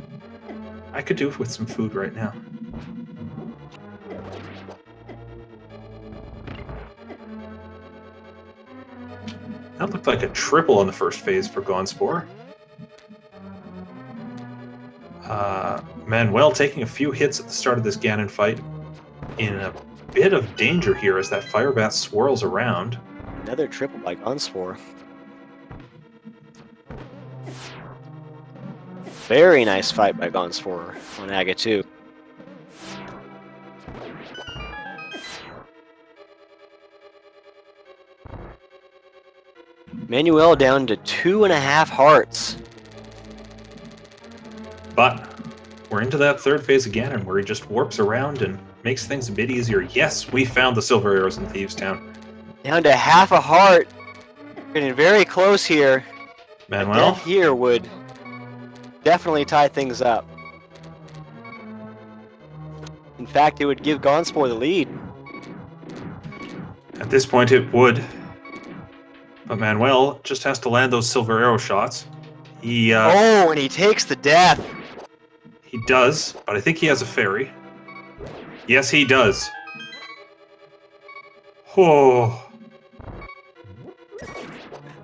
I could do with some food right now. That looked like a triple on the first phase for Gonzspor. Manuel taking a few hits at the start of this Ganon fight, in a bit of danger here as that fire bat swirls around. Another triple by Gonzspor. Very nice fight by Gonzspor on Aga 2. Manuel down to 2.5 hearts. But we're into that third phase of Ganon where he just warps around and makes things a bit easier. Yes, we found the silver arrows in Thieves Town. Down to half a heart. Getting very close here. Manuel? Death here would definitely tie things up. In fact, it would give Gonzspor the lead. At this point, it would. But Manuel just has to land those silver arrow shots. And he takes the death. He does, but I think he has a fairy. Yes, he does. Oh.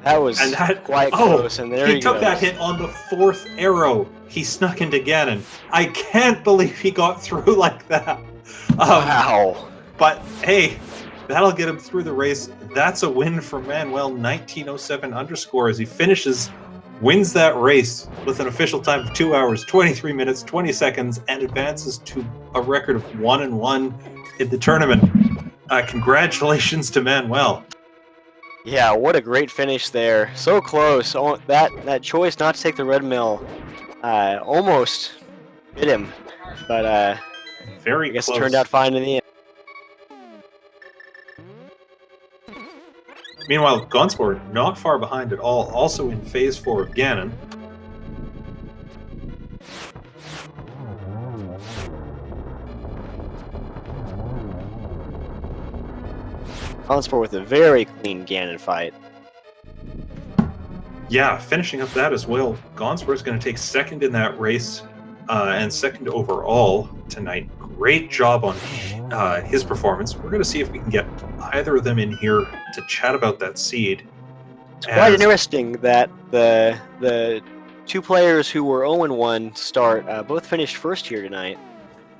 That was quite close, and there he took goes. that hit on the 4th arrow. He snuck into Ganon. I can't believe he got through like that. Wow. But hey, that'll get him through the race. That's a win for Manuel, 1907 underscore, as he wins that race with an official time of 2 hours, 23 minutes, 20 seconds, and advances to a record of 1-1 in the tournament. Congratulations to Manuel. Yeah, what a great finish there. So close. Oh, that choice not to take the red mill almost hit him, but very I guess close. It turned out fine in the end. Meanwhile, Gonzspor not far behind at all, also in phase 4 of Ganon. Gonzspor with a very clean Ganon fight. Yeah, finishing up that as well. Gonzspor is going to take second in that race and second overall tonight. Great job on his performance. We're going to see if we can get either of them in here to chat about that seed. It's quite interesting that the two players who were 0-1 to start both finished first here tonight.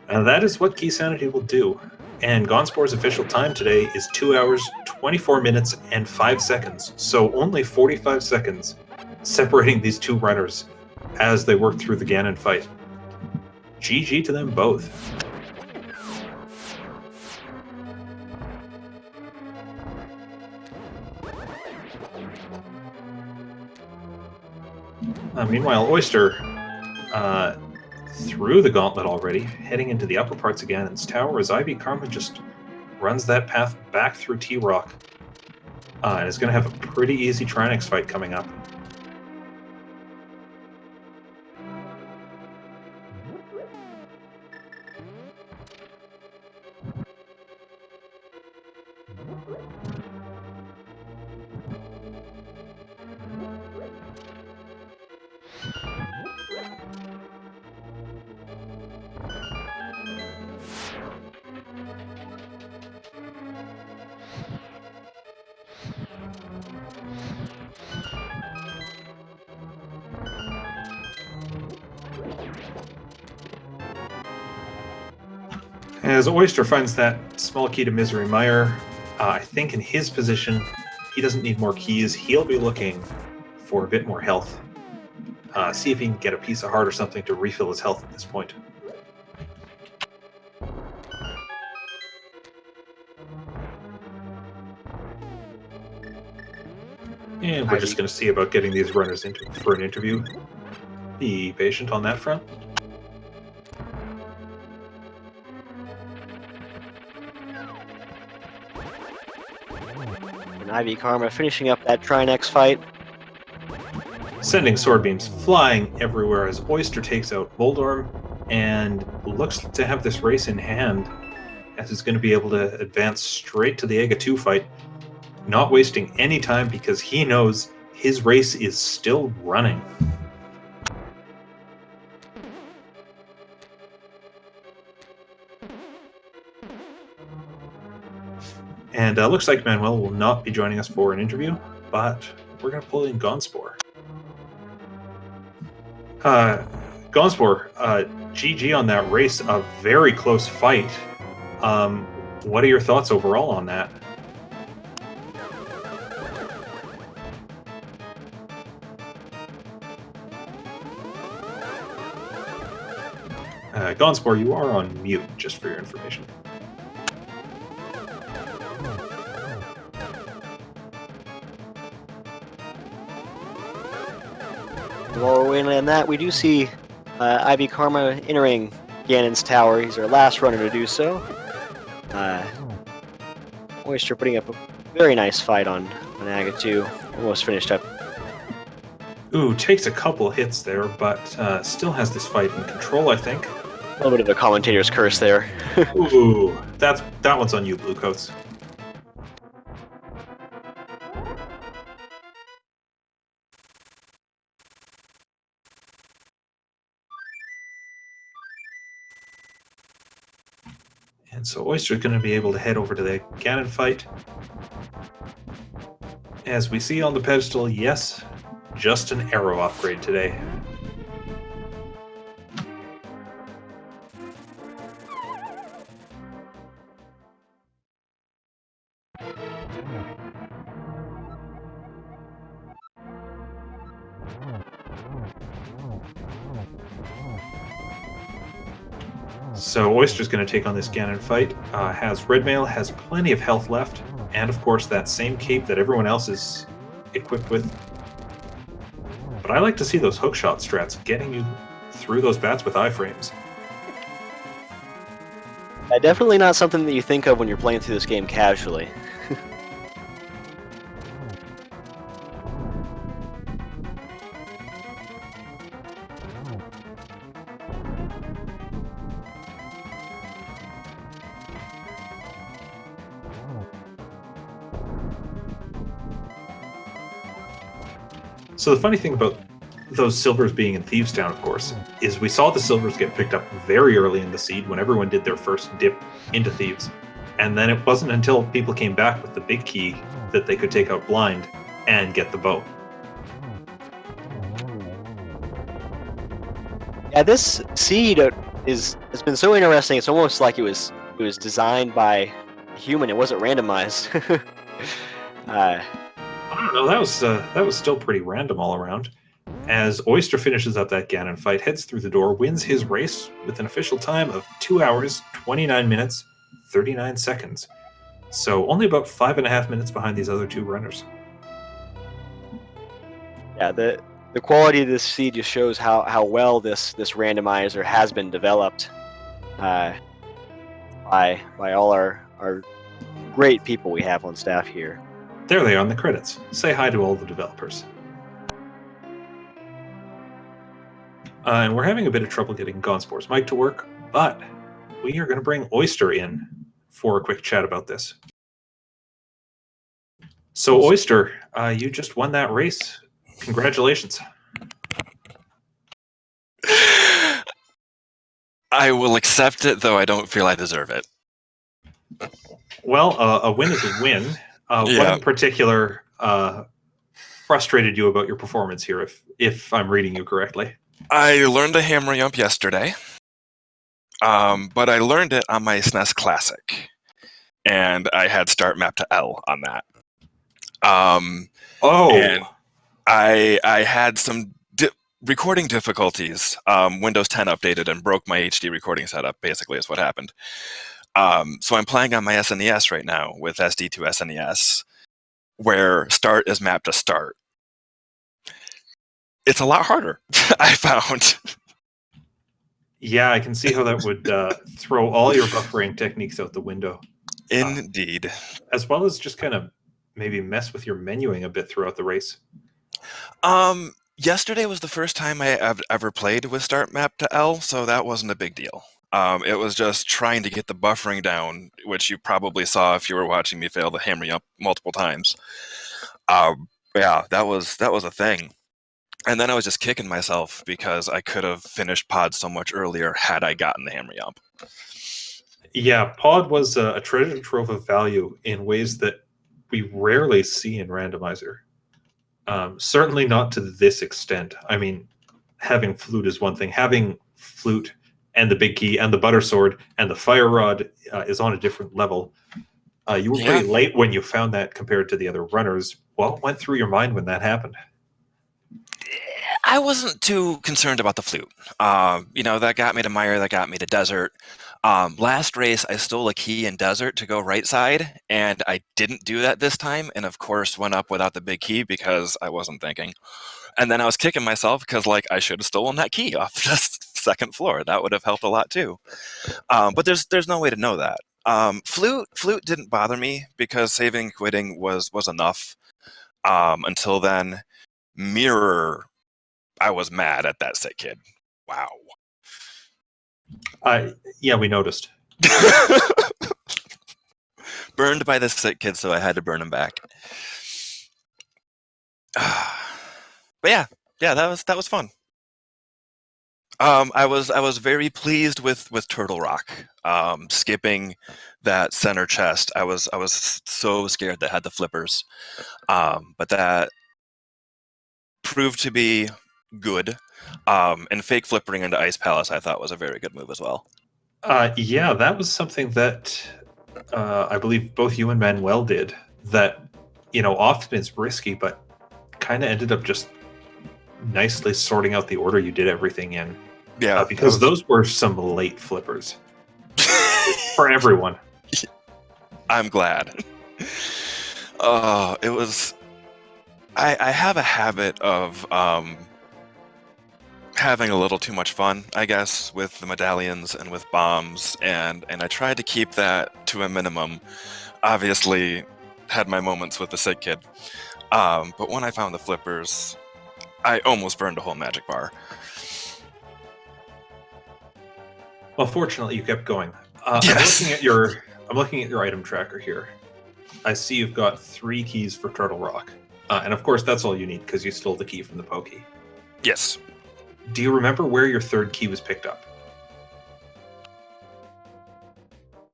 That is what Keysanity will do. And Gonzspor's official time today is 2 hours, 24 minutes, and 5 seconds. So only 45 seconds separating these two runners as they work through the Ganon fight. GG to them both. Meanwhile, Oyster through the gauntlet already, heading into the upper parts of Ganon's tower as IB Karma just runs that path back through T-Rock. And is going to have a pretty easy Trinex fight coming up. As Oyster finds that small key to Misery Mire, I think in his position, he doesn't need more keys. He'll be looking for a bit more health. See if he can get a piece of heart or something to refill his health at this point. And we're just going to see about getting these runners into for an interview. Be patient on that front. And IB Karma finishing up that Trinex fight. Sending sword beams flying everywhere as Oyster takes out Boldorm and looks to have this race in hand, as he's going to be able to advance straight to the Ega 2 fight, not wasting any time because he knows his race is still running. And looks like Manuel will not be joining us for an interview, but we're going to pull in Gonzspor. Gonzspor, GG on that race, a very close fight. What are your thoughts overall on that? Gonzspor, you are on mute, just for your information. While we're waiting on that, we do see IB Karma entering Ganon's tower. He's our last runner to do so. Oyster putting up a very nice fight on Aga 2. Almost finished up. Ooh, takes a couple hits there, but still has this fight in control, I think. A little bit of a commentator's curse there. Ooh, that one's on you, Bluecoats. And so Oyster's going to be able to head over to the Ganon fight. As we see on the pedestal, yes, just an arrow upgrade today. So Oyster's going to take on this Ganon fight. Has Red Mail, has plenty of health left, and of course that same cape that everyone else is equipped with. But I like to see those hookshot strats getting you through those bats with iframes. Definitely not something that you think of when you're playing through this game casually. So the funny thing about those silvers being in Thieves Town, of course, is we saw the silvers get picked up very early in the seed when everyone did their first dip into Thieves. And then it wasn't until people came back with the big key that they could take out Blind and get the bow. Yeah, this seed has been so interesting. It's almost like it was designed by a human. It wasn't randomized. I don't know. That was still pretty random all around. as Oyster finishes up that Ganon fight, heads through the door, wins his race with an official time of 2 hours, 29 minutes, 39 seconds. So only about 5.5 minutes behind these other two runners. Yeah, the quality of this seed just shows how well this randomizer has been developed by all our great people we have on staff here. There they are on the credits. Say hi to all the developers. And we're having a bit of trouble getting Gonzspor's mic to work, but we are going to bring Oyster in for a quick chat about this. So, Oyster, you just won that race. Congratulations. I will accept it, though I don't feel I deserve it. Well, a win is a win. What in particular frustrated you about your performance here, if I'm reading you correctly? I learned a hammer jump yesterday, but I learned it on my SNES Classic, and I had start map to L on that. And I had some recording difficulties. Windows 10 updated and broke my HD recording setup, basically is what happened. So I'm playing on my SNES right now with SD to SNES, where start is mapped to start. It's a lot harder, I found. Yeah, I can see how that would throw all your buffering techniques out the window. Indeed. As well as just kind of maybe mess with your menuing a bit throughout the race. Yesterday was the first time I ever played with start map to L, so that wasn't a big deal. It was just trying to get the buffering down, which you probably saw if you were watching me fail the hammer jump multiple times. Yeah, that was a thing. And then I was just kicking myself because I could have finished pod so much earlier had I gotten the hammer jump. Yeah, pod was a treasure trove of value in ways that we rarely see in Randomizer. Certainly not to this extent. I mean, having flute is one thing. Having flute and the big key and the butter sword and the fire rod is on a different level. You were pretty late when you found that compared to the other runners. What went through your mind when that happened? I wasn't too concerned about the flute. That got me to Mire, that got me to desert. Last race, I stole a key in desert to go right side, and I didn't do that this time, and of course went up without the big key because I wasn't thinking. And then I was kicking myself because, I should have stolen that key off the second floor. That would have helped a lot too. But there's no way to know that. Flute didn't bother me because saving quitting was enough. Until then, mirror, I was mad at that sick kid. Wow. Yeah, we noticed. Burned by the sick kid, so I had to burn him back. But yeah, that was fun. I was very pleased with Turtle Rock. Skipping that center chest, I was so scared that had the flippers, but that proved to be good. And fake flippering into Ice Palace, I thought was a very good move as well. Yeah, that was something that I believe both you and Manuel did. That often is risky, but kind of ended up just nicely sorting out the order you did everything in. Yeah, because those were some late flippers for everyone. I'm glad. It was. I have a habit of having a little too much fun, I guess, with the medallions and with bombs, and I tried to keep that to a minimum. Obviously, had my moments with the sick kid, but when I found the flippers, I almost burned a whole magic bar. Well, fortunately, you kept going. Yes. I'm looking at your item tracker here. I see you've got 3 keys for Turtle Rock, and of course, that's all you need because you stole the key from the pokey. Yes. Do you remember where your 3rd key was picked up?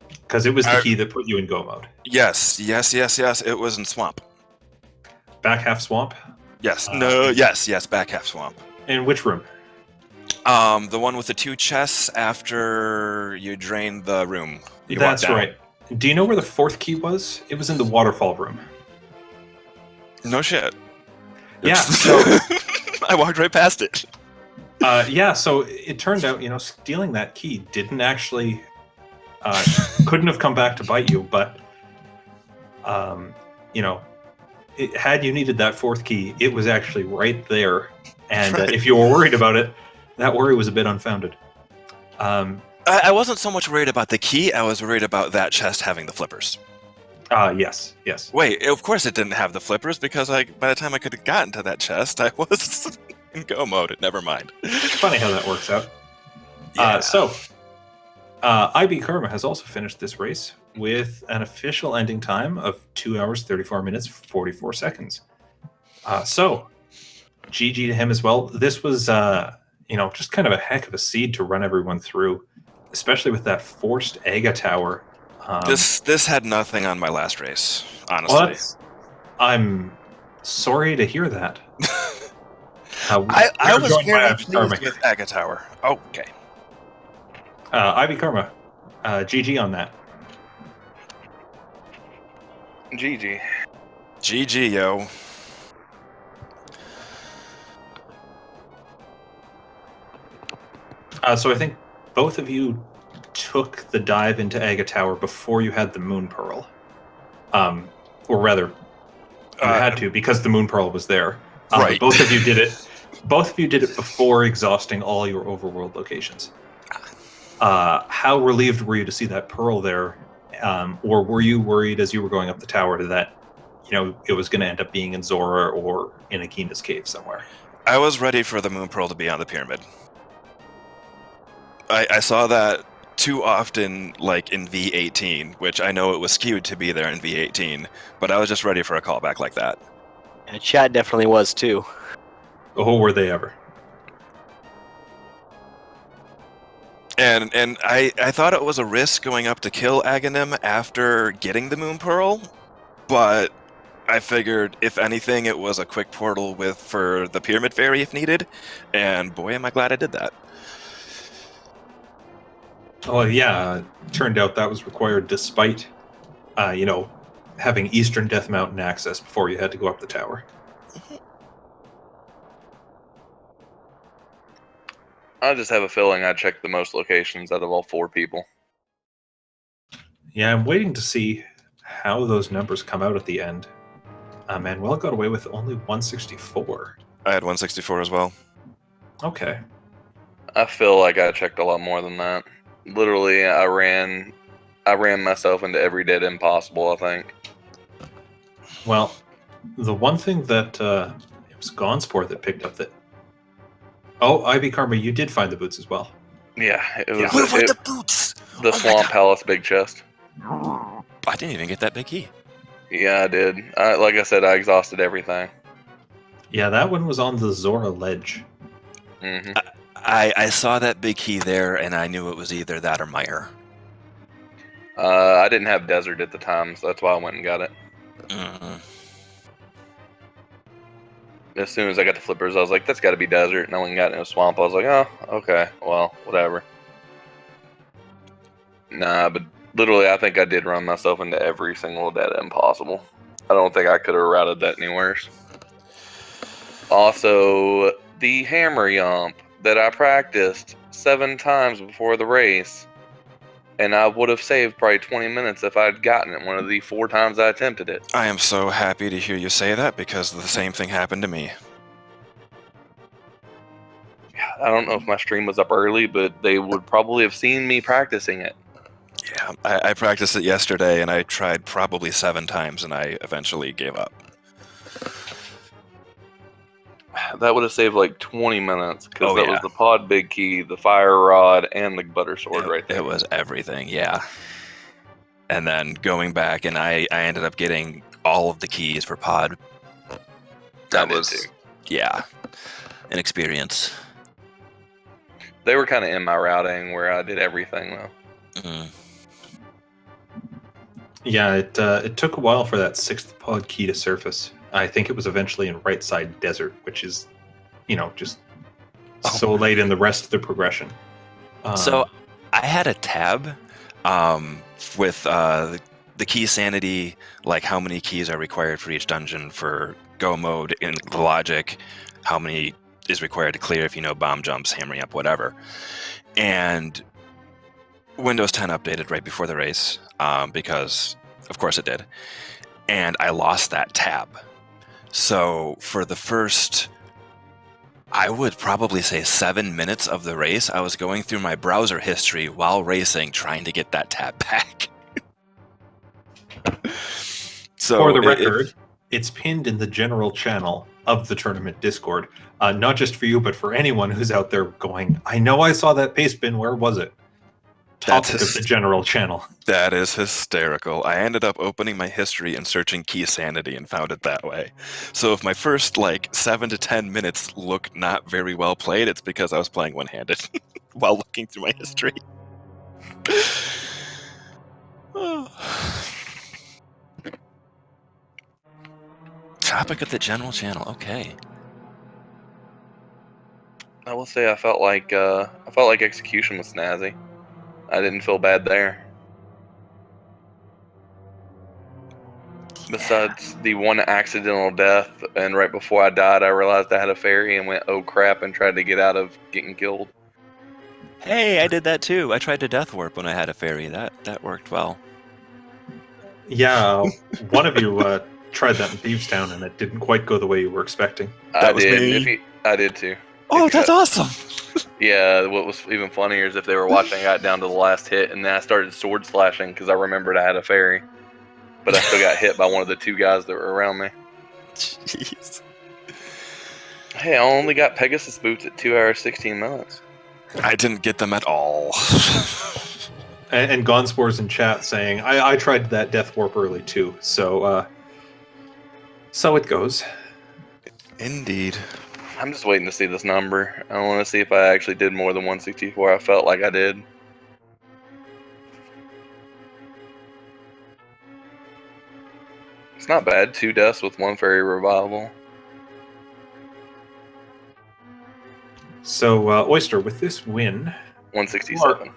Because it was the key that put you in go mode. Yes. It was in Swamp. Back half swamp? Yes. Yes. Back half Swamp. In which room? The one with the 2 chests after you drain the room. That's right. Do you know where the 4th key was? It was in the waterfall room. No shit. Yeah. So I walked right past it. Yeah, so it turned out, stealing that key didn't actually, couldn't have come back to bite you, but, had you needed that fourth key, it was actually right there. And Right. if you were worried about it, that worry was a bit unfounded. I wasn't so much worried about the key. I was worried about that chest having the flippers. Yes. Wait, of course it didn't have the flippers because by the time I could have gotten to that chest, I was in go mode. Never mind. Funny how that works out. Yeah. IB Karma has also finished this race with an official ending time of 2 hours, 34 minutes, 44 seconds. So, GG to him as well. This was, just kind of a heck of a seed to run everyone through, especially with that forced Aga Tower. This had nothing on my last race, honestly. I'm sorry to hear that. I was very pleased with Aga Tower. Okay. Ivy Karma, GG on that. GG. GG, yo. So I think both of you took the dive into Aga Tower before you had the Moon Pearl. Or rather, you had to because the Moon Pearl was there. Right. Both of you did it. Both of you did it before exhausting all your overworld locations. How relieved were you to see that Pearl there? Or were you worried as you were going up the tower that, it was going to end up being in Zora or in Akina's cave somewhere? I was ready for the Moon Pearl to be on the pyramid. I saw that too often, like in V18, which I know it was skewed to be there in V18, but I was just ready for a callback like that. And chat definitely was too. Oh, were they ever? And I thought it was a risk going up to kill Aghanim after getting the Moon Pearl, but I figured if anything it was a quick portal for the Pyramid Fairy if needed, and boy am I glad I did that. Oh yeah, turned out that was required despite, having Eastern Death Mountain access before you had to go up the tower. I just have a feeling I checked the most locations out of all 4 people. Yeah, I'm waiting to see how those numbers come out at the end. Manuel got away with only 164. I had 164 as well. Okay. I feel like I checked a lot more than that. Literally, I ran myself into every dead end possible, I think. Well, the one thing that it was Gonzspor that picked up that. Oh, IB Karma, you did find the boots as well. Yeah, it was What about the boots? the Swamp Palace big chest. I didn't even get that big key. Yeah, I did. Like I said, I exhausted everything. Yeah, that one was on the Zora ledge. Mm-hmm. I saw that big key there, and I knew it was either that or Meyer. I didn't have desert at the time, so that's why I went and got it. Mm-hmm. As soon as I got the flippers, I was like, that's got to be desert. And I went and got it in a swamp. I was like, oh, okay, well, whatever. Nah, but literally, I think I did run myself into every single dead end possible. I don't think I could have routed that any worse. Also, the hammer yump that I practiced 7 times before the race, and I would have saved probably 20 minutes if I'd gotten it one of the 4 times I attempted it. I am so happy to hear you say that because the same thing happened to me. I don't know if my stream was up early, but they would probably have seen me practicing it. Yeah, I practiced it yesterday, and I tried probably 7 times, and I eventually gave up. That would have saved like 20 minutes because Oh, that yeah. was the pod big key, the fire rod, and the butter sword right there. It was everything, yeah. And then going back, and I ended up getting all of the keys for pod. That did was, too. yeah, an experience. They were kind of in my routing where I did everything though. Mm. Yeah, it took a while for that 6th pod key to surface. I think it was eventually in right side desert, which is, just so late in the rest of the progression. So I had a tab with the Keysanity, like how many keys are required for each dungeon for go mode in the logic, how many is required to clear if you know bomb jumps, hammering up, whatever. And Windows 10 updated right before the race, because of course it did. And I lost that tab. So for the first, I would probably say 7 minutes of the race, I was going through my browser history while racing, trying to get that tab back. So for the record, it's pinned in the general channel of the tournament Discord. Not just for you, but for anyone who's out there going, I know I saw that paste bin, where was it? Topic of the general channel. That is hysterical. I ended up opening my history and searching Keysanity and found it that way. So if my first 7 to 10 minutes look not very well played, it's because I was playing one-handed while looking through my history. Topic of the general channel. Okay. I will say I felt like execution was snazzy. I didn't feel bad there. Besides the one accidental death, and right before I died, I realized I had a fairy and went, oh crap, and tried to get out of getting killed. Hey, I did that too. I tried to death warp when I had a fairy. That worked well. Yeah, one of you tried that in Thievestown, and it didn't quite go the way you were expecting. That was me. I did too. Oh, that's awesome! Yeah, what was even funnier is if they were watching, I got down to the last hit, and then I started sword slashing because I remembered I had a fairy. But I still got hit by one of the two guys that were around me. Jeez. Hey, I only got Pegasus boots at 2 hours, 16 minutes. I didn't get them at all. And Gonzspor's in chat saying, I tried that death warp early too, so it goes. Indeed. I'm just waiting to see this number. I want to see if I actually did more than 164. I felt like I did. It's not bad. 2 deaths with 1 fairy revival. So, Oyster, with this win, 167.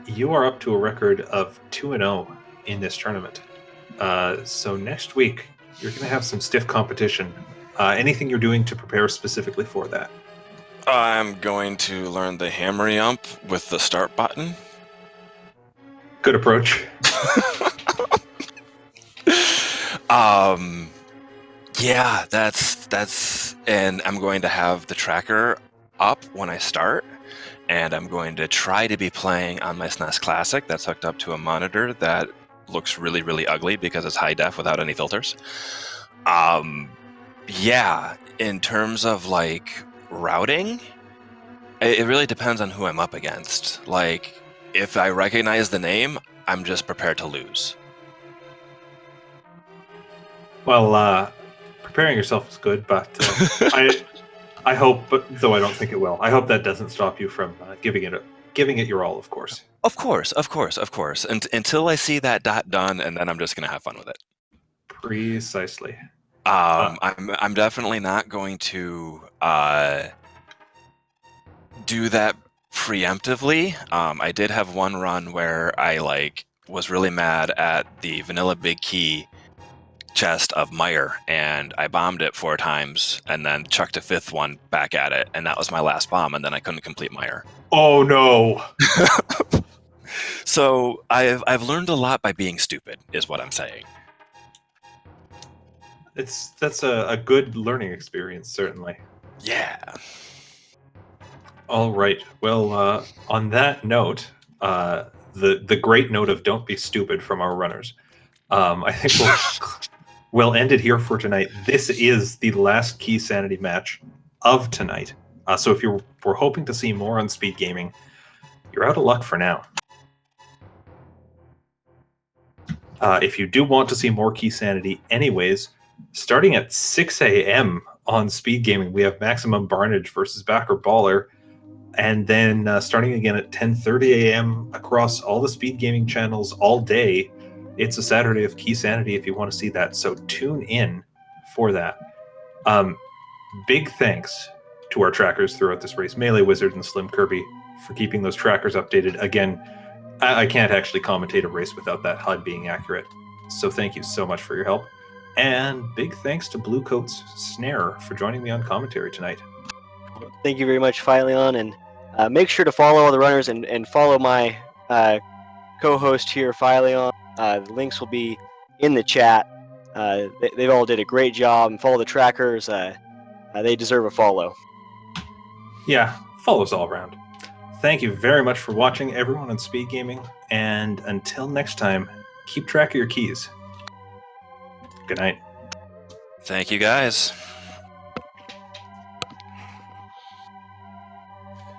you are up to a record of 2-0 in this tournament. So next week, you're going to have some stiff competition. Anything you're doing to prepare specifically for that? I'm going to learn the hammer jump with the start button. Good approach. Yeah, that's, and I'm going to have the tracker up when I start, and I'm going to try to be playing on my SNES Classic that's hooked up to a monitor that looks really, really ugly because it's high def without any filters. Yeah, in terms of routing, it really depends on who I'm up against. If I recognize the name, I'm just prepared to lose. Well, preparing yourself is good, but I hope, though I don't think it will. I hope that doesn't stop you from giving it your all, of course. Of course. Until I see that dot done, and then I'm just gonna have fun with it. Precisely. I'm definitely not going to do that preemptively. I did have one run where I was really mad at the vanilla big key chest of Meyer, and I bombed it 4 times and then chucked a 5th one back at it, and that was my last bomb, and then I couldn't complete Meyer. Oh no. So I've learned a lot by being stupid, is what I'm saying. That's a good learning experience, certainly. Yeah. All right. Well, on that note, the great note of don't be stupid from our runners, I think we'll end it here for tonight. This is the last Keysanity match of tonight. So if you were hoping to see more on Speed Gaming, you're out of luck for now. If you do want to see more Keysanity anyways, starting at 6 a.m. on Speed Gaming, we have Maximum Barnage versus Backer Baller. And then starting again at 10:30 a.m. across all the Speed Gaming channels all day, it's a Saturday of Keysanity if you want to see that. So tune in for that. Big thanks to our trackers throughout this race, Melee Wizard and Slim Kirby, for keeping those trackers updated. Again, I can't actually commentate a race without that HUD being accurate. So thank you so much for your help. And big thanks to Bluecoat's Snare for joining me on commentary tonight. thank you very much, Philion, and make sure to follow all the runners and follow my co-host here, Philion. The links will be in the chat. They've all did a great job, and follow the trackers. They deserve a follow. Yeah, follows all around. Thank you very much for watching, everyone on Speed Gaming, and until next time, keep track of your keys. Good night. Thank you, guys.